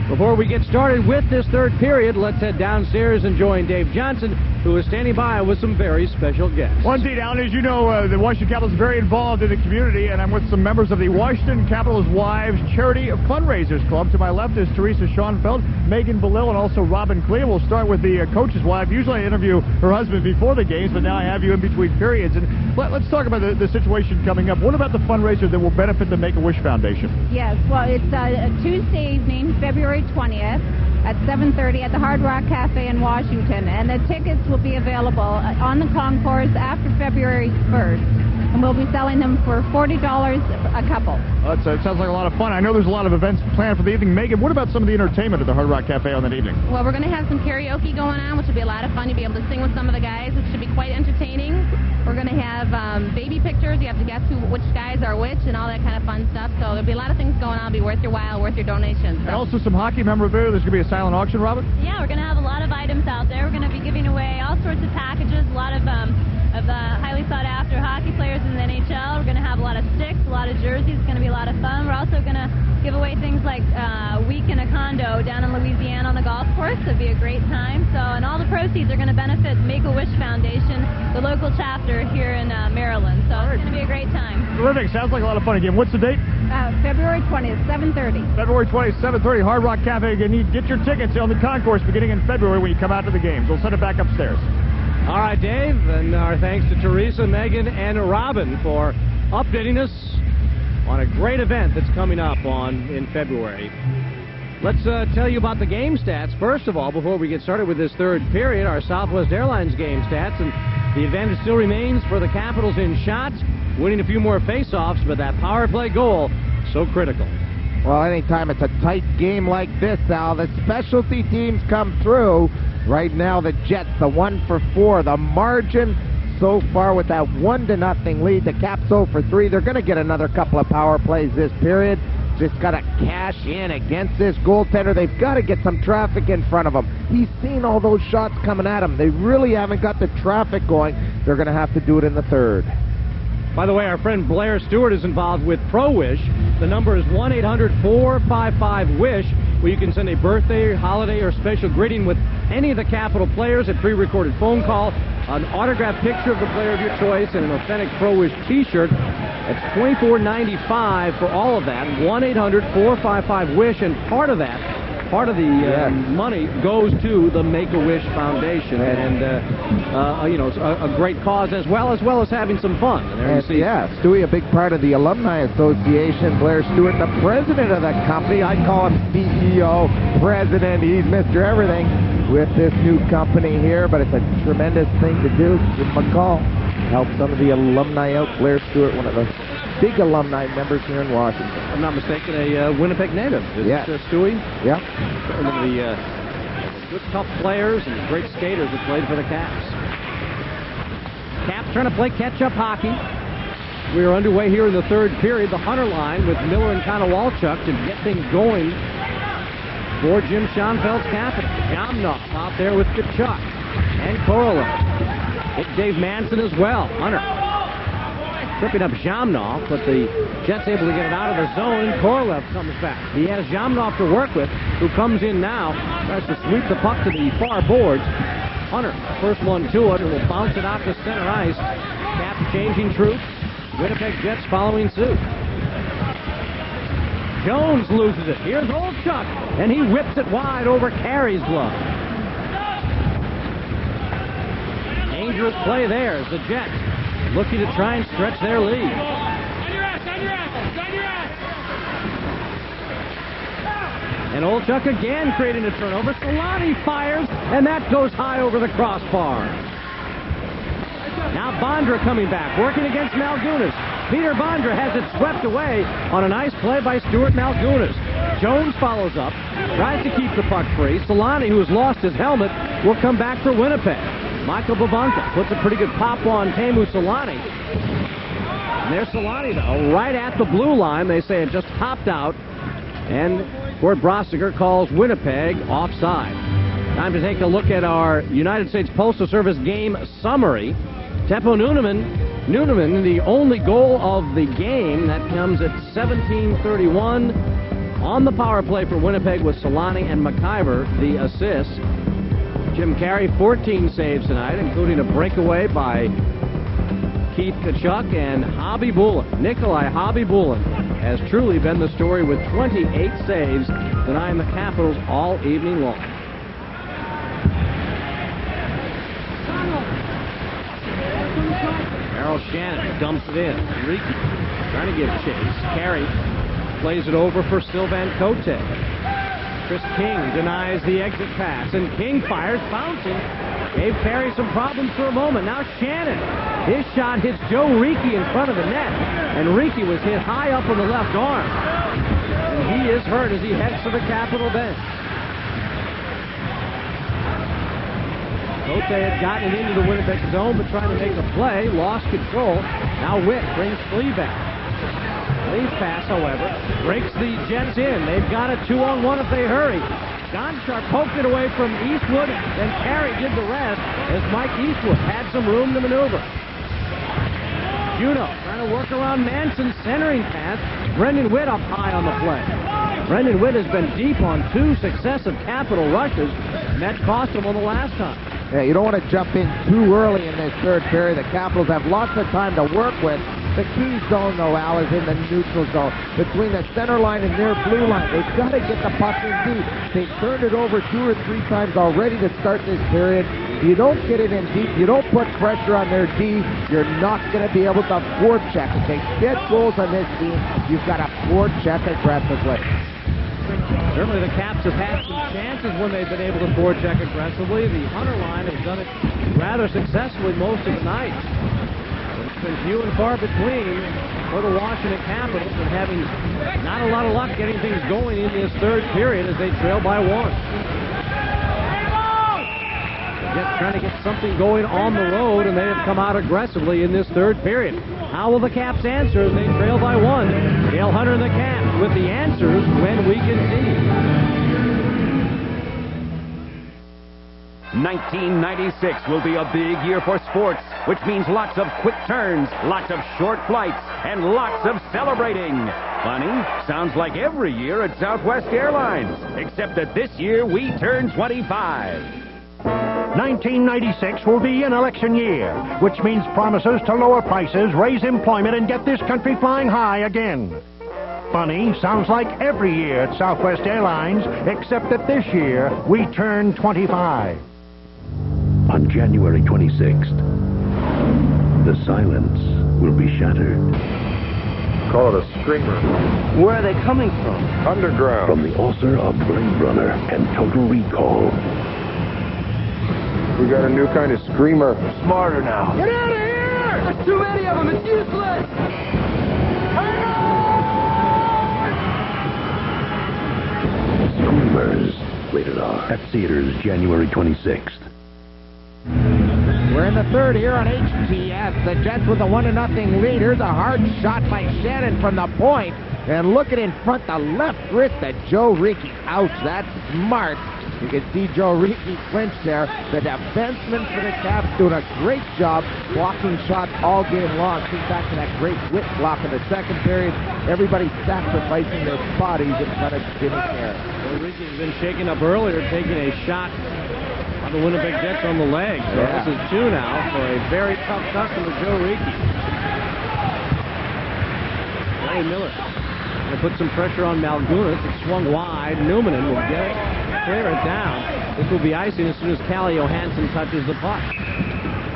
Before we get started with this third period, let's head downstairs and join Dave Johnson, who is standing by with some very special guests. Well, indeed, Alan, as you know, the Washington Capitals are very involved in the community, and I'm with some members of the Washington Capitals Wives Charity Fundraisers Club. To my left is Teresa Schoenfeld, Megan Belil, and also Robin Clea. We'll start with the coach's wife. Usually I interview her husband before the games, but now I have you in between periods. And let's talk about the situation coming up. What about the fundraiser that will benefit the Make-A-Wish Foundation? Yes, well, it's a Tuesday evening, February 20th. At 7:30 at the Hard Rock Cafe in Washington, and the tickets will be available on the concourse after February 1st, and we'll be selling them for $40 a couple. It sounds like a lot of fun. I know there's a lot of events planned for the evening. Megan, what about some of the entertainment at the Hard Rock Cafe on that evening? Well, we're going to have some karaoke going on, which will be a lot of fun. You'll be able to sing with some of the guys, which should be quite entertaining. We're going to have baby pictures. You have to guess which guys are which and all that kind of fun stuff. So there'll be a lot of things going on. It'll be worth your while, worth your donations. So. And also some hockey memorabilia. There's going to be a silent auction, Robin? Yeah, we're going to have a lot of items out there. We're going to be giving away all sorts of packages, a lot of highly sought-after hockey players in the NHL. We're going to have a lot of sticks, a lot of jerseys. It's going to be a lot of fun. We're also going to give away things like a week in a condo down in Louisiana on the golf course. It'll be a great time. So, and all the proceeds are going to benefit Make-A-Wish Foundation, the local chapter here in Maryland. So it's going to be a great time. Terrific. Sounds like a lot of fun. Again, what's the date? February 20th, 7:30. February 20th, 7:30, Hard Rock Cafe. You need to get your tickets on the concourse beginning in February when you come out to the games. We'll send it back upstairs. All right, Dave, and our thanks to Teresa, Megan, and Robin for updating us on a great event that's coming up in February. Let's tell you about the game stats. First of all, before we get started with this third period, our Southwest Airlines game stats, and the advantage still remains for the Capitals in shots, winning a few more face-offs, but that power play goal, so critical. Well, anytime it's a tight game like this, Al, the specialty teams come through. Right now, the Jets, the 1-for-4, the margin so far with that 1-0 lead. The Caps 0-for-3. They're going to get another couple of power plays this period. Just got to cash in against this goaltender. They've got to get some traffic in front of him. He's seen all those shots coming at him. They really haven't got the traffic going. They're going to have to do it in the third. By the way, our friend Blair Stewart is involved with Pro-Wish. The number is 1-800-455-WISH, where you can send a birthday, holiday, or special greeting with any of the Capital players, a pre-recorded phone call, an autographed picture of the player of your choice, and an authentic Pro-Wish t-shirt. That's $24.95 for all of that. 1-800-455-WISH, and part of the money goes to the Make-A-Wish Foundation, and it's a great cause as well as having some fun. And there you see. Yeah, Stewie, a big part of the Alumni Association. Blair Stewart, the president of the company. I call him CEO, president. He's Mr. Everything with this new company here, but it's a tremendous thing to do. Give him a call. Help some of the alumni out. Blair Stewart, one of the big alumni members here in Washington. If I'm not mistaken, a Winnipeg native. Yeah. Stewie? Yeah. One of the good, tough players and great skaters that played for the Caps. Caps trying to play catch-up hockey. We are underway here in the third period. The Hunter line with Miller and Konowalchuk to get things going for Jim Schoenfeld's Capitals. Jamnov out there with Kachuk and Korolev. Hit Dave Manson as well. Hunter tripping up Jamnov, but the Jets able to get it out of the zone, and Korolev comes back. He has Jamnov to work with, who comes in now, tries to sweep the puck to the far boards. Hunter, first one to it, and will bounce it out to center ice. Cap changing troops. Winnipeg Jets following suit. Jones loses it. Here's Olchuk, and he whips it wide over Carey's glove. Dangerous play there as the Jets looking to try and stretch their lead. And Olchuk again creating a turnover. Solani fires, and that goes high over the crossbar. Now Bondra coming back, working against Malgunas. Peter Bondra has it swept away on a nice play by Stuart Malgunas. Jones follows up, tries to keep the puck free. Solani, who has lost his helmet, will come back for Winnipeg. Michael Babanka puts a pretty good pop on Teemu Solani. And there's Solani, though, right at the blue line. They say it just hopped out. And Gord Brossiger calls Winnipeg offside. Time to take a look at our United States Postal Service game summary. Teppo Nooneman, the only goal of the game. That comes at 17:31 on the power play for Winnipeg with Solani and McIver, the assists. Jim Carey, 14 saves tonight, including a breakaway by Keith Kachuk and Hobby Bullen. Nikolai Hobby Bullen has truly been the story with 28 saves, denying the Capitals all evening long. Merrill Shannon dumps it in. Ricky trying to give chase. Carey plays it over for Sylvain Cote. Chris King denies the exit pass, and King fires, bouncing. Gave Carey some problems for a moment. Now Shannon. His shot hits Joe Ricci in front of the net, and Ricci was hit high up on the left arm. And he is hurt as he heads to the Capital bench. Cote had gotten it into the Winnipeg zone, but trying to make a play, lost control. Now Witt brings Lee back. Lee's pass, however, breaks the Jets in. They've got a 2-on-1 if they hurry. Gonchar poked it away from Eastwood, and Carey did the rest as Mike Eastwood had some room to maneuver. Juneau trying to work around Manson's centering pass. Brendan Witt up high on the play. Brendan Witt has been deep on 2 successive Capital rushes, and that cost him on the last time. Yeah, you don't want to jump in too early in this third period. The Capitals have lots of time to work with. The key zone, though, Al, is in the neutral zone, between the center line and their blue line. They've got to get the puck in deep. They've turned it over 2 or 3 times already to start this period. You don't get it in deep. You don't put pressure on their D. You're not going to be able to forecheck. If they get goals on this team, you've got to forecheck aggressively. Certainly the Caps have had some chances when they've been able to forecheck aggressively. The Hunter line has done it rather successfully most of the night. It's been few and far between for the Washington Capitals, and having not a lot of luck getting things going in this third period as they trail by 1. Jets trying to get something going on the road, and they have come out aggressively in this third period. How will the Caps answer as they trail by 1? Dale Hunter and the Caps with the answers when we can see. 1996 will be a big year for sports, which means lots of quick turns, lots of short flights, and lots of celebrating. Funny, sounds like every year at Southwest Airlines, except that this year we turn 25. 1996 will be an election year, which means promises to lower prices, raise employment, and get this country flying high again. Funny, sounds like every year at Southwest Airlines, except that this year we turn 25. On January 26th, the silence will be shattered. Call it a screamer. Where are they coming from? Underground. From the author of Blade Runner and Total Recall. We got a new kind of screamer. Smarter now. Get out of here! There's too many of them. It's useless. Screamers. Rated R. At theaters January 26th. We're in the third here on HTS. The Jets with a 1-0 lead. Here's a hard shot by Shannon from the point. And look at in front, the left wrist of Joe Ricci. Ouch, that's smart. You can see Joe Ricci flinch there. The defenseman for the Caps doing a great job blocking shots all game long. Think back to that great whip block in the second period. Everybody sacrificing their bodies in front of Jimmy Kerr. Joe Ricci's been shaken up earlier, taking a shot on the Winnipeg Jets on the leg. So this is 2 now for a very tough customer, Joe Ricci. Ray Miller going to put some pressure on Malgunas. It swung wide. Newmanen will get it, clear it down. This will be icing as soon as Calle Johansson touches the puck.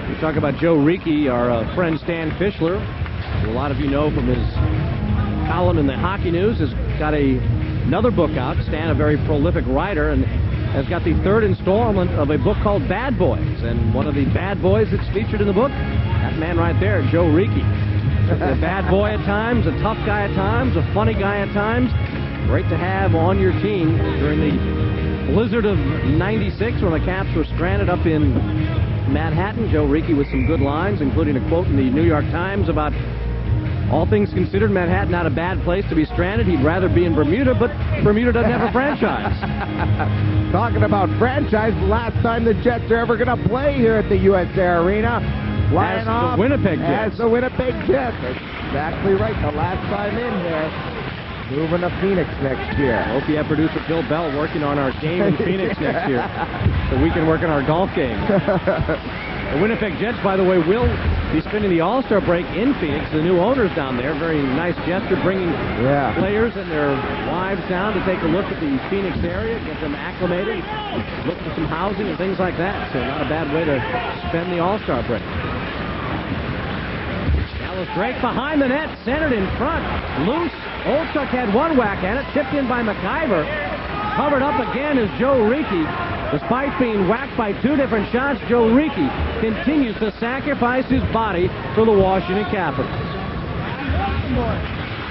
We talk about Joe Ricci. Our friend Stan Fischler, who a lot of you know from his column in the Hockey News, has got another book out. Stan, a very prolific writer, and has got the 3rd installment of a book called Bad Boys. And one of the bad boys that's featured in the book, that man right there, Joe Ricci. A bad boy at times, a tough guy at times, a funny guy at times. Great to have on your team during the blizzard of '96 when the Caps were stranded up in Manhattan. Joe Ricci with some good lines, including a quote in the New York Times about all things considered, Manhattan not a bad place to be stranded. He'd rather be in Bermuda, but Bermuda doesn't have a franchise. Talking about franchise, the last time the Jets are ever going to play here at the USA Arena. Flying off the Winnipeg Jets. As the Winnipeg Jets. That's exactly right. The last time in here. Moving to Phoenix next year. Hope you have producer Phil Bell working on our game in Phoenix next year, so we can work on our golf game. The Winnipeg Jets, by the way, will be spending the All-Star break in Phoenix. The new owners down there, very nice gesture, bringing players and their wives down to take a look at the Phoenix area, get them acclimated, look for some housing and things like that. So not a bad way to spend the All-Star break. Dallas Drake behind the net, centered in front, loose. Olchuk had one whack at it, tipped in by McIver. Covered up again is Joe Ricci. Despite being whacked by 2 different shots, Joe Ricci continues to sacrifice his body for the Washington Capitals.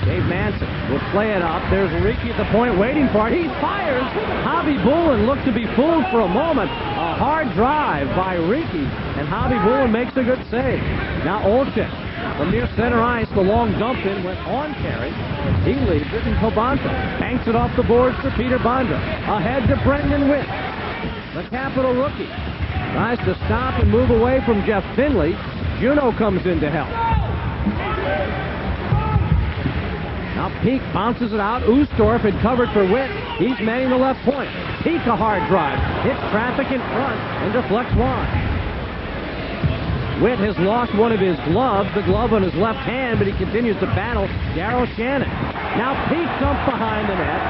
Dave Manson will play it up. There's Ricci at the point waiting for it. He fires. Hobby Bullen looked to be fooled for a moment. A hard drive by Ricci, and Hobby Bullen makes a good save. Now Olchuk from near center ice, the long dump in went on Terry. He leaves it, and Pabanta banks it off the boards for Peter Bondra. Ahead to Brendan Witt. The Capital rookie tries to stop and move away from Jeff Finley. Juneau comes in to help. Now Peak bounces it out. Oostorff had covered for Witt. He's manning the left point. Peak a hard drive. Hits traffic in front and deflects wide. Witt has lost one of his gloves, the glove on his left hand, but he continues to battle Darryl Shannon. Now Peak jumps behind the net.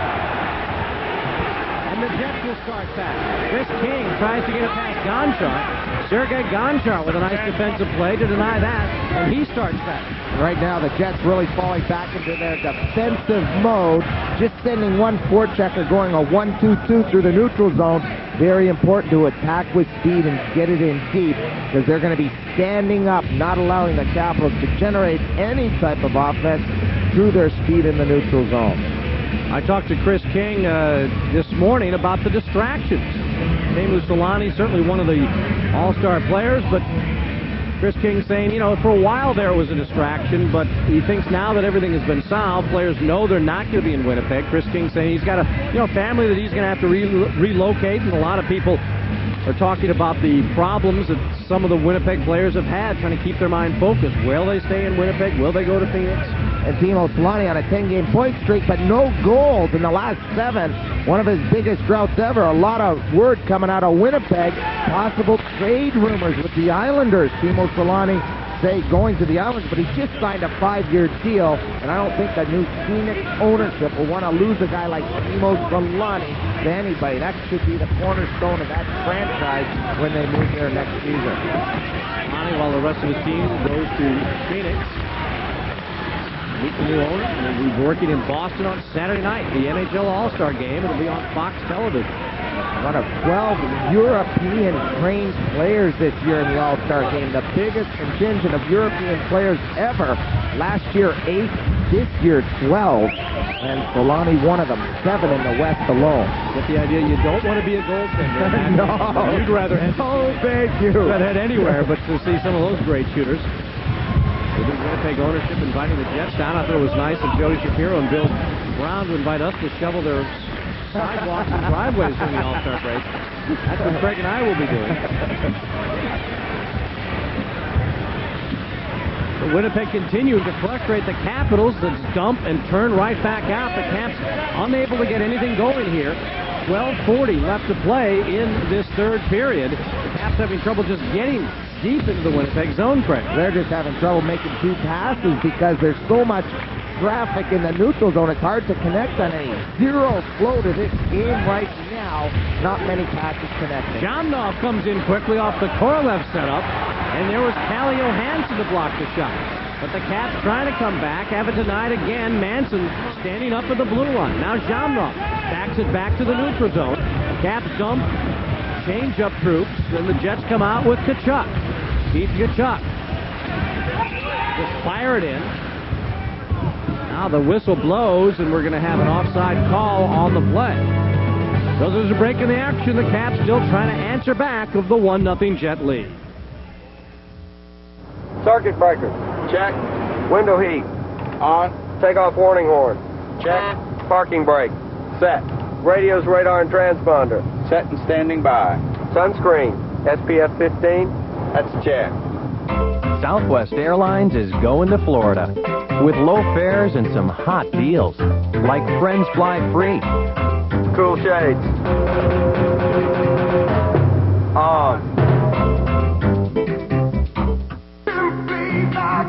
And the Jets will start back. Chris King tries to get it past Gonchar. Sergei Gonchar with a nice defensive play to deny that, and he starts back. Right now, the Jets really falling back into their defensive mode, just sending one forechecker, going a 1-2-2 through the neutral zone. Very important to attack with speed and get it in deep, because they're going to be standing up, not allowing the Capitals to generate any type of offense through their speed in the neutral zone. I talked to Chris King this morning about the distractions. Teemu Selanne, certainly one of the all-star players, but Chris King saying, you know, for a while there was a distraction, but he thinks now that everything has been solved, players know they're not going to be in Winnipeg. Chris King saying he's got a family that he's going to have to relocate, and a lot of people are talking about the problems that some of the Winnipeg players have had, trying to keep their mind focused. Will they stay in Winnipeg? Will they go to Phoenix? And Teemu Selanne on a 10-game point streak, but no goals in the last 7. One of his biggest droughts ever. A lot of word coming out of Winnipeg. Possible trade rumors with the Islanders. Teemu Selanne say going to the Islanders, but he just signed a 5-year deal, and I don't think the new Phoenix ownership will want to lose a guy like Teemu Selanne to anybody. That should be the cornerstone of that franchise when they move there next season. Selanne, while the rest of his team goes to Phoenix, meet the new owner, and we'll be working in Boston on Saturday night, the NHL All-Star Game. It'll be on Fox Television. One of 12 European-trained players this year in the All-Star Game. The biggest contingent of European players ever. Last year, 8. This year, 12. and Solani one of them, 7 in the West alone. Get the idea you don't want to be a goaltender. No. You'd rather head, thank you. Head anywhere, but to see some of those great shooters. The new Winnipeg ownership inviting the Jets down. I thought it was nice of Jody Shapiro and Bill Brown to invite us to shovel their sidewalks and driveways during the All-Star break. That's what Craig and I will be doing. Winnipeg continuing to frustrate the Capitals that dump and turn right back out. The Caps unable to get anything going here. 12:40 left to play in this third period. The Caps having trouble just getting deep into the Winnipeg zone, Craig. They're just having trouble making 2 passes because there's so much traffic in the neutral zone. It's hard to connect on any. Zero flow to this game right now. Not many passes connecting. Jamnov comes in quickly off the Korolev setup, and there was Calle Johansson to block the shot. But the Caps trying to come back, have it denied again. Manson standing up at the blue line. Now Jamnov backs it back to the neutral zone. Caps dump, change up troops, and the Jets come out with Tkachuk. Keith Tkachuk. Just fire it in. Now the whistle blows, and we're going to have an offside call on the play. So there's a break in the action. The Caps still trying to answer back of the 1-0 Jet lead. Circuit breaker. Check. Window heat. On. Take off warning horn. Check. Parking brake. Set. Radios, radar, and transponder. Set and standing by. Sunscreen. SPF 15. That's a check. Southwest Airlines is going to Florida with low fares and some hot deals, like Friends Fly Free. Cool shades. On.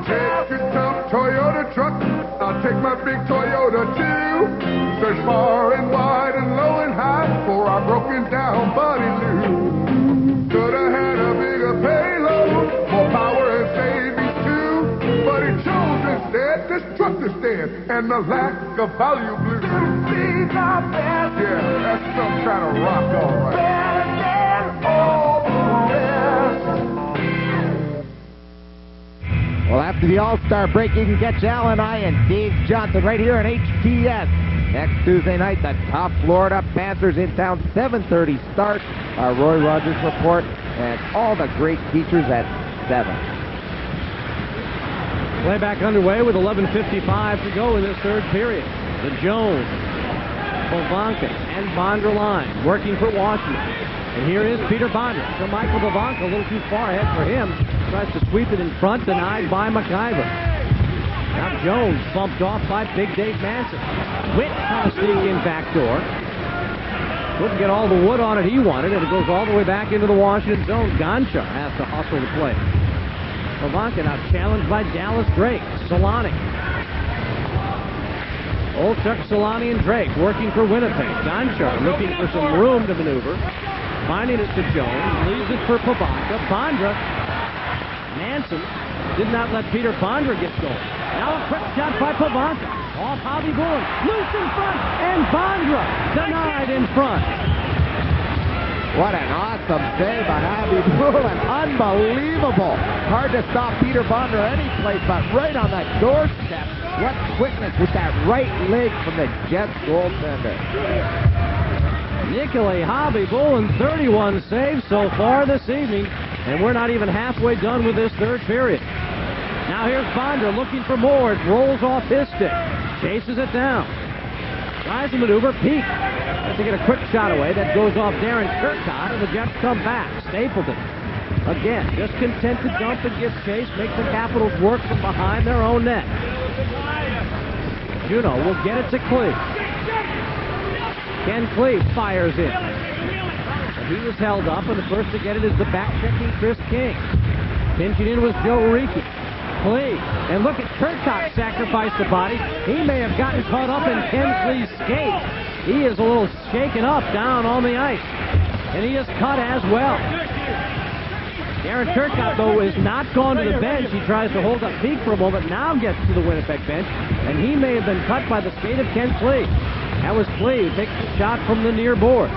Take your tough Toyota truck. I'll take my big Toyota too. Search far and wide and low and high for our broken down buddy Lou. Could have had a bigger payload, more power and savings too, but he chose instead this truck to stand and the lack of value blue. Yeah, that's some kind of rock, all right. Better than all the rest. Well, after the All-Star break, you can catch Al and I and Dave Johnson right here on HTS. Next Tuesday night, the top Florida Panthers in town, 7:30 start. Our Roy Rogers report and all the great features at 7. Playback underway with 11:55 to go in this third period. The Jones, Povanka, and Bondra line working for Washington. And here is Peter Bondra. So Michael Povanka, a little too far ahead for him. Tries to sweep it in front, denied by McIver. Now Jones bumped off by Big Dave Manson. Witt trying to sneak in backdoor. Couldn't get all the wood on it he wanted, and it goes all the way back into the Washington zone. Gonchar has to hustle the play. Povanka now challenged by Dallas Drake. Solani. Olchuk, Solani, and Drake working for Winnipeg. Gonchar looking for some room to maneuver. Finding it to Jones. Leaves it for Povanka. Bondra. Manson did not let Peter Bondra get going. Now a quick shot by Povanka. Off Hobby Bullen. Loose in front. And Bondra denied in front. What an awesome save by Hobby Bullen. Unbelievable. Hard to stop Peter Bondra any place, but right on that doorstep. What quickness with that right leg from the Jets goaltender. Nikolai Hobby Bullen, 31 saves so far this evening, and we're not even halfway done with this third period. Now here's Bondra looking for more. It rolls off his stick. Chases it down. Tries to maneuver. Peak. Has to get a quick shot away. That goes off Darren Turcotte, and the Jets come back. Stapleton. Again, just content to dump and give chase. Make the Capitals work from behind their own net. Juneau will get it to Clee. Ken Clee fires in. And he was held up, and the first to get it is the back-checking Chris King. Pinching in was Joe Ricci. Clee. And look at Turcotte sacrifice the body. He may have gotten caught up in Ken Clee's skate. He is a little shaken up down on the ice. And he is cut as well. Darren Turcotte, though, is not gone to the bench. He tries to hold up Peak for a moment, now gets to the Winnipeg bench, and he may have been cut by the skate of Ken Clee. That was Clee who takes the shot from the near boards.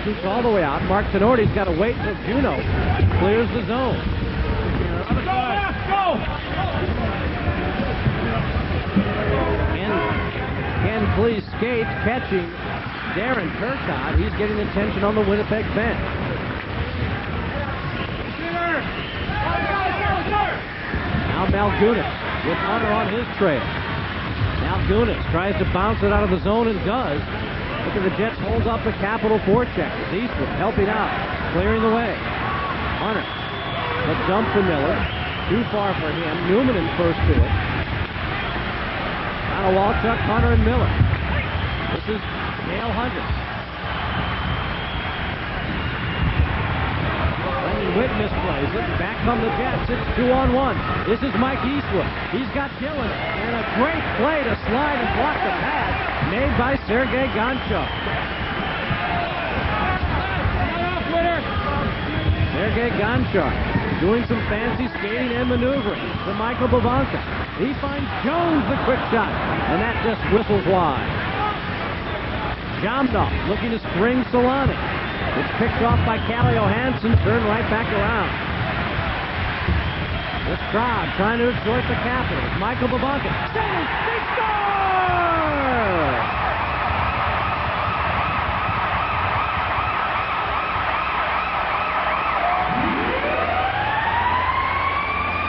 Shoots all the way out. Mark Tenorti's got to wait until Juneau clears the zone. Ken Klee skates, catching Darren Turcotte. He's getting attention on the Winnipeg bench. Now Malgunas with Hunter on his trail. Malgunas tries to bounce it out of the zone and does. Look at the Jets hold up the Capital forecheckers. Eastwood helping out, clearing the way. Hunter, the dump to Miller. Too far for him. Newman in first to it. Now to Walchuk, Hunter, and Miller. This is Dale Hunter. Lennon Witt misplays it. Back come the Jets. It's 2-on-1. This is Mike Eastwood. He's got Dillon. And a great play to slide and block the pass made by Sergei Gonchar. Sergei Gonchar doing some fancy skating and maneuvering to Michael Bavanka. He finds Jones the quick shot, and that just whistles wide. Jamnov looking to spring Solani. It's picked off by Calle Johansson, turned right back around. This crowd trying to exploit the Capitals. Michael Bavanka saves, they score!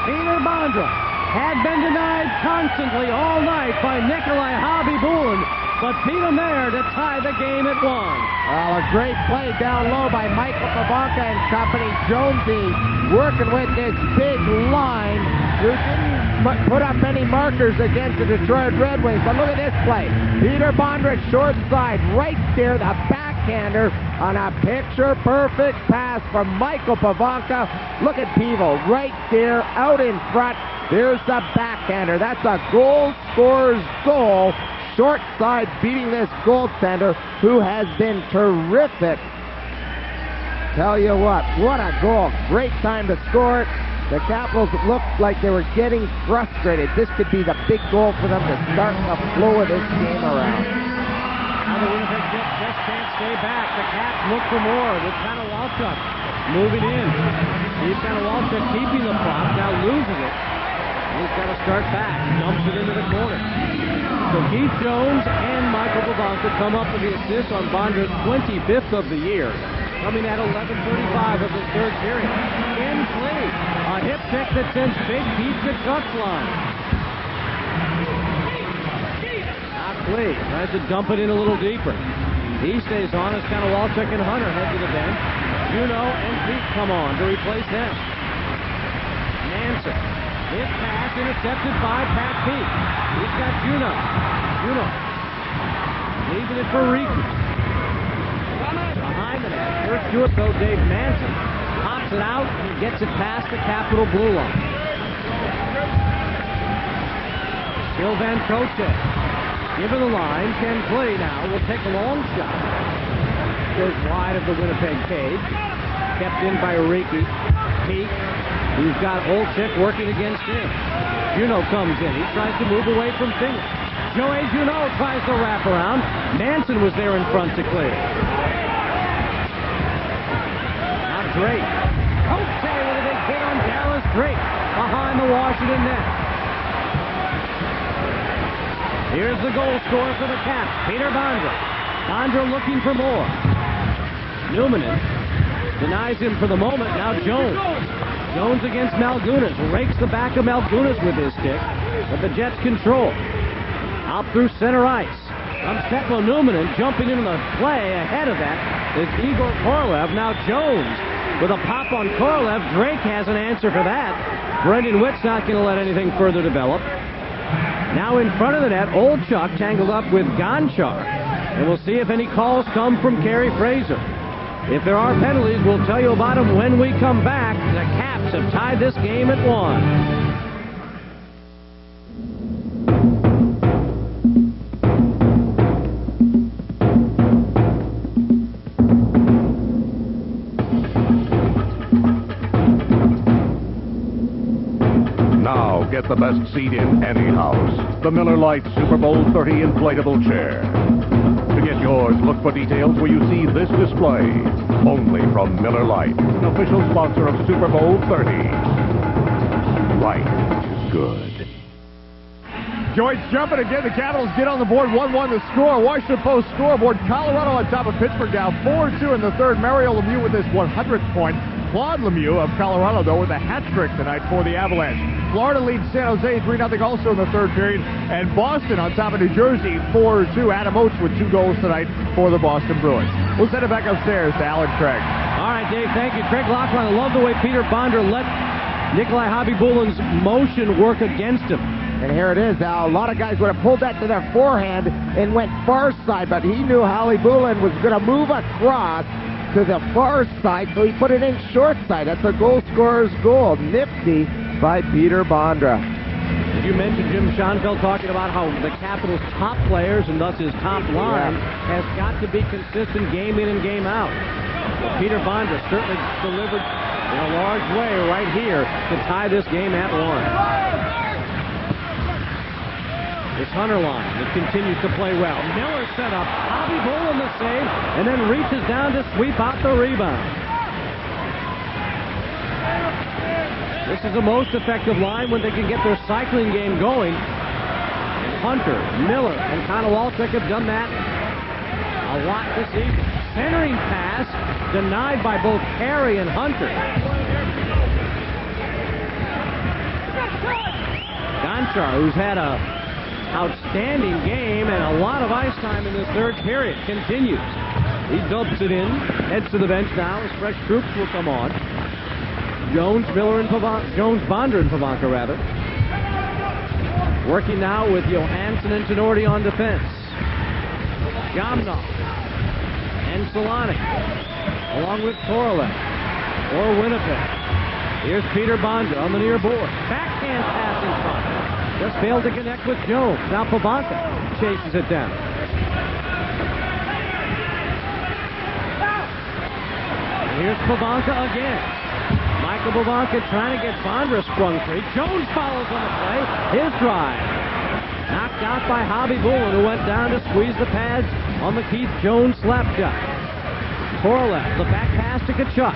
Peter Bondra had been denied constantly all night by Nikolai Hobby-Bulin, but beat him there to tie the game at 1. Well, a great play down low by Michael Bavanka and company. Jonesy working with this big line. You didn't put up any markers against the Detroit Red Wings, but look at this play. Peter Bondra short side, right there, the backhander on a picture-perfect pass from Michael Bavanka. Look at Pivo right there, out in front. There's the backhander. That's a goal scorer's goal. Short side beating this goaltender who has been terrific. Tell you what a goal. Great time to score it. The Capitals looked like they were getting frustrated. This could be the big goal for them to start the flow of this game around. Now the Winnipeg Jets just can't stay back. The Caps look for more with Walchuk moving in. Steve Walchuk keeping the puck, now loses it. He's got to start back. Dumps it into the corner. So Keith Jones and Michael Bavanka come up with the assist on Bondra's 25th of the year. Coming at 11:35 of the third period. In play, a hip check that sends Big Pete to touchline. Now Clay tries to dump it in a little deeper. He stays on as Walchuk and Hunter head to the bench. Juno and Pete come on to replace them. Nansen. His pass intercepted by Pat Pete. He's got Juno. Juno leaving it for Ricky. Behind the net. First to it, though, Dave Manson pops it out and gets it past the Capital blue line. Sylvain Cote given the line. Ken Clay now will take a long shot. Goes wide of the Winnipeg cage. Kept in by Ricky. Pete. He's got Olczyk working against him. Juno comes in. He tries to move away from Finger. Joey Juno tries to wrap around. Manson was there in front to clear. Now Drake. Cote with a big hit on Dallas Drake behind the Washington net. Here's the goal scorer for the Caps, Peter Bondra. Bondra looking for more. Newman denies him for the moment. Now Jones. Jones against Malgunas. Rakes the back of Malgunas with his stick. But the Jets control. Out through center ice. Comes Steplo Newman jumping into the play. Ahead of that is Igor Korolev. Now Jones with a pop on Korolev. Drake has an answer for that. Brendan Witt's not going to let anything further develop. Now in front of the net, Olczyk tangled up with Gonchar. And we'll see if any calls come from Kerry Fraser. If there are penalties, we'll tell you about them when we come back. The Caps have tied this game at 1. Now get the best seat in any house. The Miller Lite Super Bowl 30 inflatable chair. To get yours, look for details where you see this display. Only from Miller Lite, an official sponsor of Super Bowl 30. Light is good. Joyce jumping again. The Capitals get on the board. 1-1 the score. Washington Post scoreboard. Colorado on top of Pittsburgh now 4-2 in the third. Mario Lemieux with his 100th point. Claude Lemieux of Colorado, though, with a hat trick tonight for the Avalanche. Florida leads San Jose 3-0 also in the third period. And Boston on top of New Jersey 4-2. Adam Oates with 2 goals tonight for the Boston Bruins. We'll send it back upstairs to Alan Craig. All right, Dave, thank you. Craig Lachlan, I love the way Peter Bondra let Nikolai Khabibullin's motion work against him. And here it is. Now, a lot of guys would have pulled that to their forehand and went far side, but he knew Khabibulin was going to move across to the far side, so he put it in short side. That's a goal scorer's goal. Nifty by Peter Bondra. Did you mention Jim Schoenfeld talking about how the Capitals' top players, and thus his top line, has got to be consistent game in and game out? Well, Peter Bondra certainly delivered in a large way right here to tie this game at 1. This Hunter line that continues to play well. Miller set up. Khabibulin the save, and then reaches down to sweep out the rebound. This is the most effective line when they can get their cycling game going. Hunter, Miller, and Konowalczyk have done that a lot this season. Centering pass denied by both Carey and Hunter. Gonchar, who's had a outstanding game and a lot of ice time in this third period, continues. He dumps it in, heads to the bench now as fresh troops will come on. Jones, Miller, and Bondra and Pivonka, rather. Working now with Johansson and Tenorti on defense. Jamnov and Solani, along with Korolev for Winnipeg. Here's Peter Bondra on the near board. Backhand pass in front. Just failed to connect with Jones. Now Pivonka chases it down. And here's Pivonka again. Michael Pivonka trying to get Bondra sprung free. Jones follows on the play. His drive. Knocked out by Khabibulin, who went down to squeeze the pads on the Keith Jones slap shot. Korolev, the back pass to Tkachuk.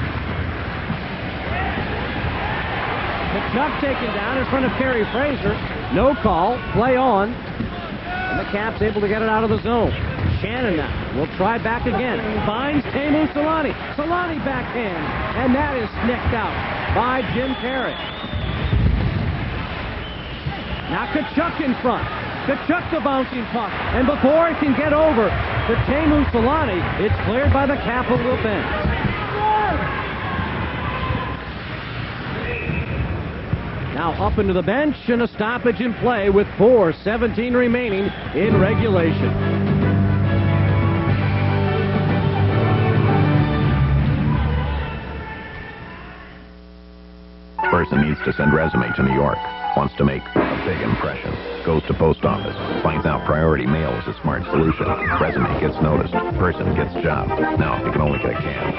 Tkachuk taken down in front of Kerry Fraser. No call. Play on. And the Caps able to get it out of the zone. Shannon now will try back again. Finds Teemu Solani. Solani backhand. And that is snicked out by Jim Carey. Now Tkachuk in front. Tkachuk the bouncing puck. And before it can get over to Teemu Solani, it's cleared by the Capital bench. Now up into the bench and a stoppage in play with 4:17 remaining in regulation. Person needs to send resume to New York. Wants to make a big impression. Goes to post office. Finds out priority mail is a smart solution. Resume gets noticed. Person gets job. Now, if you can only get a cab.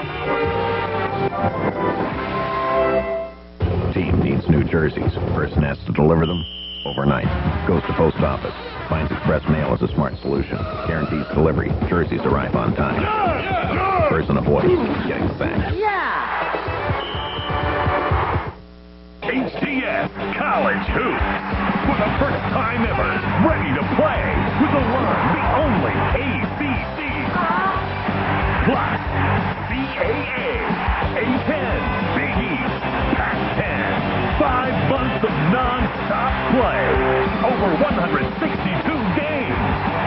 Team needs new jerseys. Person has to deliver them overnight. Goes to post office. Finds express mail is a smart solution. Guarantees delivery. Jerseys arrive on time. Person avoids getting sacked. HTS College Hoops. For the first time ever, ready to play with the one, the only ACC. Plus, CAA, A10, Big East, Pac-10. 5 months of non-stop play. Over 162 games.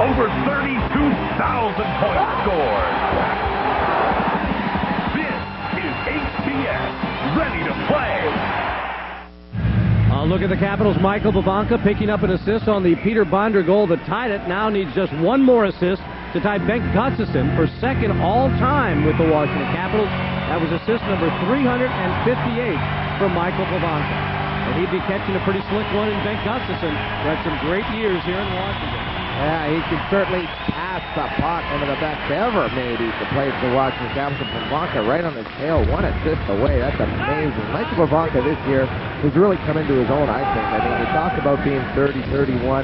Over 32,000 points scored. This is HTS, ready to play. Look at the Capitals. Michael Pivonka picking up an assist on the Peter Bondra goal that tied it. Now needs just one more assist to tie Bengt Gustafsson for second all-time with the Washington Capitals. That was assist number 358 from Michael Pivonka. And he'd be catching a pretty slick one in Bengt Gustafsson, who had some great years here in Washington. Yeah, he could certainly pass the puck into the best ever, maybe, to play for the Washington Capitals. Pivonka right on his tail, one assist away. That's amazing. Michael Pivonka this year has really come into his own, I think. I mean, we talk about being 30, 31.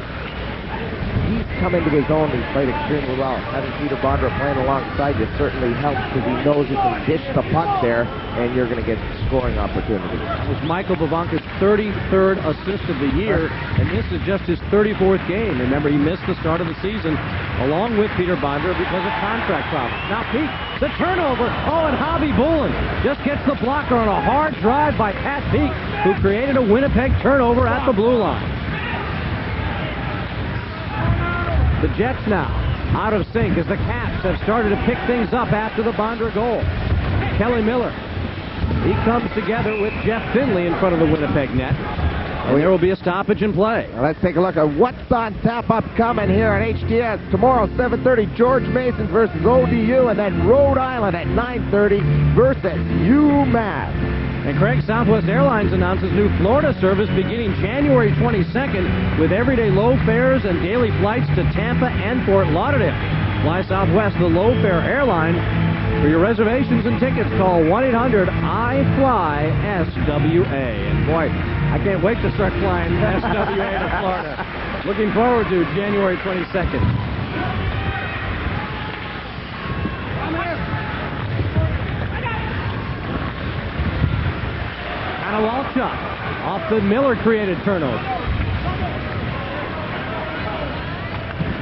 he's come into his own. He's played extremely well. Having Peter Bondra playing alongside you certainly helps because he knows he can dish the puck there, and you're going to get scoring opportunities. That was Michael Bovanka's 33rd assist of the year, and this is just his 34th game. Remember, he missed the start of the season along with Peter Bondra because of contract problems. Now Pete, the turnover. Oh, and Hobby Bullen just gets the blocker on a hard drive by Pat Peake, who created a Winnipeg turnover at the blue line. The Jets now out of sync as the Caps have started to pick things up after the Bondra goal. Kelly Miller, he comes together with Jeff Finley in front of the Winnipeg net. And there will be a stoppage in play. Let's take a look at what's on tap upcoming here at HTS. Tomorrow, 7:30, George Mason versus ODU, and then Rhode Island at 9:30 versus UMass. And Craig, Southwest Airlines announces new Florida service beginning January 22nd with everyday low fares and daily flights to Tampa and Fort Lauderdale. Fly Southwest, the low-fare airline. For your reservations and tickets, call 1-800-I-FLY-SWA. And boy, I can't wait to start flying SWA to Florida. Looking forward to January 22nd. Walchuk off the Miller-created turnover.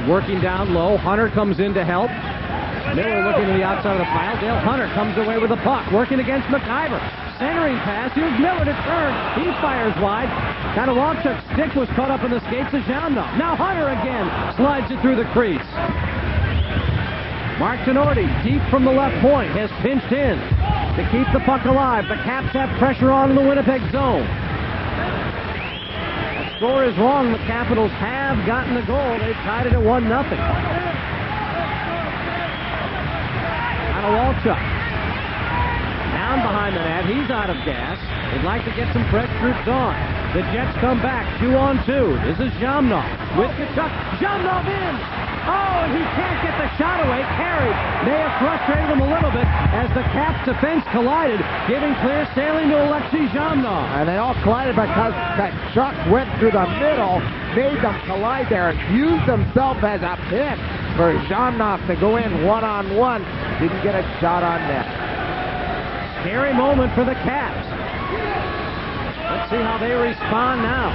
Working down low. Hunter comes in to help. Miller looking to the outside of the pile. Dale Hunter comes away with the puck. Working against McIver. Centering pass. Here's Miller to turn. He fires wide. Walchuk's stick was caught up in the skates of Jamnov. Now Hunter again slides it through the crease. Mark Tenorti, deep from the left point, has pinched in to keep the puck alive. The Caps have pressure on in the Winnipeg zone. The score is wrong. The Capitals have gotten the goal. They've tied it at 1-0. Walchuk down behind the net. He's out of gas. They'd like to get some fresh troops on. The Jets come back 2-on-2. This is Jamnov with Kachuk. Jamnov in. Oh, and he can't get the shot away. Carried. May have frustrated him a little bit as the Caps defense collided, giving clear sailing to Alexei Jamnov. And they all collided because Kachuk went through the middle, made them collide there, used himself as a pin for Jamnov to go in one-on-one. Didn't get a shot on net. Scary moment for the Caps. Let's see how they respond now.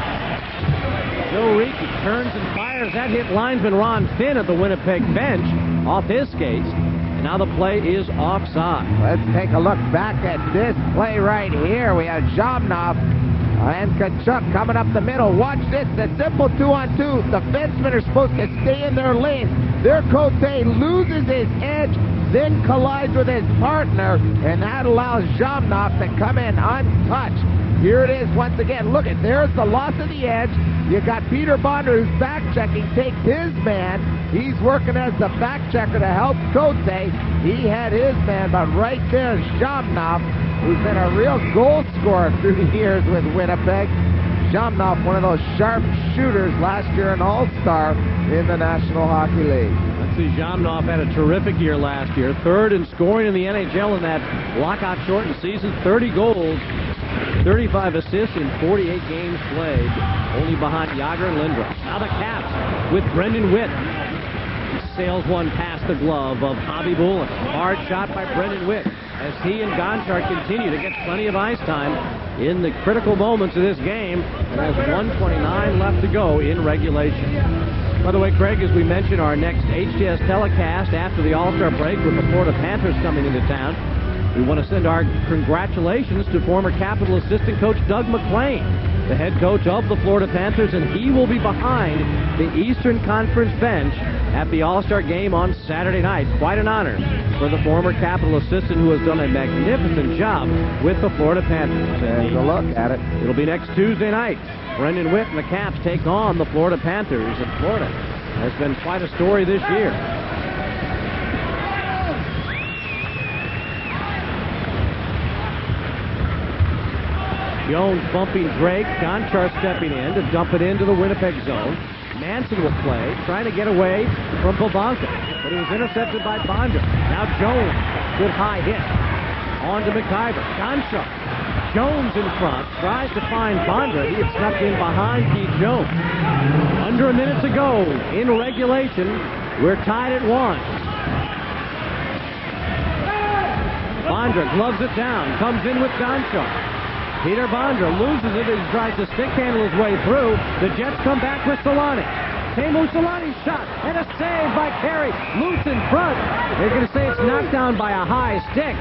Joe Reekie turns and fires. That hit linesman Ron Finn at the Winnipeg bench off his skates. And now the play is offside. Let's take a look back at this play right here. We have Jamnov and Kachuk coming up the middle. Watch this. The simple 2-on-2. The defensemen are supposed to stay in their lane. Their Cote loses his edge, then collides with his partner, and that allows Jamnov to come in untouched. Here it is once again. Look at, there's the loss of the edge. You got Peter Bondra who's back checking, takes his man. He's working as the back checker to help Cote. He had his man, but right there's Jamnov, who's been a real goal scorer through the years with Winnipeg. Jamnov, one of those sharp shooters last year, an all-star in the National Hockey League. Let's see, Jamnov had a terrific year last year. Third in scoring in the NHL in that lockout-shortened season. 30 goals, 35 assists in 48 games played, only behind Yager and Lindros. Now the Caps with Brendan Witt. He sails one past the glove of Hobby Bullen. Hard shot by Brendan Witt as he and Gonchar continue to get plenty of ice time in the critical moments of this game, and has 1:29 left to go in regulation. By the way, Craig, as we mentioned, our next HTS telecast after the All-Star break with the Florida Panthers coming into town, we want to send our congratulations to former Capital assistant coach Doug McClain, the head coach of the Florida Panthers, and he will be behind the Eastern Conference bench at the All-Star game on Saturday night. Quite an honor for the former Capital assistant who has done a magnificent job with the Florida Panthers. There's a look at it. It'll be next Tuesday night. Brendan Witt and the Caps take on the Florida Panthers, and Florida has been quite a story this year. Jones bumping Drake. Gonchar stepping in to dump it into the Winnipeg zone. Manson will play, trying to get away from Bovanka, but he was intercepted by Bondra. Now Jones, good high hit. On to McIver. Gonchar Jones in front, tries to find Bondra. He had snuck in behind Keith Jones. Under a minute to go in regulation. We're tied at 1. Bondra gloves it down, comes in with Gonchar. Peter Bondra loses it as he tries to stick handle his way through. The Jets come back with Solani. Teemu Solani shot and a save by Carey. Loose in front. They're going to say it's knocked down by a high stick.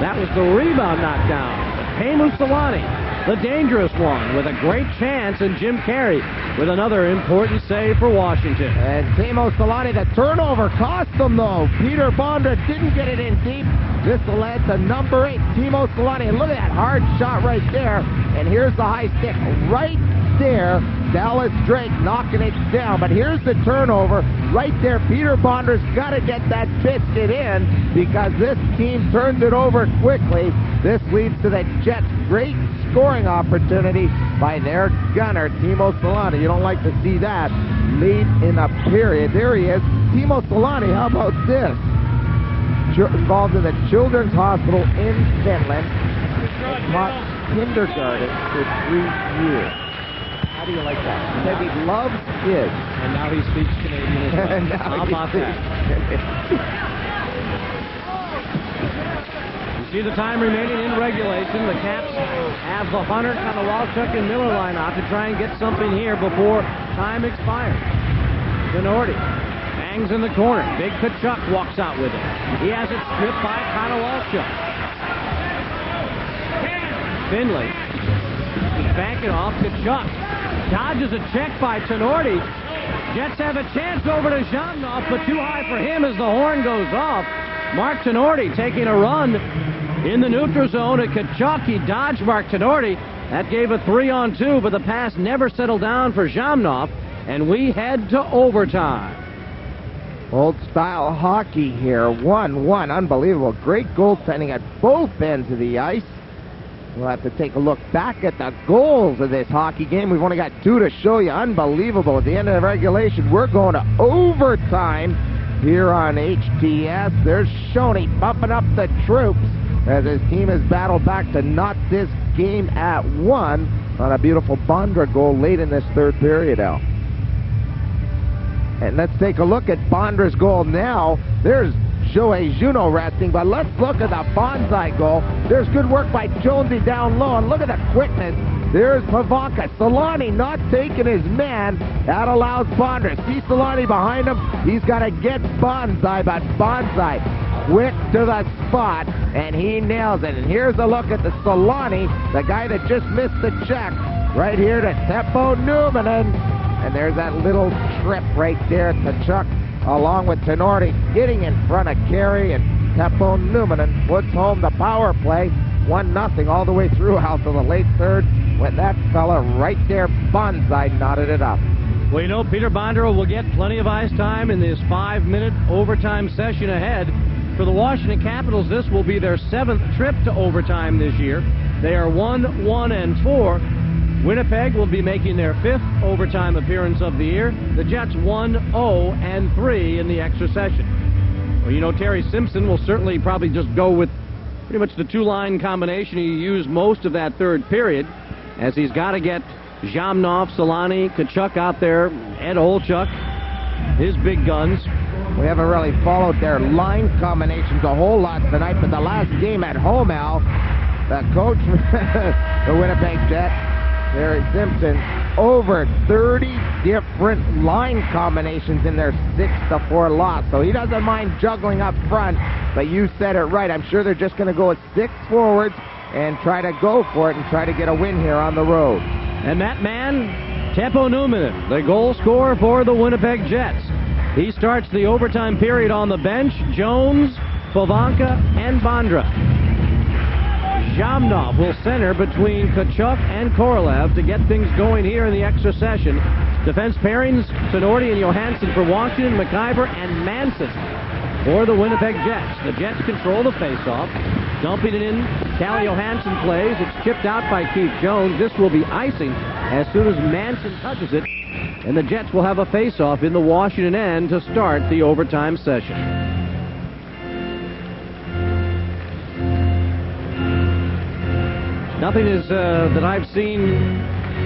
That was the rebound knockdown. Teemu Solani, the dangerous one, with a great chance, and Jim Carey with another important save for Washington. And Teemu Solani, the turnover cost them, though. Peter Bondra didn't get it in deep. This will add to number 8, Teemu Solani. And look at that hard shot right there. And here's the high stick right there. Dallas Drake knocking it down. But here's the turnover right there. Peter Bondra's got to get that biscuit in because this team turns it over quickly. This leads to the Jets' great scoring opportunity by their gunner, Teemu Solani. You don't like to see that late in a period. There he is. Teemu Solani, how about this? Involved in the Children's Hospital in Finland. Taught kindergarten for 3 years. How do you like that? He said he loves kids. And now he speaks Canadian as well. How about that? You see the time remaining in regulation. The Caps have the Hunter, Konowalchuk, and Miller line out to try and get something here before time expires. Denorti hangs in the corner. Big Kachuk walks out with it. He has it stripped by Konowalchuk. Finley is backing off. Kachuk dodges a check by Tenorti. Jets have a chance over to Zhamnov, but too high for him as the horn goes off. Mark Tenorti taking a run in the neutral zone at Kachuk. He dodged Mark Tenorti. That gave a 3-on-2, but the pass never settled down for Zhamnov, and we head to overtime. Old-style hockey here. 1-1. Unbelievable. Great goaltending at both ends of the ice. We'll have to take a look back at the goals of this hockey game. We've only got 2 to show you. Unbelievable. At the end of the regulation, we're going to overtime here on HTS. There's Shoney bumping up the troops as his team has battled back to knot this game at 1 on a beautiful Bondra goal late in this third period, Al. And let's take a look at Bondra's goal now. There's Joey Juneau resting, but let's look at the Bonsai goal. There's good work by Jonesy down low, and look at the quickness. There's Pavanka. Solani not taking his man. That allows Bondra. See Solani behind him? He's got to get Bonsai, but Bonsai quick to the spot, and he nails it. And here's a look at the Solani, the guy that just missed the check. Right here to Teppo Numminen. And there's that little trip right there to Chuck, along with Tenorti getting in front of Carey, and Teppo Numminen puts home the power play. 1-0 all the way through out to the late third when that fella right there, Bonsai, knotted it up. Well, you know, Peter Bondra will get plenty of ice time in this 5-minute overtime session ahead. For the Washington Capitals, this will be their 7th trip to overtime this year. They are 1-1-4. Winnipeg will be making their 5th overtime appearance of the year. The Jets 1-0-3 in the extra session. Well, you know, Terry Simpson will certainly probably just go with pretty much the 2-line combination he used most of that third period, as he's got to get Zhamnov, Solani, Kachuk out there, Ed Olchuk, his big guns. We haven't really followed their line combinations a whole lot tonight, but the last game at home, Al, the coach for the Winnipeg Jets, Terry Simpson, over 30 different line combinations in their 6-4 loss. So he doesn't mind juggling up front, but you said it right. I'm sure they're just going to go with 6 forwards and try to go for it and try to get a win here on the road. And that man, Teppo Numminen, the goal scorer for the Winnipeg Jets. He starts the overtime period on the bench. Jones, Pavanka, and Bondra. Zhamnov will center between Kachuk and Korolev to get things going here in the extra session. Defense pairings, Tenorti and Johansson for Washington, McIver and Manson for the Winnipeg Jets. The Jets control the faceoff. Dumping it in, Calle Johansson plays. It's chipped out by Keith Jones. This will be icing as soon as Manson touches it. And the Jets will have a faceoff in the Washington end to start the overtime session. Nothing is that I've seen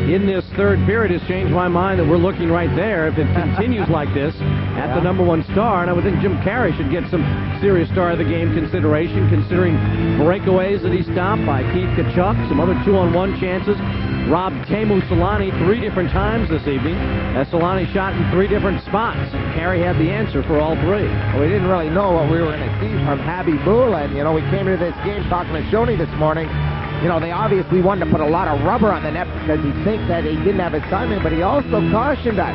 in this third period has changed my mind that we're looking right there. If it continues like this at the number one star, and I would think Jim Carey should get some serious star of the game consideration, considering breakaways that he stopped by Keith Kachuk, some other 2-on-1 chances. Robbed Teemu Solani 3 different times this evening as Solani shot in 3 different spots. Carey had the answer for all 3. Well, we didn't really know what we were going to see from Habibul, and, you know, we came into this game talking to Shoney this morning. You know, they obviously wanted to put a lot of rubber on the net because he thinks that he didn't have his time in, but he also cautioned us.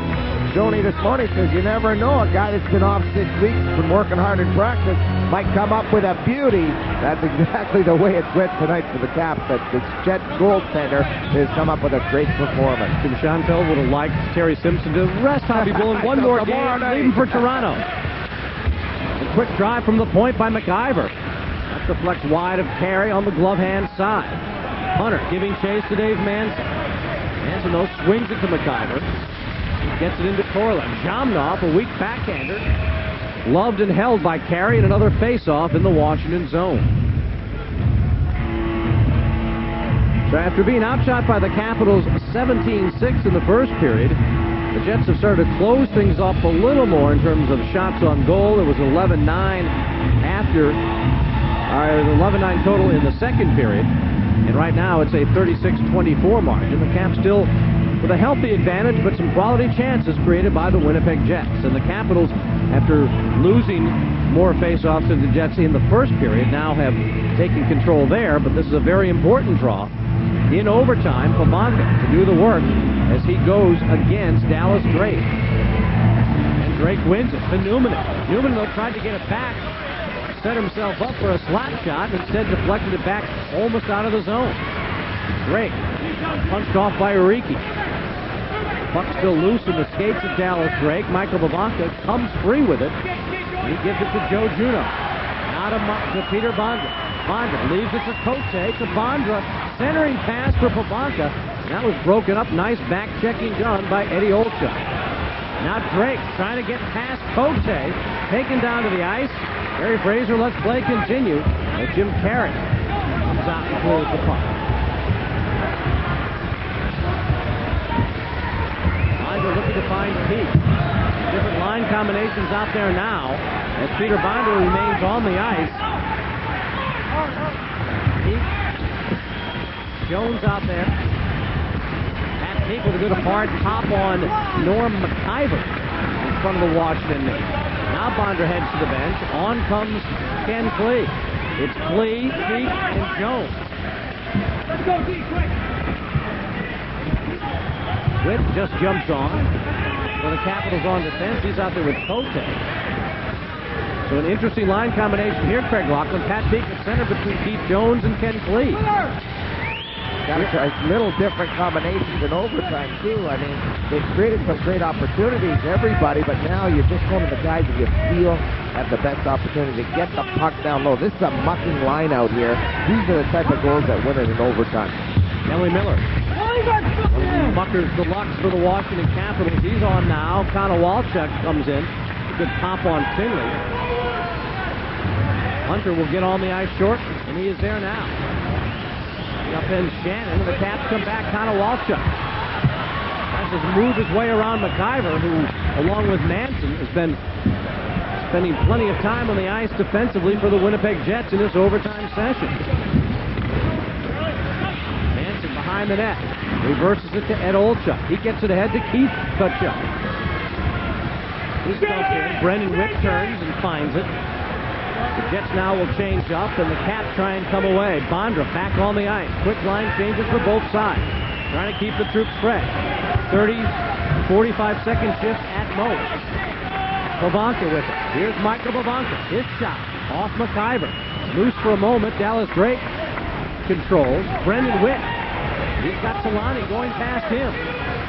Shoney this morning says you never know. A guy that's been off 6 weeks, been working hard in practice, might come up with a beauty. That's exactly the way it went tonight for the Caps. That the Jet goaltender has come up with a great performance. Jim Chantel would have liked Terry Simpson to rest Habibul in one more game, leave him for Toronto. A quick drive from the point by McIver. That deflects wide of Carey on the glove hand side. Hunter giving chase to Dave Manson. Manson, though, swings it to McIver. Gets it into Korolev. Zhamnov, a weak backhander. Loved and held by Carey, and another face-off in the Washington zone. So after being outshot by the Capitals 17-6 in the first period, the Jets have started to close things up a little more in terms of shots on goal. It was 11-9 after, it was 11-9 total in the second period, and right now it's a 36-24 margin. The Caps still with a healthy advantage, but some quality chances created by the Winnipeg Jets. And the Capitals, after losing more face-offs than the Jets in the first period, now have taken control there, but this is a very important draw. In overtime, Pavonka to do the work as he goes against Dallas Drake. And Drake wins it to Newman. Newman, though, tried to get it back, set himself up for a slap shot, instead deflected it back almost out of the zone. Drake punched off by Uriki. Puck still loose in the skates of Dallas Drake. Michael Pavonka comes free with it. He gives it to Joe Juno. Now to Peter Bondra. Bondra leaves it to Cote, to Bondra. Centering pass for Pavonka. And that was broken up. Nice back-checking done by Eddie Olchuk. Now Drake trying to get past Cote. Taken down to the ice. Barry Fraser lets play continue. And Jim Carey comes out and clears the puck. Looking to find Pete. Different line combinations out there now as Peter Bondra remains on the ice. Pete. Jones out there. Pat Pete with a good hard pop on Norm McIver in front of the Washington net. Now Bondra heads to the bench. On comes Ken Klee. It's Klee, Pete, and Jones. Let's go, D, quick! Witt just jumps on. So the Capitals on defense. He's out there with Cote. So an interesting line combination here, Craig Laughlin. Pat Peake at center between Keith Jones and Ken Klee. Got to try little different combinations in overtime, too. I mean, they've created some great opportunities, everybody, but now you're just going to the guys that you feel have the best opportunity to get the puck down low. This is a mucking line out here. These are the type of goals that win it in overtime. Kelly Miller. Muckers the Lux for the Washington Capitals. He's on now. Connor Walchuk comes in. A good pop on Finley. Hunter will get on the ice short, and he is there now. Up in Shannon, and the Caps come back. Connor Walchuk has to move his way around McIver, who, along with Manson, has been spending plenty of time on the ice defensively for the Winnipeg Jets in this overtime session. Manson behind the net. Reverses it to Ed Olchuk. He gets it ahead to Keith Kachuk. He's dumped in. Brendan Witt turns and finds it. The Jets now will change up, and the Caps try and come away. Bondra back on the ice. Quick line changes for both sides. Trying to keep the troops fresh. 30, 45-second shift at most. Pavonka with it. Here's Michael Pavonka. His shot off McIver. Loose for a moment. Dallas Drake controls. Brendan Witt. He's got Solani going past him.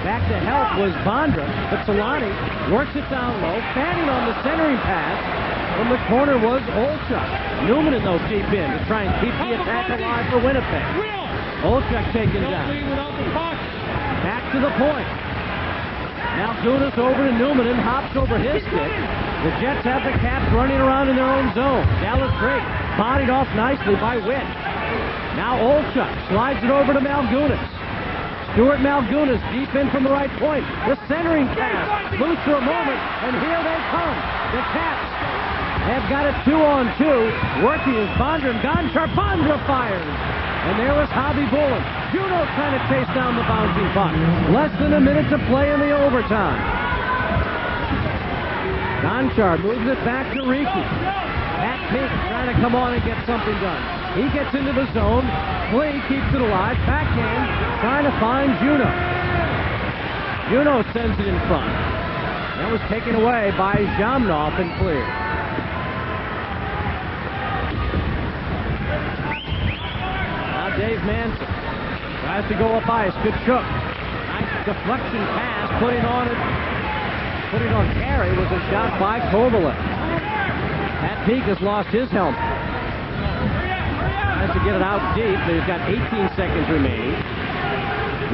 Back to help was Bondra, but Solani works it down low, fanning on the centering pass. From the corner was Olchuk. Newman, though, deep in to try and keep the attack alive for Winnipeg. Olchuk taken down. Back to the point. Now Gunas over to Newman and hops over his stick. The Jets have the Caps running around in their own zone. Dallas Drake bodied off nicely by Witt. Now Olchuk slides it over to Malgunas. Stuart Malgunas deep in from the right point. The centering pass. Loose for a moment, and here they come. The Caps have got it 2-on-2. Working is Bondra and Gonchar. Bondra fires. And there was Hobby Bullen. Juno trying to chase down the bouncing puck. Less than a minute to play in the overtime. Gonchar moves it back to Riki. Pat Pink trying to come on and get something done. He gets into the zone. Flea keeps it alive. Backhand trying to find Juno. Juno sends it in front. That was taken away by Jamnov and cleared. Dave Manson tries to go up ice. Kachuk. Nice deflection pass. Putting on Gary was a shot by Kovalev. Pat Peak has lost his helmet. Tries to get it out deep. They've got 18 seconds remaining.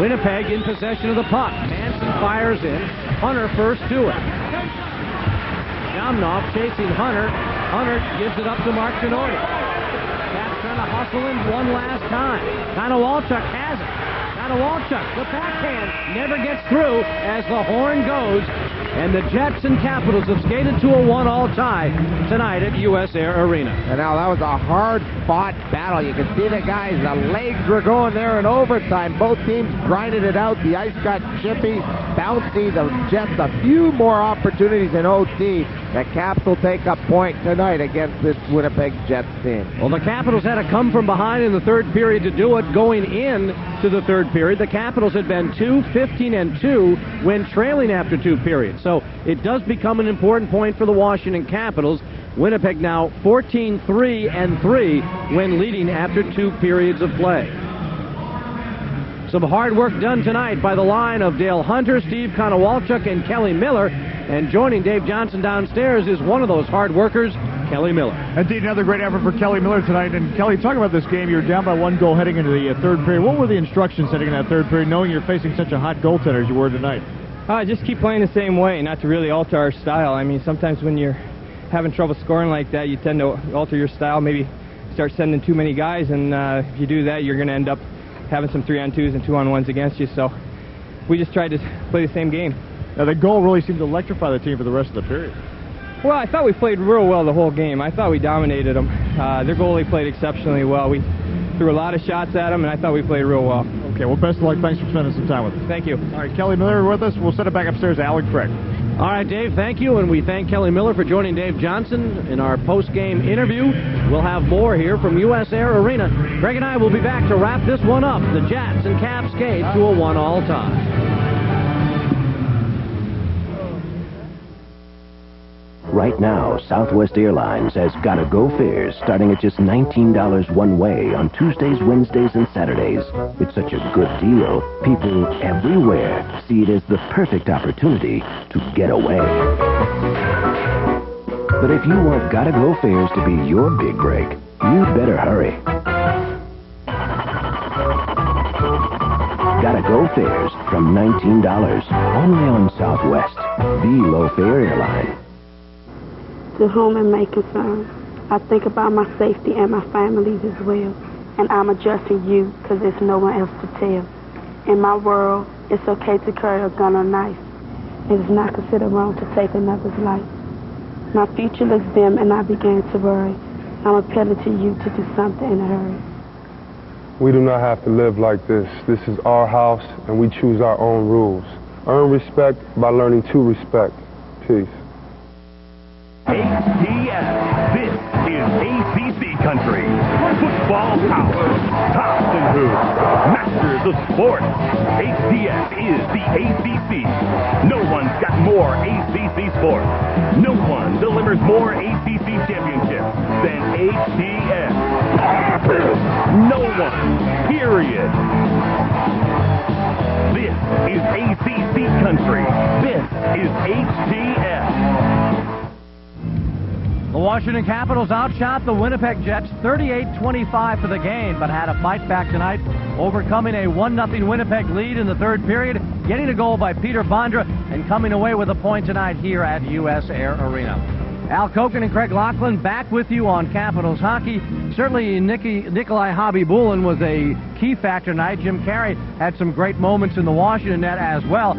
Winnipeg in possession of the puck. Manson fires in. Hunter first to it. Jamnov chasing Hunter. Hunter gives it up to Mark Tenori. Trying to hustle in one last time. Konowalchuk has it. Konowalchuk, the backhand, never gets through as the horn goes. And the Jets and Capitals have skated to a 1-all tie tonight at US Air Arena. And now that was a hard-fought battle. You can see the guys, the legs were going there in overtime. Both teams grinded it out. The ice got chippy, bouncy. The Jets a few more opportunities in OT. The Caps will take a point tonight against this Winnipeg Jets team. Well, the Capitals had to come from behind in the third period to do it. Going in to the third period, the Capitals had been 2-15-2 when trailing after 2 periods. So it does become an important point for the Washington Capitals. Winnipeg now 14-3-3 when leading after 2 periods of play. Some hard work done tonight by the line of Dale Hunter, Steve Konowalchuk, and Kelly Miller. And joining Dave Johnson downstairs is one of those hard workers, Kelly Miller. Indeed, another great effort for Kelly Miller tonight. And Kelly, talking about this game, you're down by 1 goal heading into the third period. What were the instructions heading in that third period, knowing you're facing such a hot goaltender as you were tonight? Just keep playing the same way, not to really alter our style. I mean, sometimes when you're having trouble scoring like that, you tend to alter your style, maybe start sending too many guys, and if you do that, you're going to end up having some 3-on-2s and 2-on-1s against you. So we just tried to play the same game. Now, the goal really seemed to electrify the team for the rest of the period. Well, I thought we played real well the whole game. I thought we dominated them. Their goalie played exceptionally well. We threw a lot of shots at them, and I thought we played real well. Okay, well, best of luck. Thanks for spending some time with us. Thank you. All right, Kelly Miller with us. We'll send it back upstairs to Alec Craig. All right, Dave, thank you, and we thank Kelly Miller for joining Dave Johnson in our post-game interview. We'll have more here from US Air Arena. Greg and I will be back to wrap this one up. The Jets and Caps skate to a 1-all tie. Right now, Southwest Airlines has Gotta Go fares starting at just $19 one way on Tuesdays, Wednesdays, and Saturdays. It's such a good deal, people everywhere see it as the perfect opportunity to get away. But if you want Gotta Go fares to be your big break, you'd better hurry. Gotta Go fares from $19, only on Southwest, the low-fare airline. To whom it may concern, I think about my safety and my family's as well. And I'm addressing you because there's no one else to tell. In my world, it's okay to carry a gun or knife. It is not considered wrong to take another's life. My future looks dim and I began to worry. I'm appealing to you to do something in a hurry. We do not have to live like this. This is our house and we choose our own rules. Earn respect by learning to respect. Peace. HTS. This is ACC country. Football power. Tops and hoops. Masters of sport. HTS is the ACC. No one's got more ACC sports. No one delivers more ACC championships than HTS. No one. Period. This is ACC country. This is HTS. The Washington Capitals outshot the Winnipeg Jets 38-25 for the game, but had a fight back tonight, overcoming a 1-0 Winnipeg lead in the third period, getting a goal by Peter Bondra, and coming away with a point tonight here at US Air Arena. Al Koken and Craig Laughlin back with you on Capitals hockey. Certainly Nikolai Hobby-Bulin was a key factor tonight. Jim Carey had some great moments in the Washington net as well.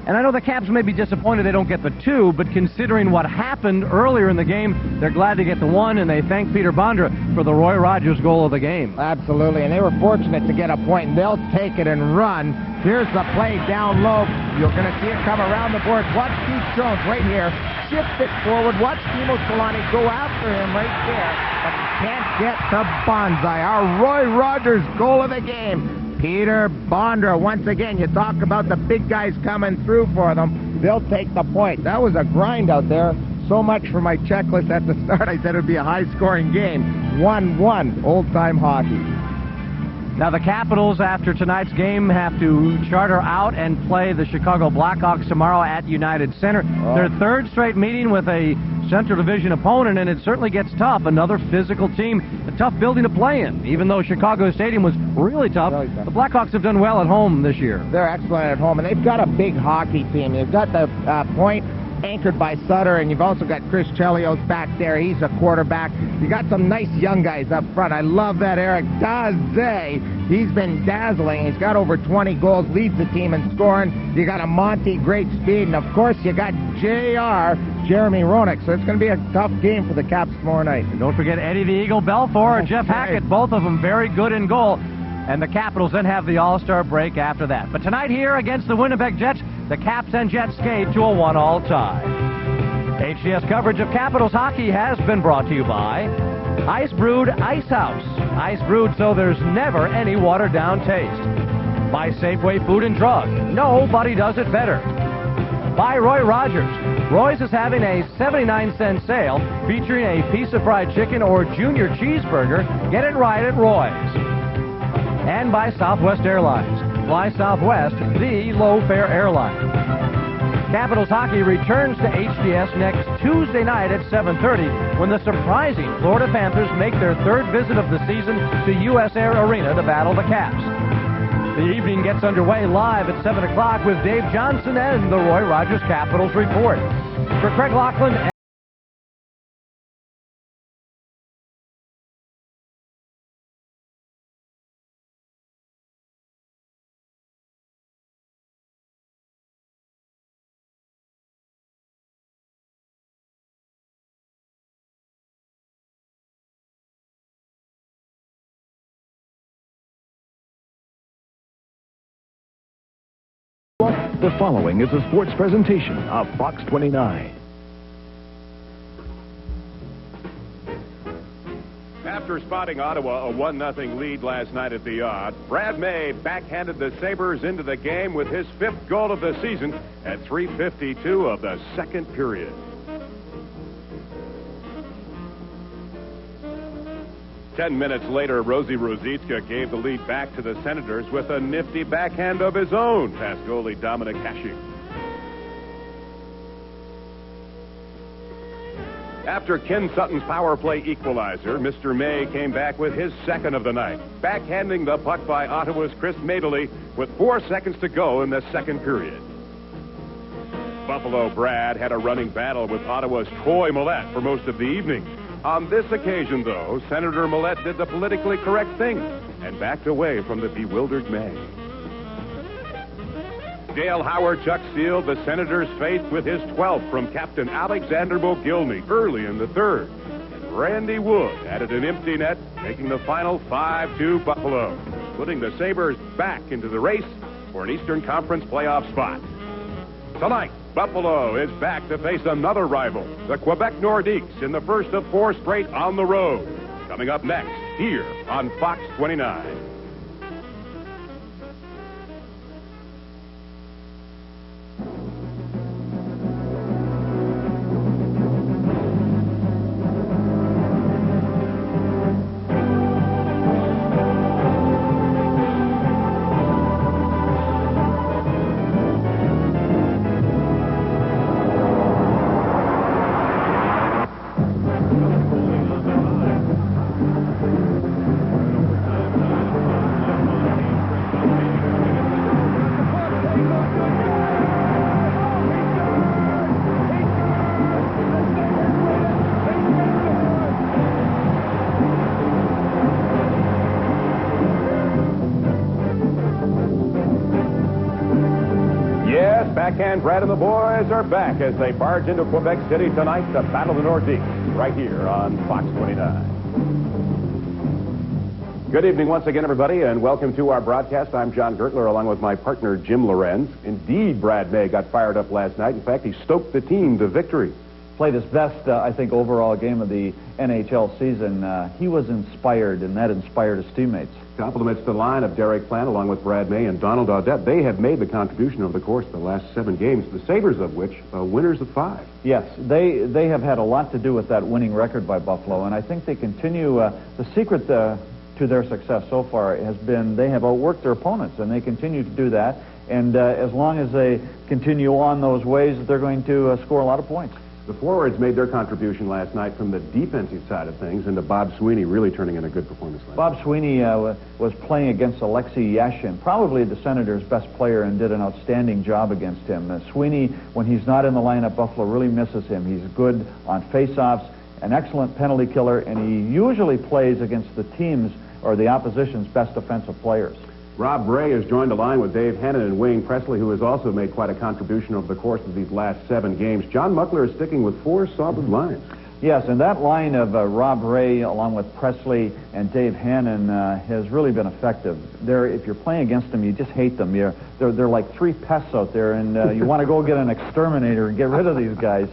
And I know the Caps may be disappointed they don't get the 2, but considering what happened earlier in the game, they're glad to get the 1, and they thank Peter Bondra for the Roy Rogers goal of the game. Absolutely, and they were fortunate to get a point, and they'll take it and run. Here's the play down low. You're going to see it come around the boards. Watch Keith Jones right here. Shift it forward. Watch Timo Solani go after him right there, but he can't get to Bonsai. Our Roy Rogers goal of the game. Peter Bondra, once again, you talk about the big guys coming through for them. They'll take the point. That was a grind out there. So much for my checklist at the start. I said it would be a high-scoring game. 1-1, old-time hockey. Now the Capitals, after tonight's game, have to charter out and play the Chicago Blackhawks tomorrow at United Center. Their third straight meeting with a Central Division opponent, and it certainly gets tough. Another physical team, a tough building to play in. Even though Chicago Stadium was really tough, the Blackhawks have done well at home this year. They're excellent at home, and they've got a big hockey team. You've got the point anchored by Sutter, and you've also got Chris Chelios back there. He's a quarterback. You got some nice young guys up front. I love that Eric Daze. He's been dazzling. He's got over 20 goals, leads the team in scoring. You got a Monty, great speed, and of course you got JR, Jeremy Roenick. So it's going to be a tough game for the Caps tomorrow night. And don't forget Eddie the Eagle Belfour and Jeff Hackett, both of them very good in goal. And the Capitals then have the All-Star break after that. But tonight here against the Winnipeg Jets, the Caps and Jets skate to a 1-all tie. HCS coverage of Capitals hockey has been brought to you by Ice Brewed Ice House. Ice brewed so there's never any watered-down taste. By Safeway Food and Drug. Nobody does it better. By Roy Rogers. Roy's is having a 79-cent sale featuring a piece of fried chicken or junior cheeseburger. Get it right at Roy's. And by Southwest Airlines. Fly Southwest, the low-fare airline. Capitals hockey returns to HDS next Tuesday night at 7:30 when the surprising Florida Panthers make their third visit of the season to US Air Arena to battle the Caps. The evening gets underway live at 7 o'clock with Dave Johnson and the Roy Rogers Capitals Report. For Craig Laughlin The following is a sports presentation of Fox 29. After spotting Ottawa a 1-0 lead last night at the Odd, Brad May backhanded the Sabres into the game with his 5th goal of the season at 3:52 of the second period. 10 minutes later, Rosie Rosicka gave the lead back to the Senators with a nifty backhand of his own past goalie Dominic Hasek. After Ken Sutton's power play equalizer, Mr. May came back with his second of the night, backhanding the puck by Ottawa's Chris Madeley with 4 seconds to go in the second period. Buffalo Brad had a running battle with Ottawa's Troy Millette for most of the evening. On this occasion, though, Senator Millette did the politically correct thing and backed away from the bewildered May. Dale Howard-Chuck sealed the Senators' fate with his 12th from Captain Alexander Mogilny early in the third. And Randy Wood added an empty net, making the final 5-2 Buffalo, putting the Sabres back into the race for an Eastern Conference playoff spot. Tonight, Buffalo is back to face another rival, the Quebec Nordiques, in the first of 4 straight on the road. Coming up next, here on Fox 29. Backhand Brad and the boys are back as they barge into Quebec City tonight to battle the Nordiques right here on Fox 29. Good evening once again, everybody, and welcome to our broadcast. I'm John Gertler, along with my partner, Jim Lorenz. Indeed, Brad May got fired up last night. In fact, he stoked the team to victory. Played his best, I think, overall game of the NHL season. He was inspired, and that inspired his teammates. Compliments to the line of Derek Plant, along with Brad May and Donald Audette. They have made the contribution over the course of the last 7 games, the Sabres of which are winners of 5. Yes, they have had a lot to do with that winning record by Buffalo, and I think they continue. The secret to their success so far has been they have outworked their opponents, and they continue to do that. And as long as they continue on those ways, they're going to score a lot of points. The forwards made their contribution last night from the defensive side of things, and to Bob Sweeney really turning in a good performance last night. Bob Sweeney was playing against Alexei Yashin, probably the Senators' best player, and did an outstanding job against him. Sweeney, when he's not in the lineup, Buffalo really misses him. He's good on face-offs, an excellent penalty killer, and he usually plays against the team's or the opposition's best defensive players. Rob Ray has joined the line with Dave Hannon and Wayne Presley, who has also made quite a contribution over the course of these last 7 games. John Muckler is sticking with 4 solid lines. Yes, and that line of Rob Ray, along with Presley and Dave Hannon, has really been effective. If you're playing against them, you just hate them. They're like 3 pests out there, and you want to go get an exterminator and get rid of these guys.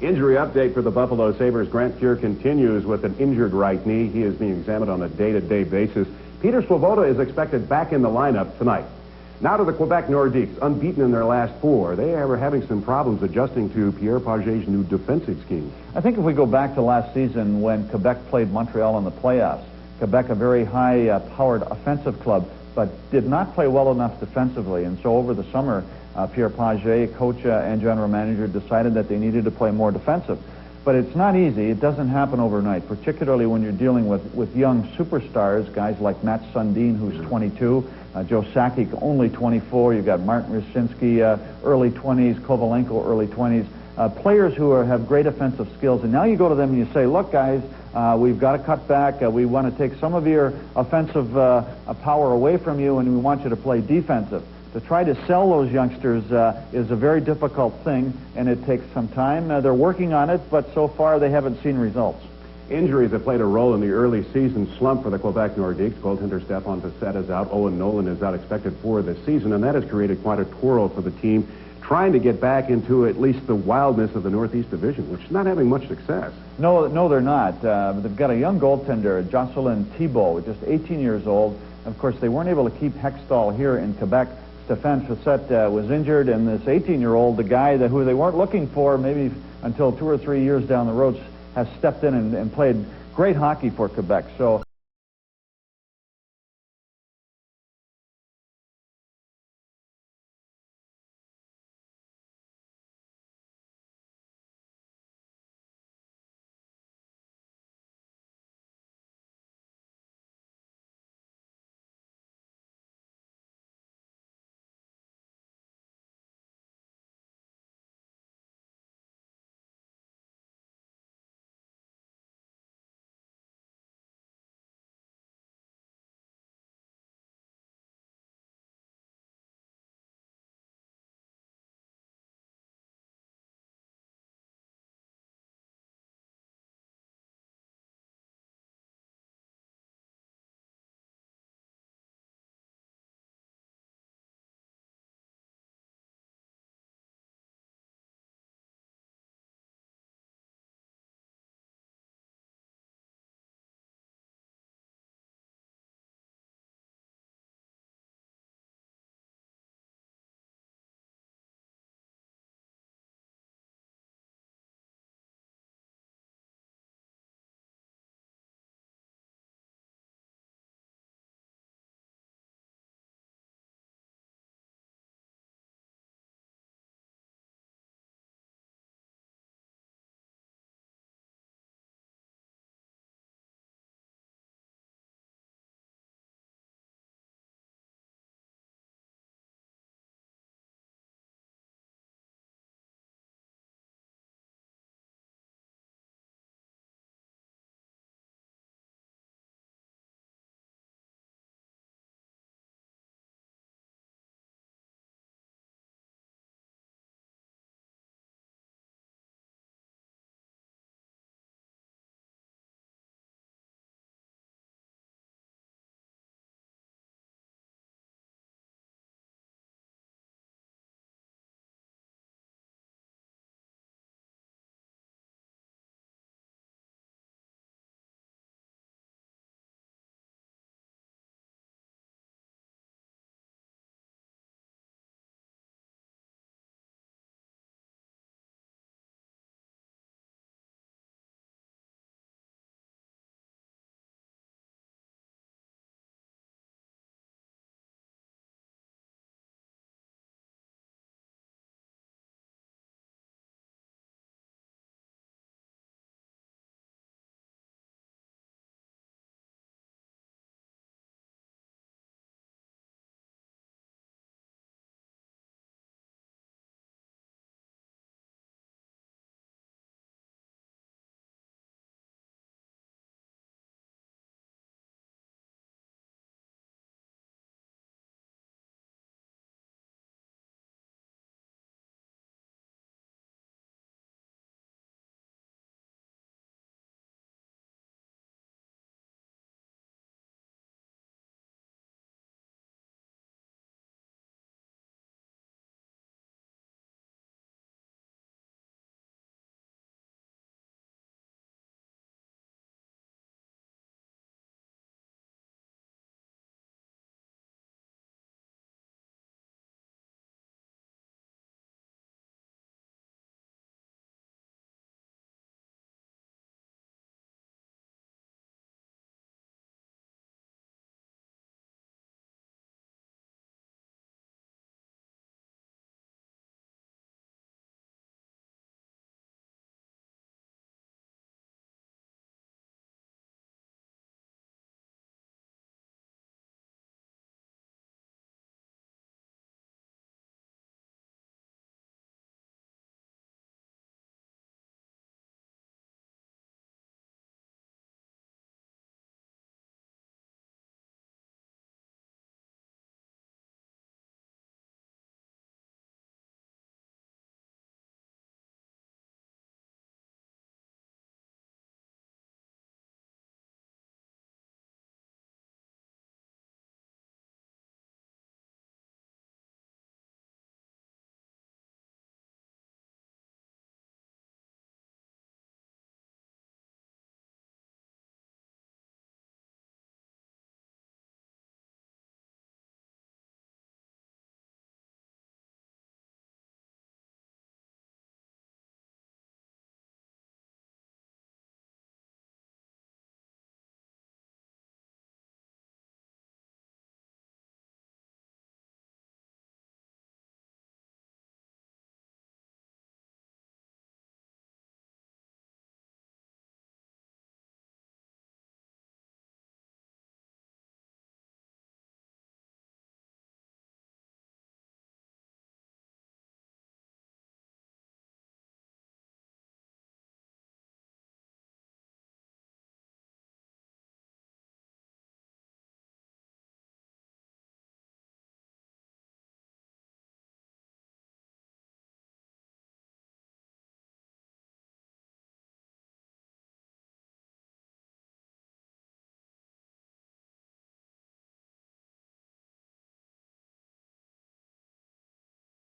Injury update for the Buffalo Sabres. Grant Fuhr continues with an injured right knee. He is being examined on a day-to-day basis. Peter Svoboda is expected back in the lineup tonight. Now to the Quebec Nordiques, unbeaten in their last 4. They are having some problems adjusting to Pierre Paget's new defensive scheme. I think if we go back to last season when Quebec played Montreal in the playoffs, Quebec, a very high-powered offensive club, but did not play well enough defensively. And so over the summer, Pierre Paget, coach and general manager, decided that they needed to play more defensive. But it's not easy. It doesn't happen overnight, particularly when you're dealing with young superstars, guys like Matt Sundin, who's 22, Joe Sakic, only 24. You've got Martin Rusinski, early 20s, Kovalenko, early 20s. Players who have great offensive skills. And now you go to them and you say, look, guys, we've got to cut back. We want to take some of your offensive power away from you, and we want you to play defensive. To try to sell those youngsters is a very difficult thing, and it takes some time. They're working on it, but so far they haven't seen results. Injuries have played a role in the early season slump for the Quebec Nordiques. Goaltender Stéphane Bissette is out. Owen Nolan is out, expected for this season, and that has created quite a twirl for the team, trying to get back into at least the wildness of the Northeast Division, which is not having much success. No, they're not. They've got a young goaltender, Jocelyn Thibault, just 18 years old. Of course, they weren't able to keep Hextall here in Quebec. Stéphane Bissette was injured, and this 18-year-old, the guy who they weren't looking for maybe until 2 or 3 years down the road, has stepped in and played great hockey for Quebec. So